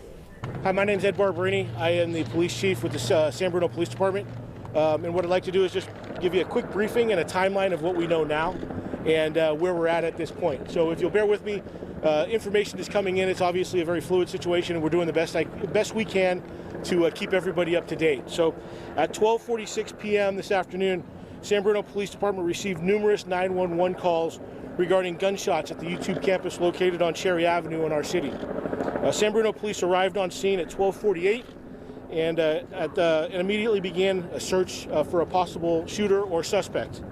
Hi, my name is Ed Barberini. I am the police chief with the San Bruno Police Department. And what I'd like to do is just give you a quick briefing and a timeline of what we know now and where we're at this point. So if you'll bear with me, information is coming in. It's obviously a very fluid situation, and we're doing the best we can to keep everybody up to date. So at 12:46 p.m. this afternoon, San Bruno Police Department received numerous 911 calls regarding gunshots at the YouTube campus located on Cherry Avenue in our city. San Bruno Police arrived on scene at 12:48 and immediately began a search for a possible shooter or suspect.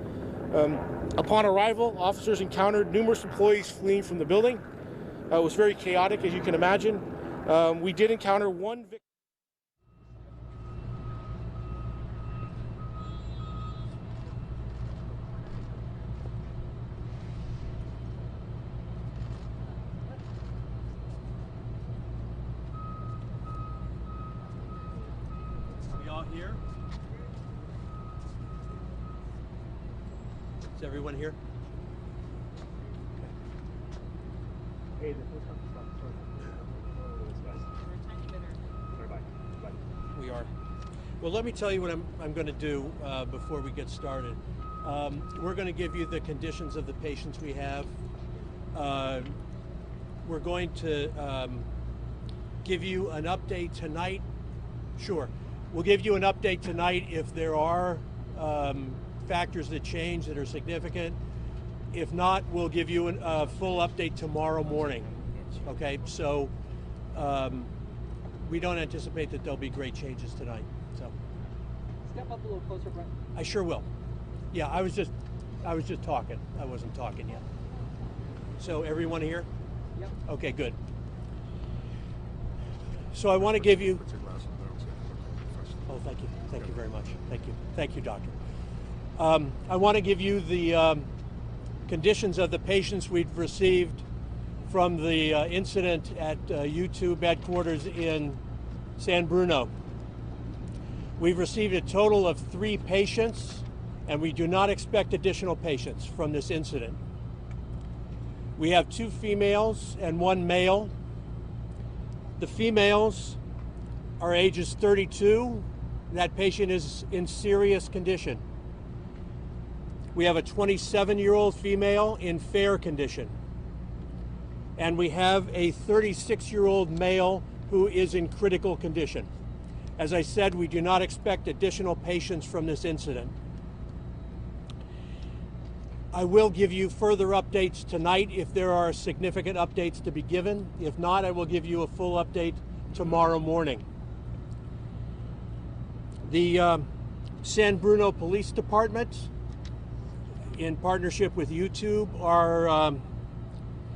Upon arrival, officers encountered numerous employees fleeing from the building. It was very chaotic, as you can imagine. We did encounter one victim. Here? Is everyone here? Hey, we are. Well, let me tell you what I'm going to do before we get started. We're going to give you the conditions of the patients we have. We're going to give you an update tonight. Sure. We'll give you an update tonight if there are factors that change that are significant. If not, we'll give you a full update tomorrow morning. Okay, so we don't anticipate that there'll be great changes tonight. So step up a little closer, Brent. I sure will. Yeah, I was just talking. I wasn't talking yet. So everyone here? Yep. Okay, good. So I want to give you. Oh, thank you. Thank you very much. Thank you. Thank you, doctor. I want to give you the conditions of the patients we've received from the incident at YouTube headquarters in San Bruno. We've received a total of 3 patients, and we do not expect additional patients from this incident. We have 2 females and 1 male. The females are ages 32. That patient is in serious condition. We have a 27-year-old female in fair condition. And we have a 36-year-old male who is in critical condition. As I said, we do not expect additional patients from this incident. I will give you further updates tonight if there are significant updates to be given. If not, I will give you a full update tomorrow morning. The San Bruno Police Department, in partnership with YouTube, are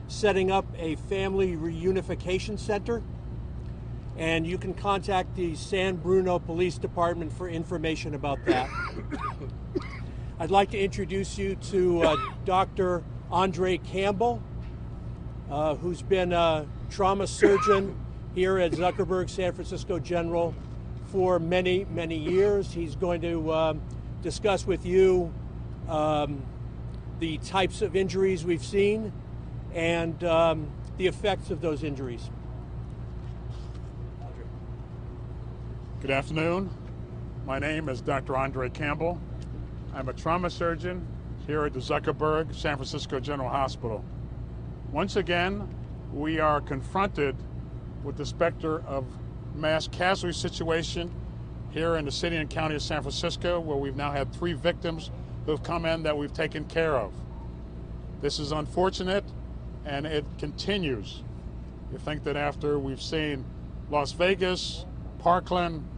setting up a family reunification center, and you can contact the San Bruno Police Department for information about that. I'd like to introduce you to Dr. Andre Campbell, who's been a trauma surgeon here at Zuckerberg San Francisco General for many, many years. He's going to discuss with you the types of injuries we've seen and the effects of those injuries. Good afternoon. My name is Dr. Andre Campbell. I'm a trauma surgeon here at the Zuckerberg San Francisco General Hospital. Once again, we are confronted with the specter of mass casualty situation here in the city and county of San Francisco, where we've now had 3 victims who have come in that we've taken care of. This is unfortunate, and it continues. You think that after we've seen Las Vegas, Parkland,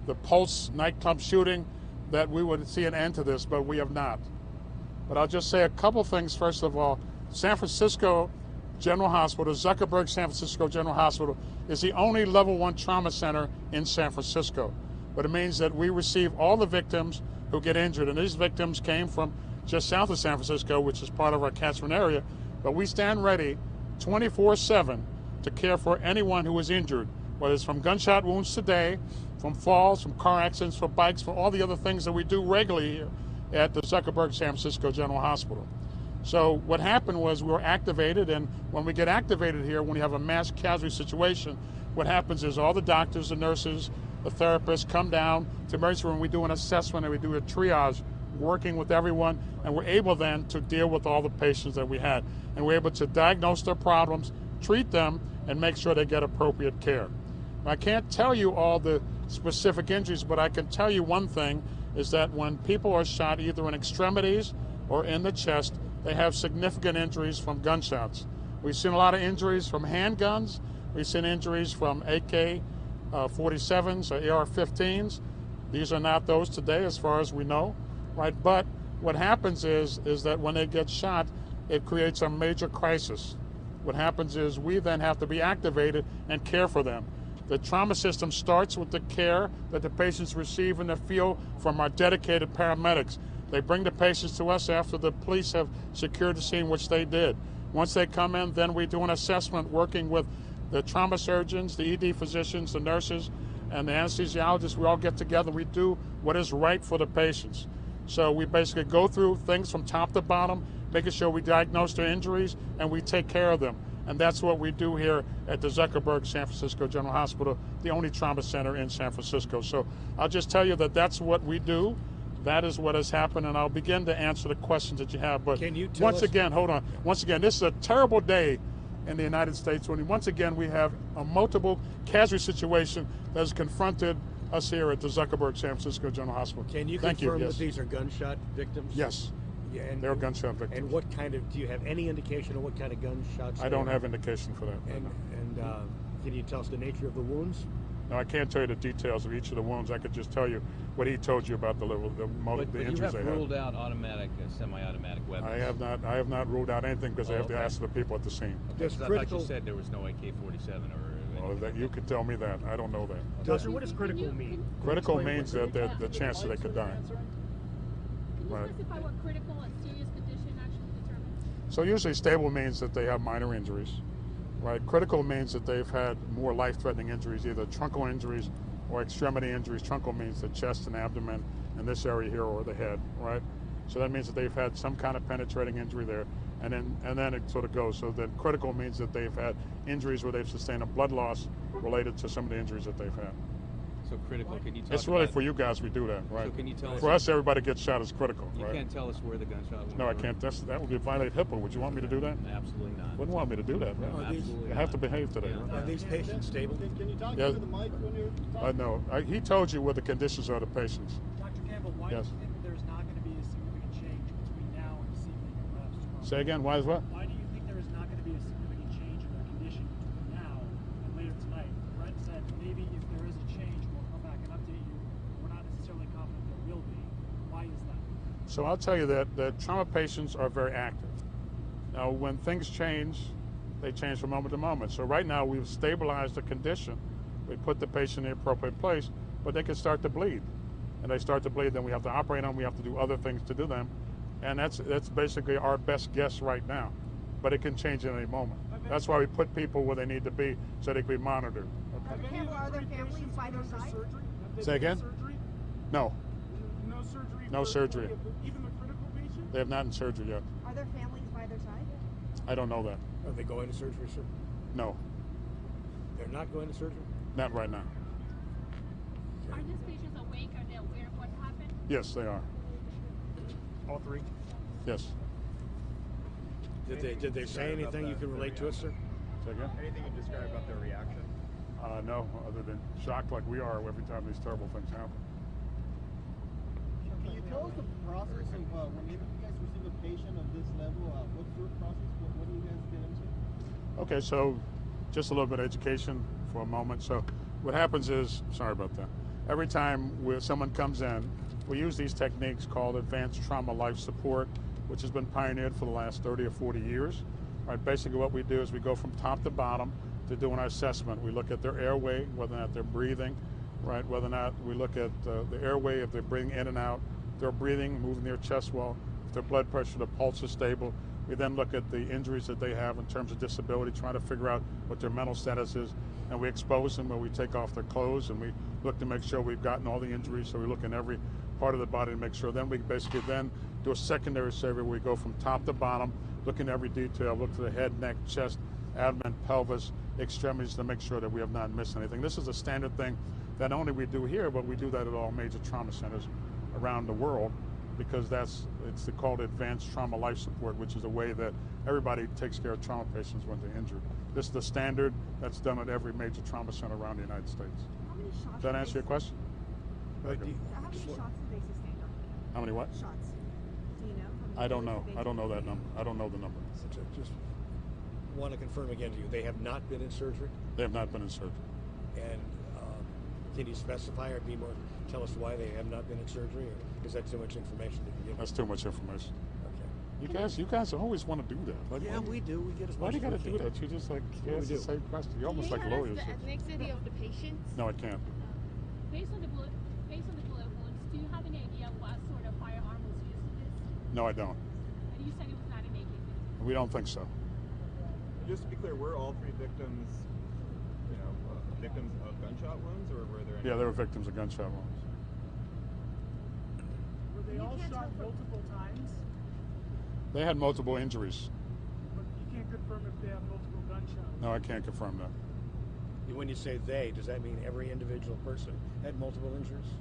the Pulse nightclub shooting, that we would see an end to this, but we have not. But I'll just say a couple things. First of all, San Francisco General Hospital, Zuckerberg San Francisco General Hospital, is the only level 1 trauma center in San Francisco. But it means that we receive all the victims who get injured, and these victims came from just south of San Francisco, which is part of our catchment area. But we stand ready 24/7 to care for anyone who is injured, whether it's from gunshot wounds today, from falls, from car accidents, from bikes, from all the other things that we do regularly here at the Zuckerberg San Francisco General Hospital. So what happened was we were activated, and when we get activated here, when you have a mass casualty situation, what happens is all the doctors, the nurses, the therapists come down to the emergency room. We do an assessment and we do a triage, working with everyone, and we're able then to deal with all the patients that we had. And we're able to diagnose their problems, treat them, and make sure they get appropriate care. I can't tell you all the specific injuries, but I can tell you one thing, is that when people are shot either in extremities or in the chest, they have significant injuries from gunshots. We've seen a lot of injuries from handguns. We've seen injuries from AK-47s or AR-15s. These are not those today as far as we know, right? But what happens is that when they get shot, it creates a major crisis. What happens is we then have to be activated and care for them. The trauma system starts with the care that the patients receive in the field from our dedicated paramedics. They bring the patients to us after the police have secured the scene, which they did. Once they come in, then we do an assessment working with the trauma surgeons, the ED physicians, the nurses, and the anesthesiologists. We all get together. We do what is right for the patients. So we basically go through things from top to bottom, making sure we diagnose their injuries and we take care of them. And that's what we do here at the Zuckerberg San Francisco General Hospital, the only trauma center in San Francisco. So I'll just tell you that that's what we do. That is what has happened, and I'll begin to answer the questions that you have. But once again, hold on. Once again, this is a terrible day in the United States when once again we have a multiple casualty situation that has confronted us here at the Zuckerberg San Francisco General Hospital. Can you confirm that these are gunshot victims? Yes. Yeah, they're gunshot victims. And what kind of, do you have any indication of what kind of gunshots? I don't have indication for that. And can you tell us the nature of the wounds? No, I can't tell you the details of each of the wounds. I could just tell you what he told you about the injuries they had. You have ruled out automatic, semi-automatic weapons. I have not ruled out anything because I have to ask the people at the scene. I thought you said there was no AK-47 or. Well, that you could tell me that. I don't know that. Doctor, what does critical mean? Critical means that the chance that they could die. Can you specify what critical and serious condition actually determines? So usually stable means that they have minor injuries, right? Critical means that they've had more life-threatening injuries, either truncal injuries or extremity injuries. Truncal means the chest and abdomen in this area here, or the head, right? So that means that they've had some kind of penetrating injury there, and then it sort of goes. So then critical means that they've had injuries where they've sustained a blood loss related to some of the injuries that they've had. So critical, can you talk It's really about, for you guys we do that, right? So can you tell for us, us, everybody gets shot as critical, you right? can't tell us where the gunshot went? No, I can't. That would be violate HIPAA. Would you want me to do that? Absolutely not. Wouldn't want me to do that, right? No, absolutely You have to behave today. Yeah. Right? Are these patients stable? Can you talk Yeah. into the mic when you're talking? I know. He told you what the conditions are of the patients. Dr. Campbell, why Yes. do you think there's not going to be a significant change between now and this evening or perhaps tomorrow? Say again. Why is what? Why do you think there is not going to be a significant change in their condition between now and later tonight? Brett said maybe if there is a change, we'll come back and update you. We're not necessarily confident there will be. Why is that? So I'll tell you that trauma patients are very active. Now, when things change, they change from moment to moment. So right now, we've stabilized the condition. We put the patient in the appropriate place, but they can start to bleed. And they start to bleed, then we have to operate on them. We have to do other things to do them. And that's basically our best guess right now. But it can change at any moment. That's why we put people where they need to be so they can be monitored. Okay. Dr. Campbell, are there families by their side? Say again? Surgery? No, No surgery? no for surgery. Even the critical patient? They have not in surgery yet. Are there families by their side? I don't know that. Are they going to surgery, sir? No, They're not going to surgery? not right now. Are these patients awake? Are they aware of what happened? Yes, they are. All three? Yes. Did they say anything you can relate to us, sir? Say again? Anything you describe about their reaction? No, other than shocked like we are every time these terrible things happen. Can you tell us the process of whenever you guys receive a patient of this level, what's your process? What do you guys get into? Okay, so just a little bit of education for a moment. So what happens is, sorry about that, every time someone comes in, we use these techniques called advanced trauma life support, which has been pioneered for the last 30 or 40 years. Right, basically what we do is we go from top to bottom to do an assessment. We look at their airway, whether or not they're breathing, right, whether or not we look at the airway, if they're breathing in and out, if they're breathing, moving their chest wall, if their blood pressure, the pulse is stable. We then look at the injuries that they have in terms of disability, trying to figure out what their mental status is, and we expose them where we take off their clothes and we look to make sure we've gotten all the injuries, so we look in every part of the body to make sure. Then we basically then do a secondary survey where we go from top to bottom, look in every detail, look to the head, neck, chest, abdomen, pelvis, extremities to make sure that we have not missed anything. This is a standard thing that not only we do here, but we do that at all major trauma centers around the world, because it's called advanced trauma life support, which is a way that everybody takes care of trauma patients when they're injured. This is the standard that's done at every major trauma center around the United States. How many shots? Does that answer your question? How many shots did they sustain? How many what? Shots. Do you know? I don't know. I don't know that number. I don't know the number. Just want to confirm again to you, they have not been in surgery? They have not been in surgery. And can you specify or tell us why they have not been in surgery, or is that too much information to give? That's too much information. Okay. You guys always want to do that. Yeah, we do. We get as Why much do you as got to we do can. that? You just like What ask we the do. same question. You're almost like lawyers. The ethnicity of the patients? No, I can't. Based on the bullet wounds, do you have any idea what sort of firearm was used in this? No, I don't. And you said it was not an AK-47. We don't think so. Just to be clear, were all three victims, victims of gunshot wounds, or were there any? Yeah, they were victims of gunshot wounds. Were they all shot multiple times? They had multiple injuries. But you can't confirm if they have multiple gunshots. No, I can't confirm that. When you say they, does that mean every individual person had multiple injuries?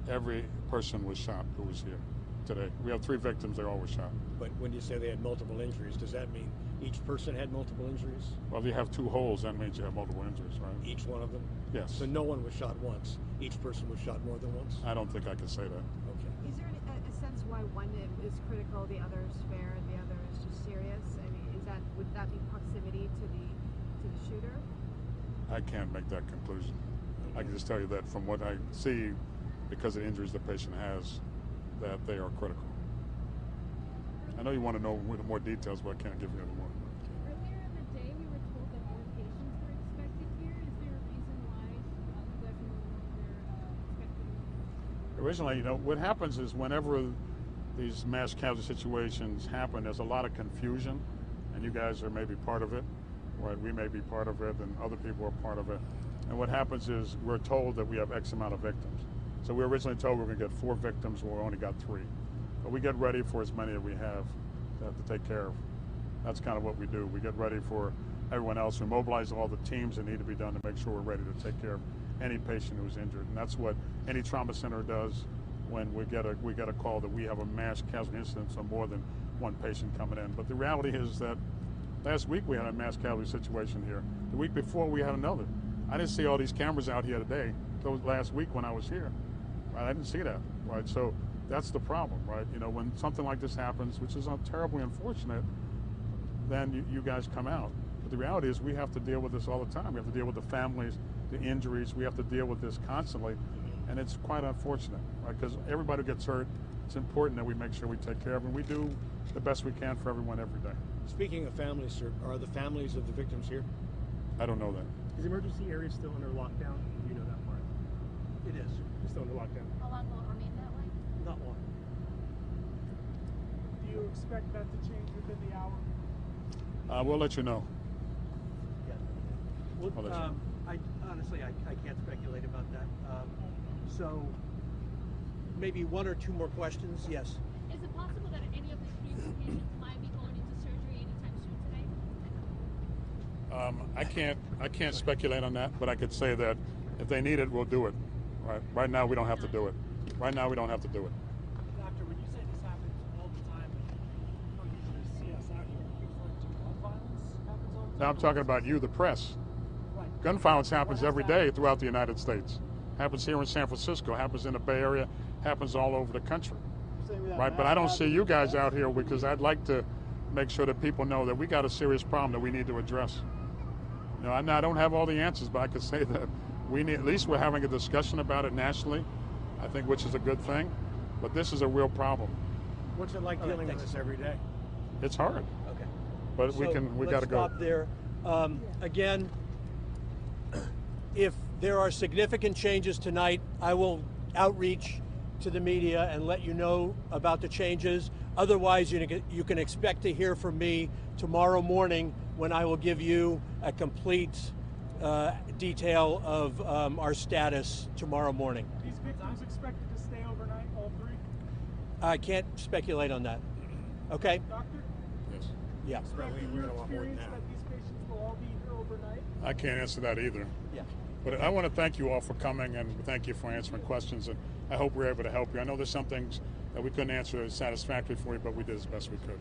Every person was shot who was here today. We have 3 victims. They all were shot. But when you say they had multiple injuries, does that mean each person had multiple injuries? Well, if you have 2 holes, that means you have multiple injuries, right? Each one of them? Yes. So no one was shot once. Each person was shot more than once? I don't think I can say that. Okay. Is there a sense why one is critical, the other is fair, and the other is just serious? I mean, would that be proximity to the shooter? I can't make that conclusion. I can just tell you that from what I see, because of the injuries the patient has, that they are critical. I know you want to know more details, but I can't give you any more. Earlier in the day, we were told that more patients were expected here. Is there a reason why you guys were expected? Originally, what happens is whenever these mass casualty situations happen, there's a lot of confusion and you guys are maybe part of it, right? We may be part of it, and other people are part of it. And what happens is we're told that we have X amount of victims. So we were originally told we were going to get 4 victims, well, we only got 3. But we get ready for as many as we have to take care of. That's kind of what we do. We get ready for everyone else. We mobilize all the teams that need to be done to make sure we're ready to take care of any patient who's injured. And that's what any trauma center does when we get a call that we have a mass casualty incident, so more than 1 patient coming in. But the reality is that last week we had a mass casualty situation here. The week before we had another. I didn't see all these cameras out here today. Those last week when I was here, right? I didn't see that, right? So that's the problem, right? You know, when something like this happens, which is terribly unfortunate, then you guys come out. But the reality is we have to deal with this all the time. We have to deal with the families, the injuries. We have to deal with this constantly, and it's quite unfortunate, right? Because everybody gets hurt. It's important that we make sure we take care of them. We do the best we can for everyone every day. Speaking of families, sir, are the families of the victims here? I don't know that. Is the emergency area still under lockdown? Do you know that part? It is. It's still under lockdown. How long will it remain that way? Not long. Do you expect that to change within the hour? We'll let you know. Yeah. Well, I honestly can't speculate about that. So maybe 1 or 2 more questions. Yes. Is it possible that any of the previous patients might be going into surgery anytime soon today? I can't speculate on that, but I could say that if they need it, we'll do it. Right now, we don't have to do it. Right now, we don't have to do it. Doctor, when you say this happens all the time, you don't usually see us out here. Are you referring to gun violence happens all the time? Now I'm talking about you, the press. Right. Gun violence happens every day throughout the United States. Happens here in San Francisco, happens in the Bay Area, happens all over the country. Right, but I don't see you guys out here because I'd like to make sure that people know that we got a serious problem that we need to address. You know, I don't have all the answers, but I could say that we need, at least we're having a discussion about it nationally, I think, which is a good thing. But this is a real problem. What's it like dealing with this every day? It's hard. Okay. But So we got to go. Let's stop there. Again, if there are significant changes tonight, I will outreach to the media and let you know about the changes. Otherwise, you can expect to hear from me tomorrow morning when I will give you a complete detail of our status tomorrow morning. These victims expected to stay overnight, all 3? I can't speculate on that. Okay? Doctor? Yes. Yeah. Expecting your experience that these patients will all be here overnight? I can't answer that either. Yeah. But I want to thank you all for coming and thank you for answering questions. And I hope we're able to help you. I know there's some things that we couldn't answer satisfactorily for you, but we did as best we could.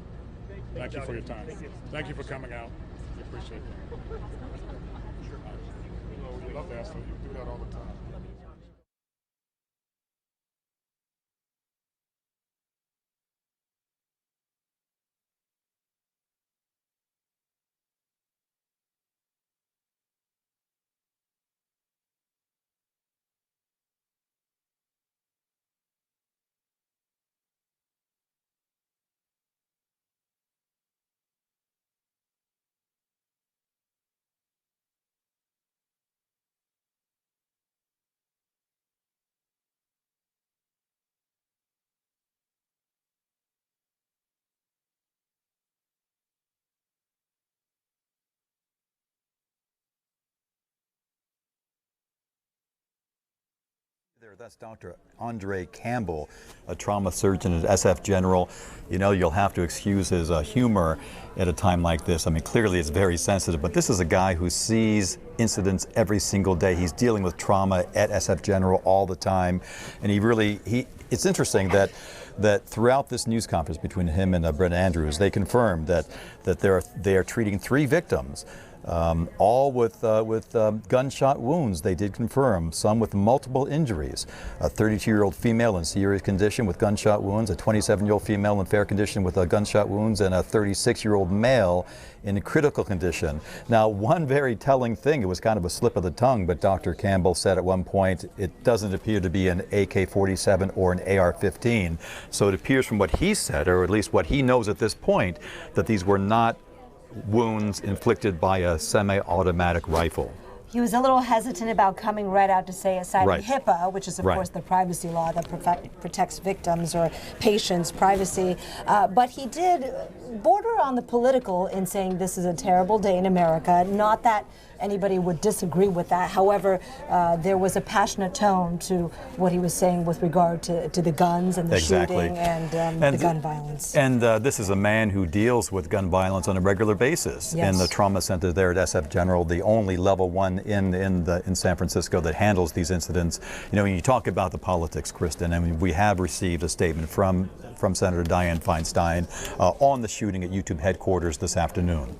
Thank you for your time. Thank you for coming out. We appreciate it. We'd love to ask you. You do that all the time. That's Dr. Andre Campbell, a trauma surgeon at SF General. You know, you'll have to excuse his humor at a time like this. I mean, clearly it's very sensitive, but this is a guy who sees incidents every single day. He's dealing with trauma at SF General all the time, and it's interesting that throughout this news conference between him and Brent Andrews, they confirmed that they are treating 3 victims. All with gunshot wounds, they did confirm, some with multiple injuries. A 32-year-old female in serious condition with gunshot wounds, a 27-year-old female in fair condition with gunshot wounds, and a 36-year-old male in critical condition. Now, one very telling thing, it was kind of a slip of the tongue, but Dr. Campbell said at one point, it doesn't appear to be an AK-47 or an AR-15. So it appears from what he said, or at least what he knows at this point, that these were not wounds inflicted by a semi-automatic rifle. He was a little hesitant about coming right out to say, citing Right. HIPAA, which is, of Right. course, the privacy law that protects victims or patients' privacy. But he did border on the political in saying this is a terrible day in America. Not that anybody would disagree with that. However, there was a passionate tone to what he was saying with regard to the guns and the shooting and the gun violence. And this is a man who deals with gun violence on a regular basis in the trauma center there at SF General, the only level 1 in San Francisco that handles these incidents. You know, when you talk about the politics, Kristen, I mean, we have received a statement from Senator Dianne Feinstein on the shooting at YouTube headquarters this afternoon.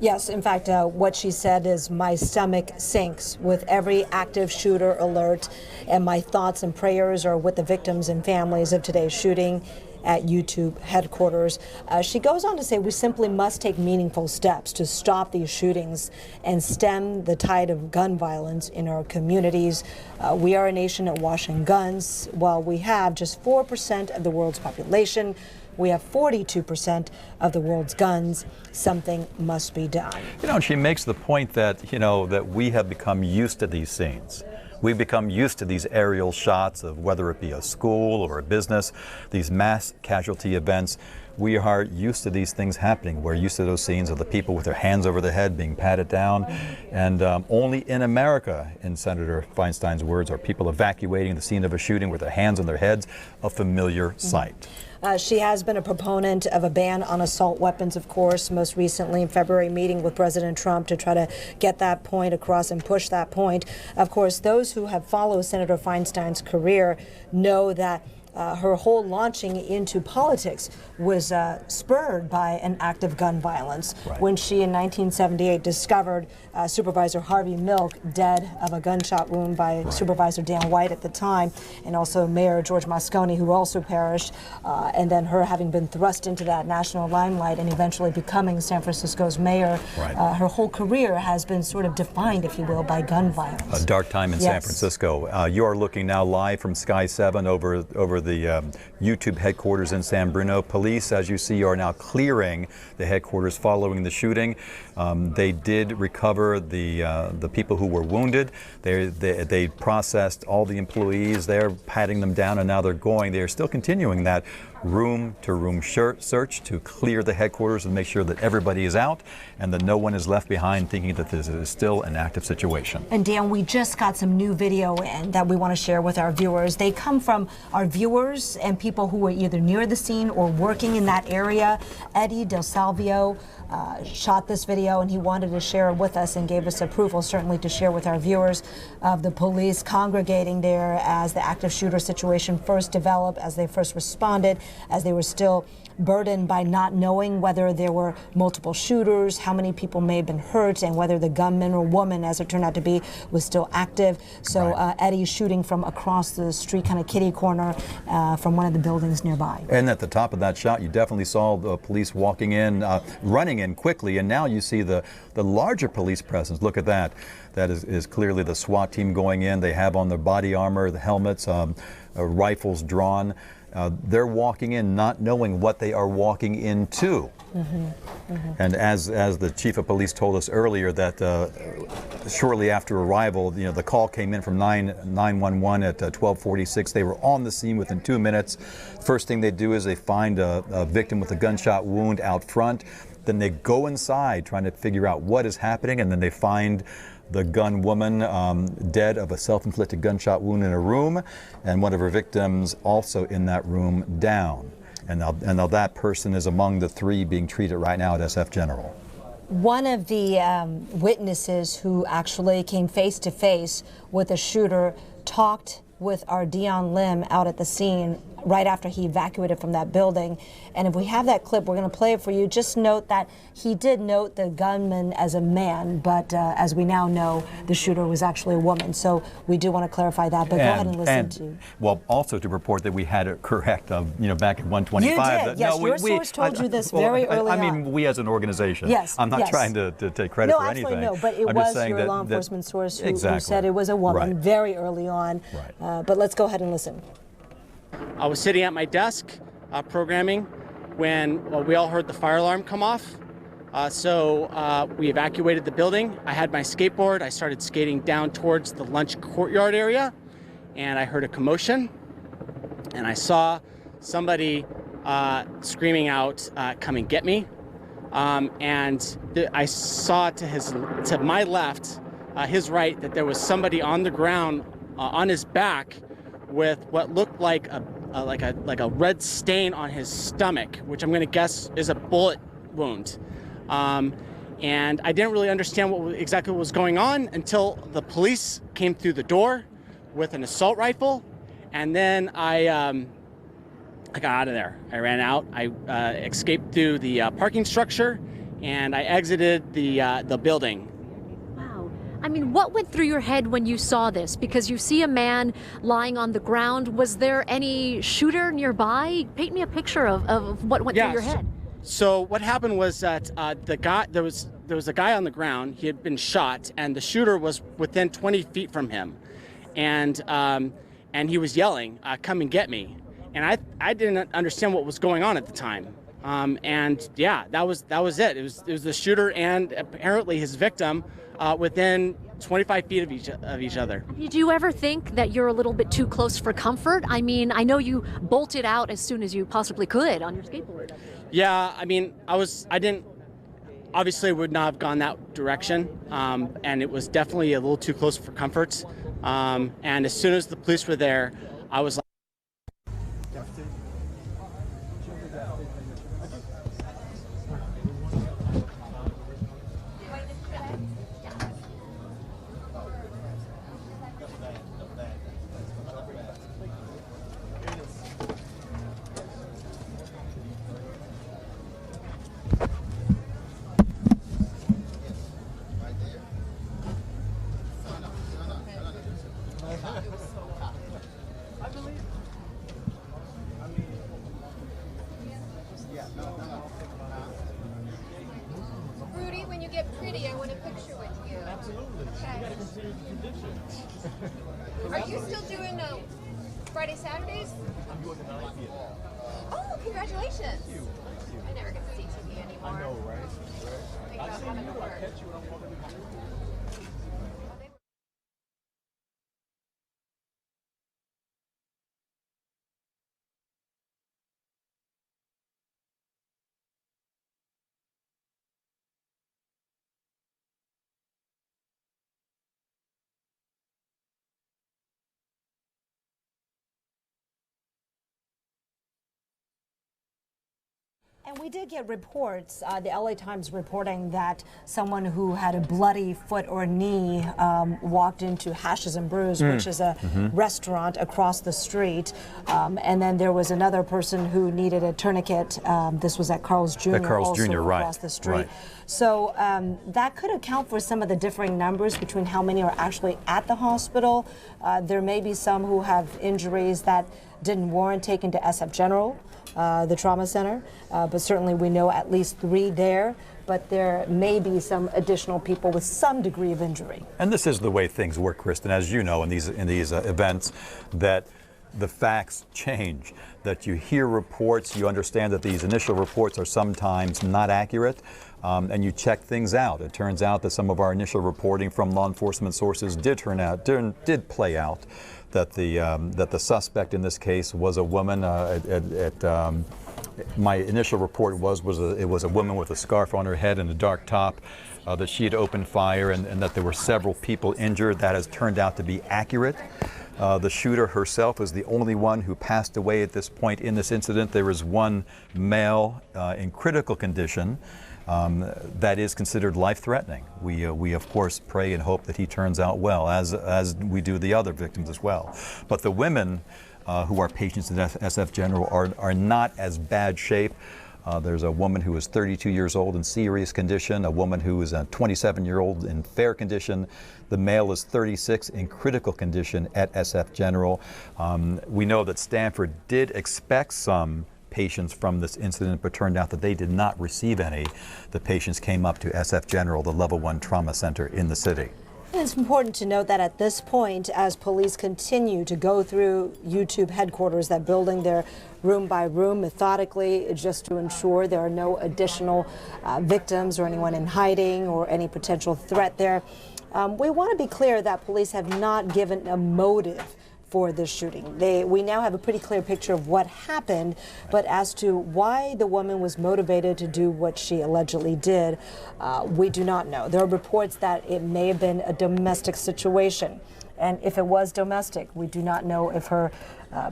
Yes, in fact, what she said is, my stomach sinks with every active shooter alert, and my thoughts and prayers are with the victims and families of today's shooting at YouTube headquarters. She goes on to say, we simply must take meaningful steps to stop these shootings and stem the tide of gun violence in our communities. We are a nation awash in guns. While we have just 4% of the world's population, we have 42% of the world's guns. Something must be done. You know, and she makes the point that, you know, that we have become used to these scenes. We've become used to these aerial shots of whether it be a school or a business, these mass casualty events. We are used to these things happening. We're used to those scenes of the people with their hands over their head being patted down. And only in America, in Senator Feinstein's words, are people evacuating the scene of a shooting with their hands on their heads, a familiar sight. She has been a proponent of a ban on assault weapons, of course, most recently in February meeting with President Trump to try to get that point across and push that point. Of course, those who have followed Senator Feinstein's career know that her whole launching into politics was spurred by an act of gun violence. Right. When she, in 1978, discovered Supervisor Harvey Milk dead of a gunshot wound by Supervisor Dan White at the time, and also Mayor George Moscone, who also perished, and then her having been thrust into that national limelight and eventually becoming San Francisco's mayor. Her whole career has been sort of defined, if you will, by gun violence. A dark time in San Francisco. You are looking now live from Sky 7 over the YouTube headquarters in San Bruno. Police, as you see, are now clearing the headquarters following the shooting. They did recover the people who were wounded. They processed all the employees. They're patting them down, and now they're going. They are still continuing that room-to-room search to clear the headquarters and make sure that everybody is out and that no one is left behind, thinking that this is still an active situation. And Dan, we just got some new video in that we want to share with our viewers. They come from our viewers and people who were either near the scene or working in that area. Eddie Del Salvio shot this video, and he wanted to share it with us and gave us approval, certainly, to share with our viewers of the police congregating there as the active shooter situation first developed, as they first responded, as they were still burdened by not knowing whether there were multiple shooters, how many people may have been hurt, and whether the gunman or woman, as it turned out to be, was still active. So Eddie's shooting from across the street, kind of kitty corner, from one of the buildings nearby. And at the top of that shot, you definitely saw the police walking in, running in quickly, and now you see the larger police presence. Look at that. That is clearly the SWAT team going in. They have on their body armor, the helmets, rifles drawn. They're walking in not knowing what they are walking into. And as the chief of police told us earlier, that shortly after arrival, you know, the call came in from 911 at 12:46. They were on the scene within 2 minutes. First thing they do is they find a victim with a gunshot wound out front. Then they go inside trying to figure out what is happening, and then they find the gun woman dead of a self-inflicted gunshot wound in a room, and one of her victims also in that room down. And now that person is among the 3 being treated right now at SF General. One of the witnesses who actually came face to face with the shooter talked with our Dion Lim out at the scene right after he evacuated from that building. And if we have that clip, we're going to play it for you. Just note that he did note the gunman as a man, but as we now know, the shooter was actually a woman. So we do want to clarify that, but go ahead and listen to. Well, also to report that we had it correct, you know, back at 1:25. You did, yes. Your source told you this very early on. I mean, we as an organization. Yes. I'm not trying to take credit for anything. No, but it was your law enforcement source who said it was a woman very early on. But let's go ahead and listen. I was sitting at my desk programming when we all heard the fire alarm come off. So we evacuated the building. I had my skateboard. I started skating down towards the lunch courtyard area, and I heard a commotion, and I saw somebody screaming out, "Come and get me!" I saw to my left, his right, that there was somebody on the ground on his back with what looked like a red stain on his stomach, which I'm going to guess is a bullet wound. And I didn't really understand exactly what was going on until the police came through the door with an assault rifle, and then I got out of there. I ran out. I escaped through the parking structure, and I exited the building. Wow. I mean, what went through your head when you saw this? Because you see a man lying on the ground. Was there any shooter nearby? Paint me a picture of what went through your head. So what happened was that there was a guy on the ground. He had been shot, and the shooter was within 20 feet from him, and he was yelling, "Come and get me!" And I didn't understand what was going on at the time. And yeah, that was it. It was the shooter and apparently his victim within 25 feet of each other. Did you ever think that you're a little bit too close for comfort? I mean, I know you bolted out as soon as you possibly could on your skateboard. Yeah, I mean, obviously would not have gone that direction, and it was definitely a little too close for comfort. And as soon as the police were there, I was like, Rudy, when you get pretty, I want a picture with you. Absolutely. Okay. Are you still doing Friday, Saturdays? I'm doing the 90th. Oh, congratulations. Thank you. I never get to see TV anymore. I know, right? Think about having to work. Catch you when I'm walking the street. And we did get reports, the LA Times reporting that someone who had a bloody foot or knee walked into Hashes and Brews, which is a restaurant across the street. And then there was another person who needed a tourniquet. This was at Carl's Jr. At Carl's Jr., right. Across the street. Right. So that could account for some of the differing numbers between how many are actually at the hospital. There may be some who have injuries that didn't warrant taken to SF General, the trauma center, but certainly we know at least 3 there, but there may be some additional people with some degree of injury. And this is the way things work, Kristen, as you know, in these events, that the facts change, that you hear reports, you understand that these initial reports are sometimes not accurate, and you check things out. It turns out that some of our initial reporting from law enforcement sources did play out, that the suspect in this case was a woman. My initial report was it was a woman with a scarf on her head and a dark top, that she had opened fire, and that there were several people injured. That has turned out to be accurate. The shooter herself is the only one who passed away at this point in this incident. There is one male in critical condition that is considered life-threatening. We of course pray and hope that he turns out well, as we do the other victims as well. But the women who are patients in SF General are not as bad shape. There's a woman who is 32 years old in serious condition, a woman who is a 27-year-old in fair condition. The male is 36 in critical condition at SF General. We know that Stanford did expect some patients from this incident, but turned out that they did not receive any. The patients came up to SF General, the level 1 trauma center in the city. It's important to note that at this point, as police continue to go through YouTube headquarters, that building there room by room methodically, just to ensure there are no additional victims or anyone in hiding or any potential threat there. We want to be clear that police have not given a motive for this shooting. We now have a pretty clear picture of what happened, but as to why the woman was motivated to do what she allegedly did, we do not know. There are reports that it may have been a domestic situation. And if it was domestic, we do not know if her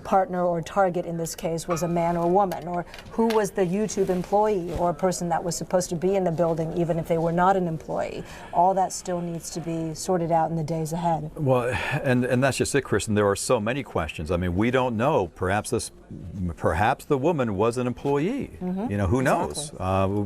partner or target in this case was a man or woman, or who was the YouTube employee or a person that was supposed to be in the building, even if they were not an employee. All that still needs to be sorted out in the days ahead. Well, and that's just it, Kristen. There are so many questions. I mean, we don't know. Perhaps the woman was an employee. Mm-hmm. You know, who knows?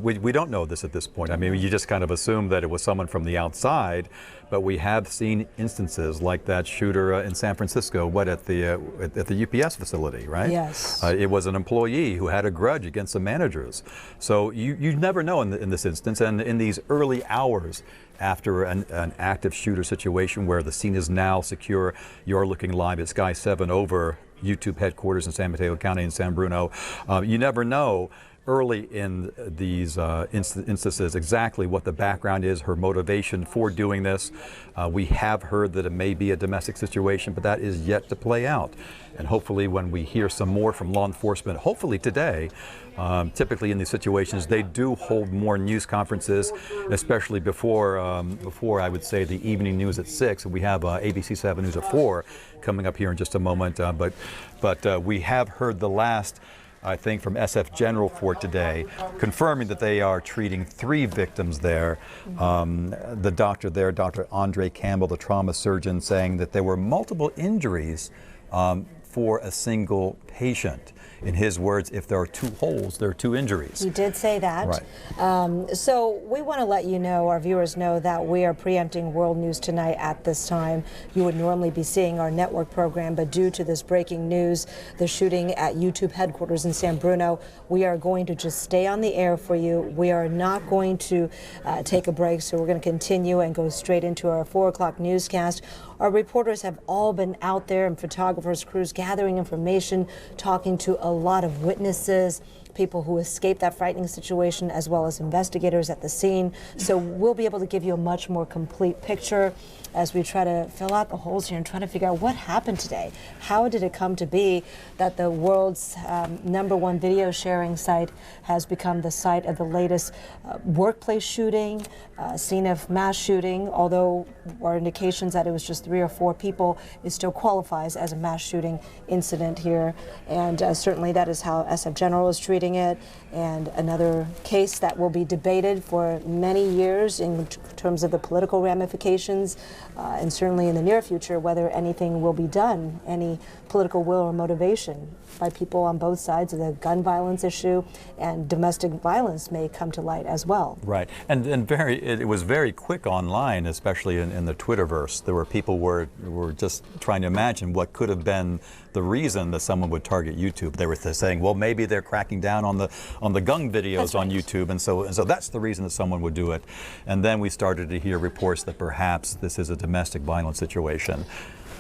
We don't know this at this point. I mean, you just kind of assume that it was someone from the outside, but we have seen instances like that shooter in San Francisco, at the UPS facility, right? Yes. It was an employee who had a grudge against the managers. So you never know in this instance, and in these early hours after an active shooter situation where the scene is now secure. You're looking live at Sky 7 over YouTube headquarters in San Mateo County in San Bruno. You never know early in these instances exactly what the background is, her motivation for doing this. We have heard that it may be a domestic situation, but that is yet to play out. And hopefully when we hear some more from law enforcement, hopefully today, typically in these situations, they do hold more news conferences, especially before I would say the evening news at 6. We have ABC 7 News at 4 coming up here in just a moment. But we have heard the last, I think, from SF General for today, confirming that they are treating 3 victims there. The doctor there, Dr. Andre Campbell, the trauma surgeon, saying that there were multiple injuries for a single patient. In his words, if there are 2 holes, there are 2 injuries. He did say that. Right. So we want to let you know, our viewers know, that we are preempting World News Tonight at this time. You would normally be seeing our network program, but due to this breaking news, the shooting at YouTube headquarters in San Bruno, we are going to just stay on the air for you. We are not going to take a break, so we're going to continue and go straight into our 4 o'clock newscast. Our reporters have all been out there, and photographers, crews gathering information, talking to a lot of witnesses, people who escaped that frightening situation, as well as investigators at the scene. So we'll be able to give you a much more complete picture as we try to fill out the holes here and try to figure out what happened today. How did it come to be that the world's #1 video sharing site has become the site of the latest workplace shooting, scene of mass shooting, although our indications that it was just 3 or 4 people, it still qualifies as a mass shooting incident here. And certainly that is how SF General is treating it, and another case that will be debated for many years in terms of the political ramifications, and certainly in the near future whether anything will be done, any political will or motivation by people on both sides of the gun violence issue, and domestic violence may come to light as well. Right, and it was very quick online, especially in the Twitterverse. There were people were just trying to imagine what could have been the reason that someone would target YouTube. They were saying, well, maybe they're cracking down on the gun videos on YouTube, and so that's the reason that someone would do it. And then we started to hear reports that perhaps this is a domestic violence situation.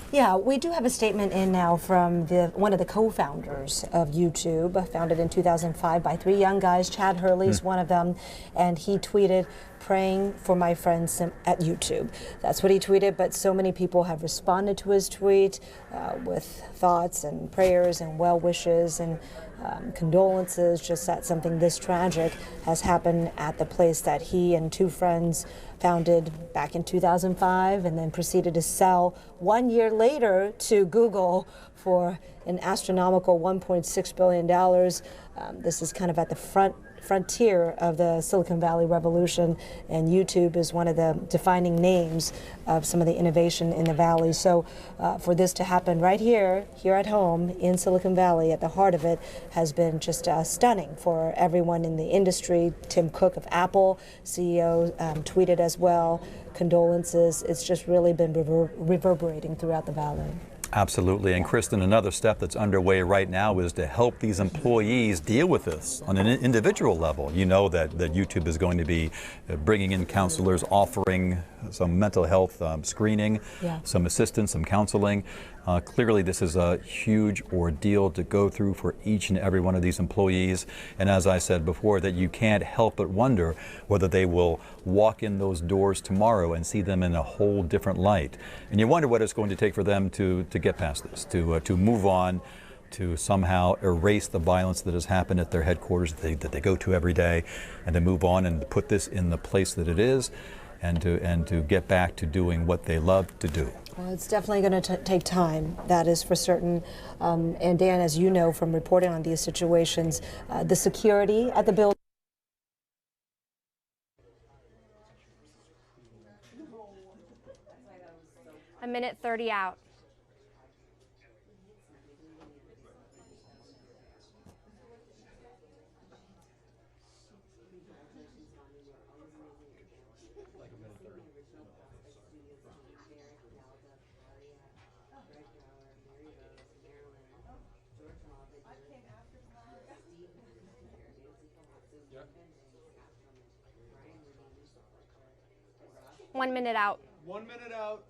Yeah, we do have a statement in now from one of the co-founders of YouTube, founded in 2005 by 3 young guys. Chad Hurley's one of them, and he tweeted, "Praying for my friends at YouTube." That's what he tweeted, but so many people have responded to his tweet with thoughts and prayers and well wishes and condolences, just that something this tragic has happened at the place that he and 2 friends founded back in 2005 and then proceeded to sell 1 year later to Google for an astronomical $1.6 billion. This is kind of at the frontier of the Silicon Valley revolution, and YouTube is one of the defining names of some of the innovation in the Valley. So for this to happen right here at home in Silicon Valley, at the heart of it, has been just stunning for everyone in the industry. Tim Cook of Apple, CEO, tweeted as well, condolences. It's just really been reverberating throughout the Valley. Absolutely. And Kristen, another step that's underway right now is to help these employees deal with this on an individual level. You know that YouTube is going to be bringing in counselors, offering some mental health screening, some assistance, some counseling. Clearly, this is a huge ordeal to go through for each and every one of these employees. And as I said before, that you can't help but wonder whether they will walk in those doors tomorrow and see them in a whole different light. And you wonder what it's going to take for them to get past this, to move on, to somehow erase the violence that has happened at their headquarters that they go to every day, and to move on and put this in the place that it is, and to get back to doing what they love to do. Well, it's definitely going to take time, that is for certain. And Dan, as you know from reporting on these situations, the security at the building. A minute 30 out. Yeah. 1 minute out. 1 minute out.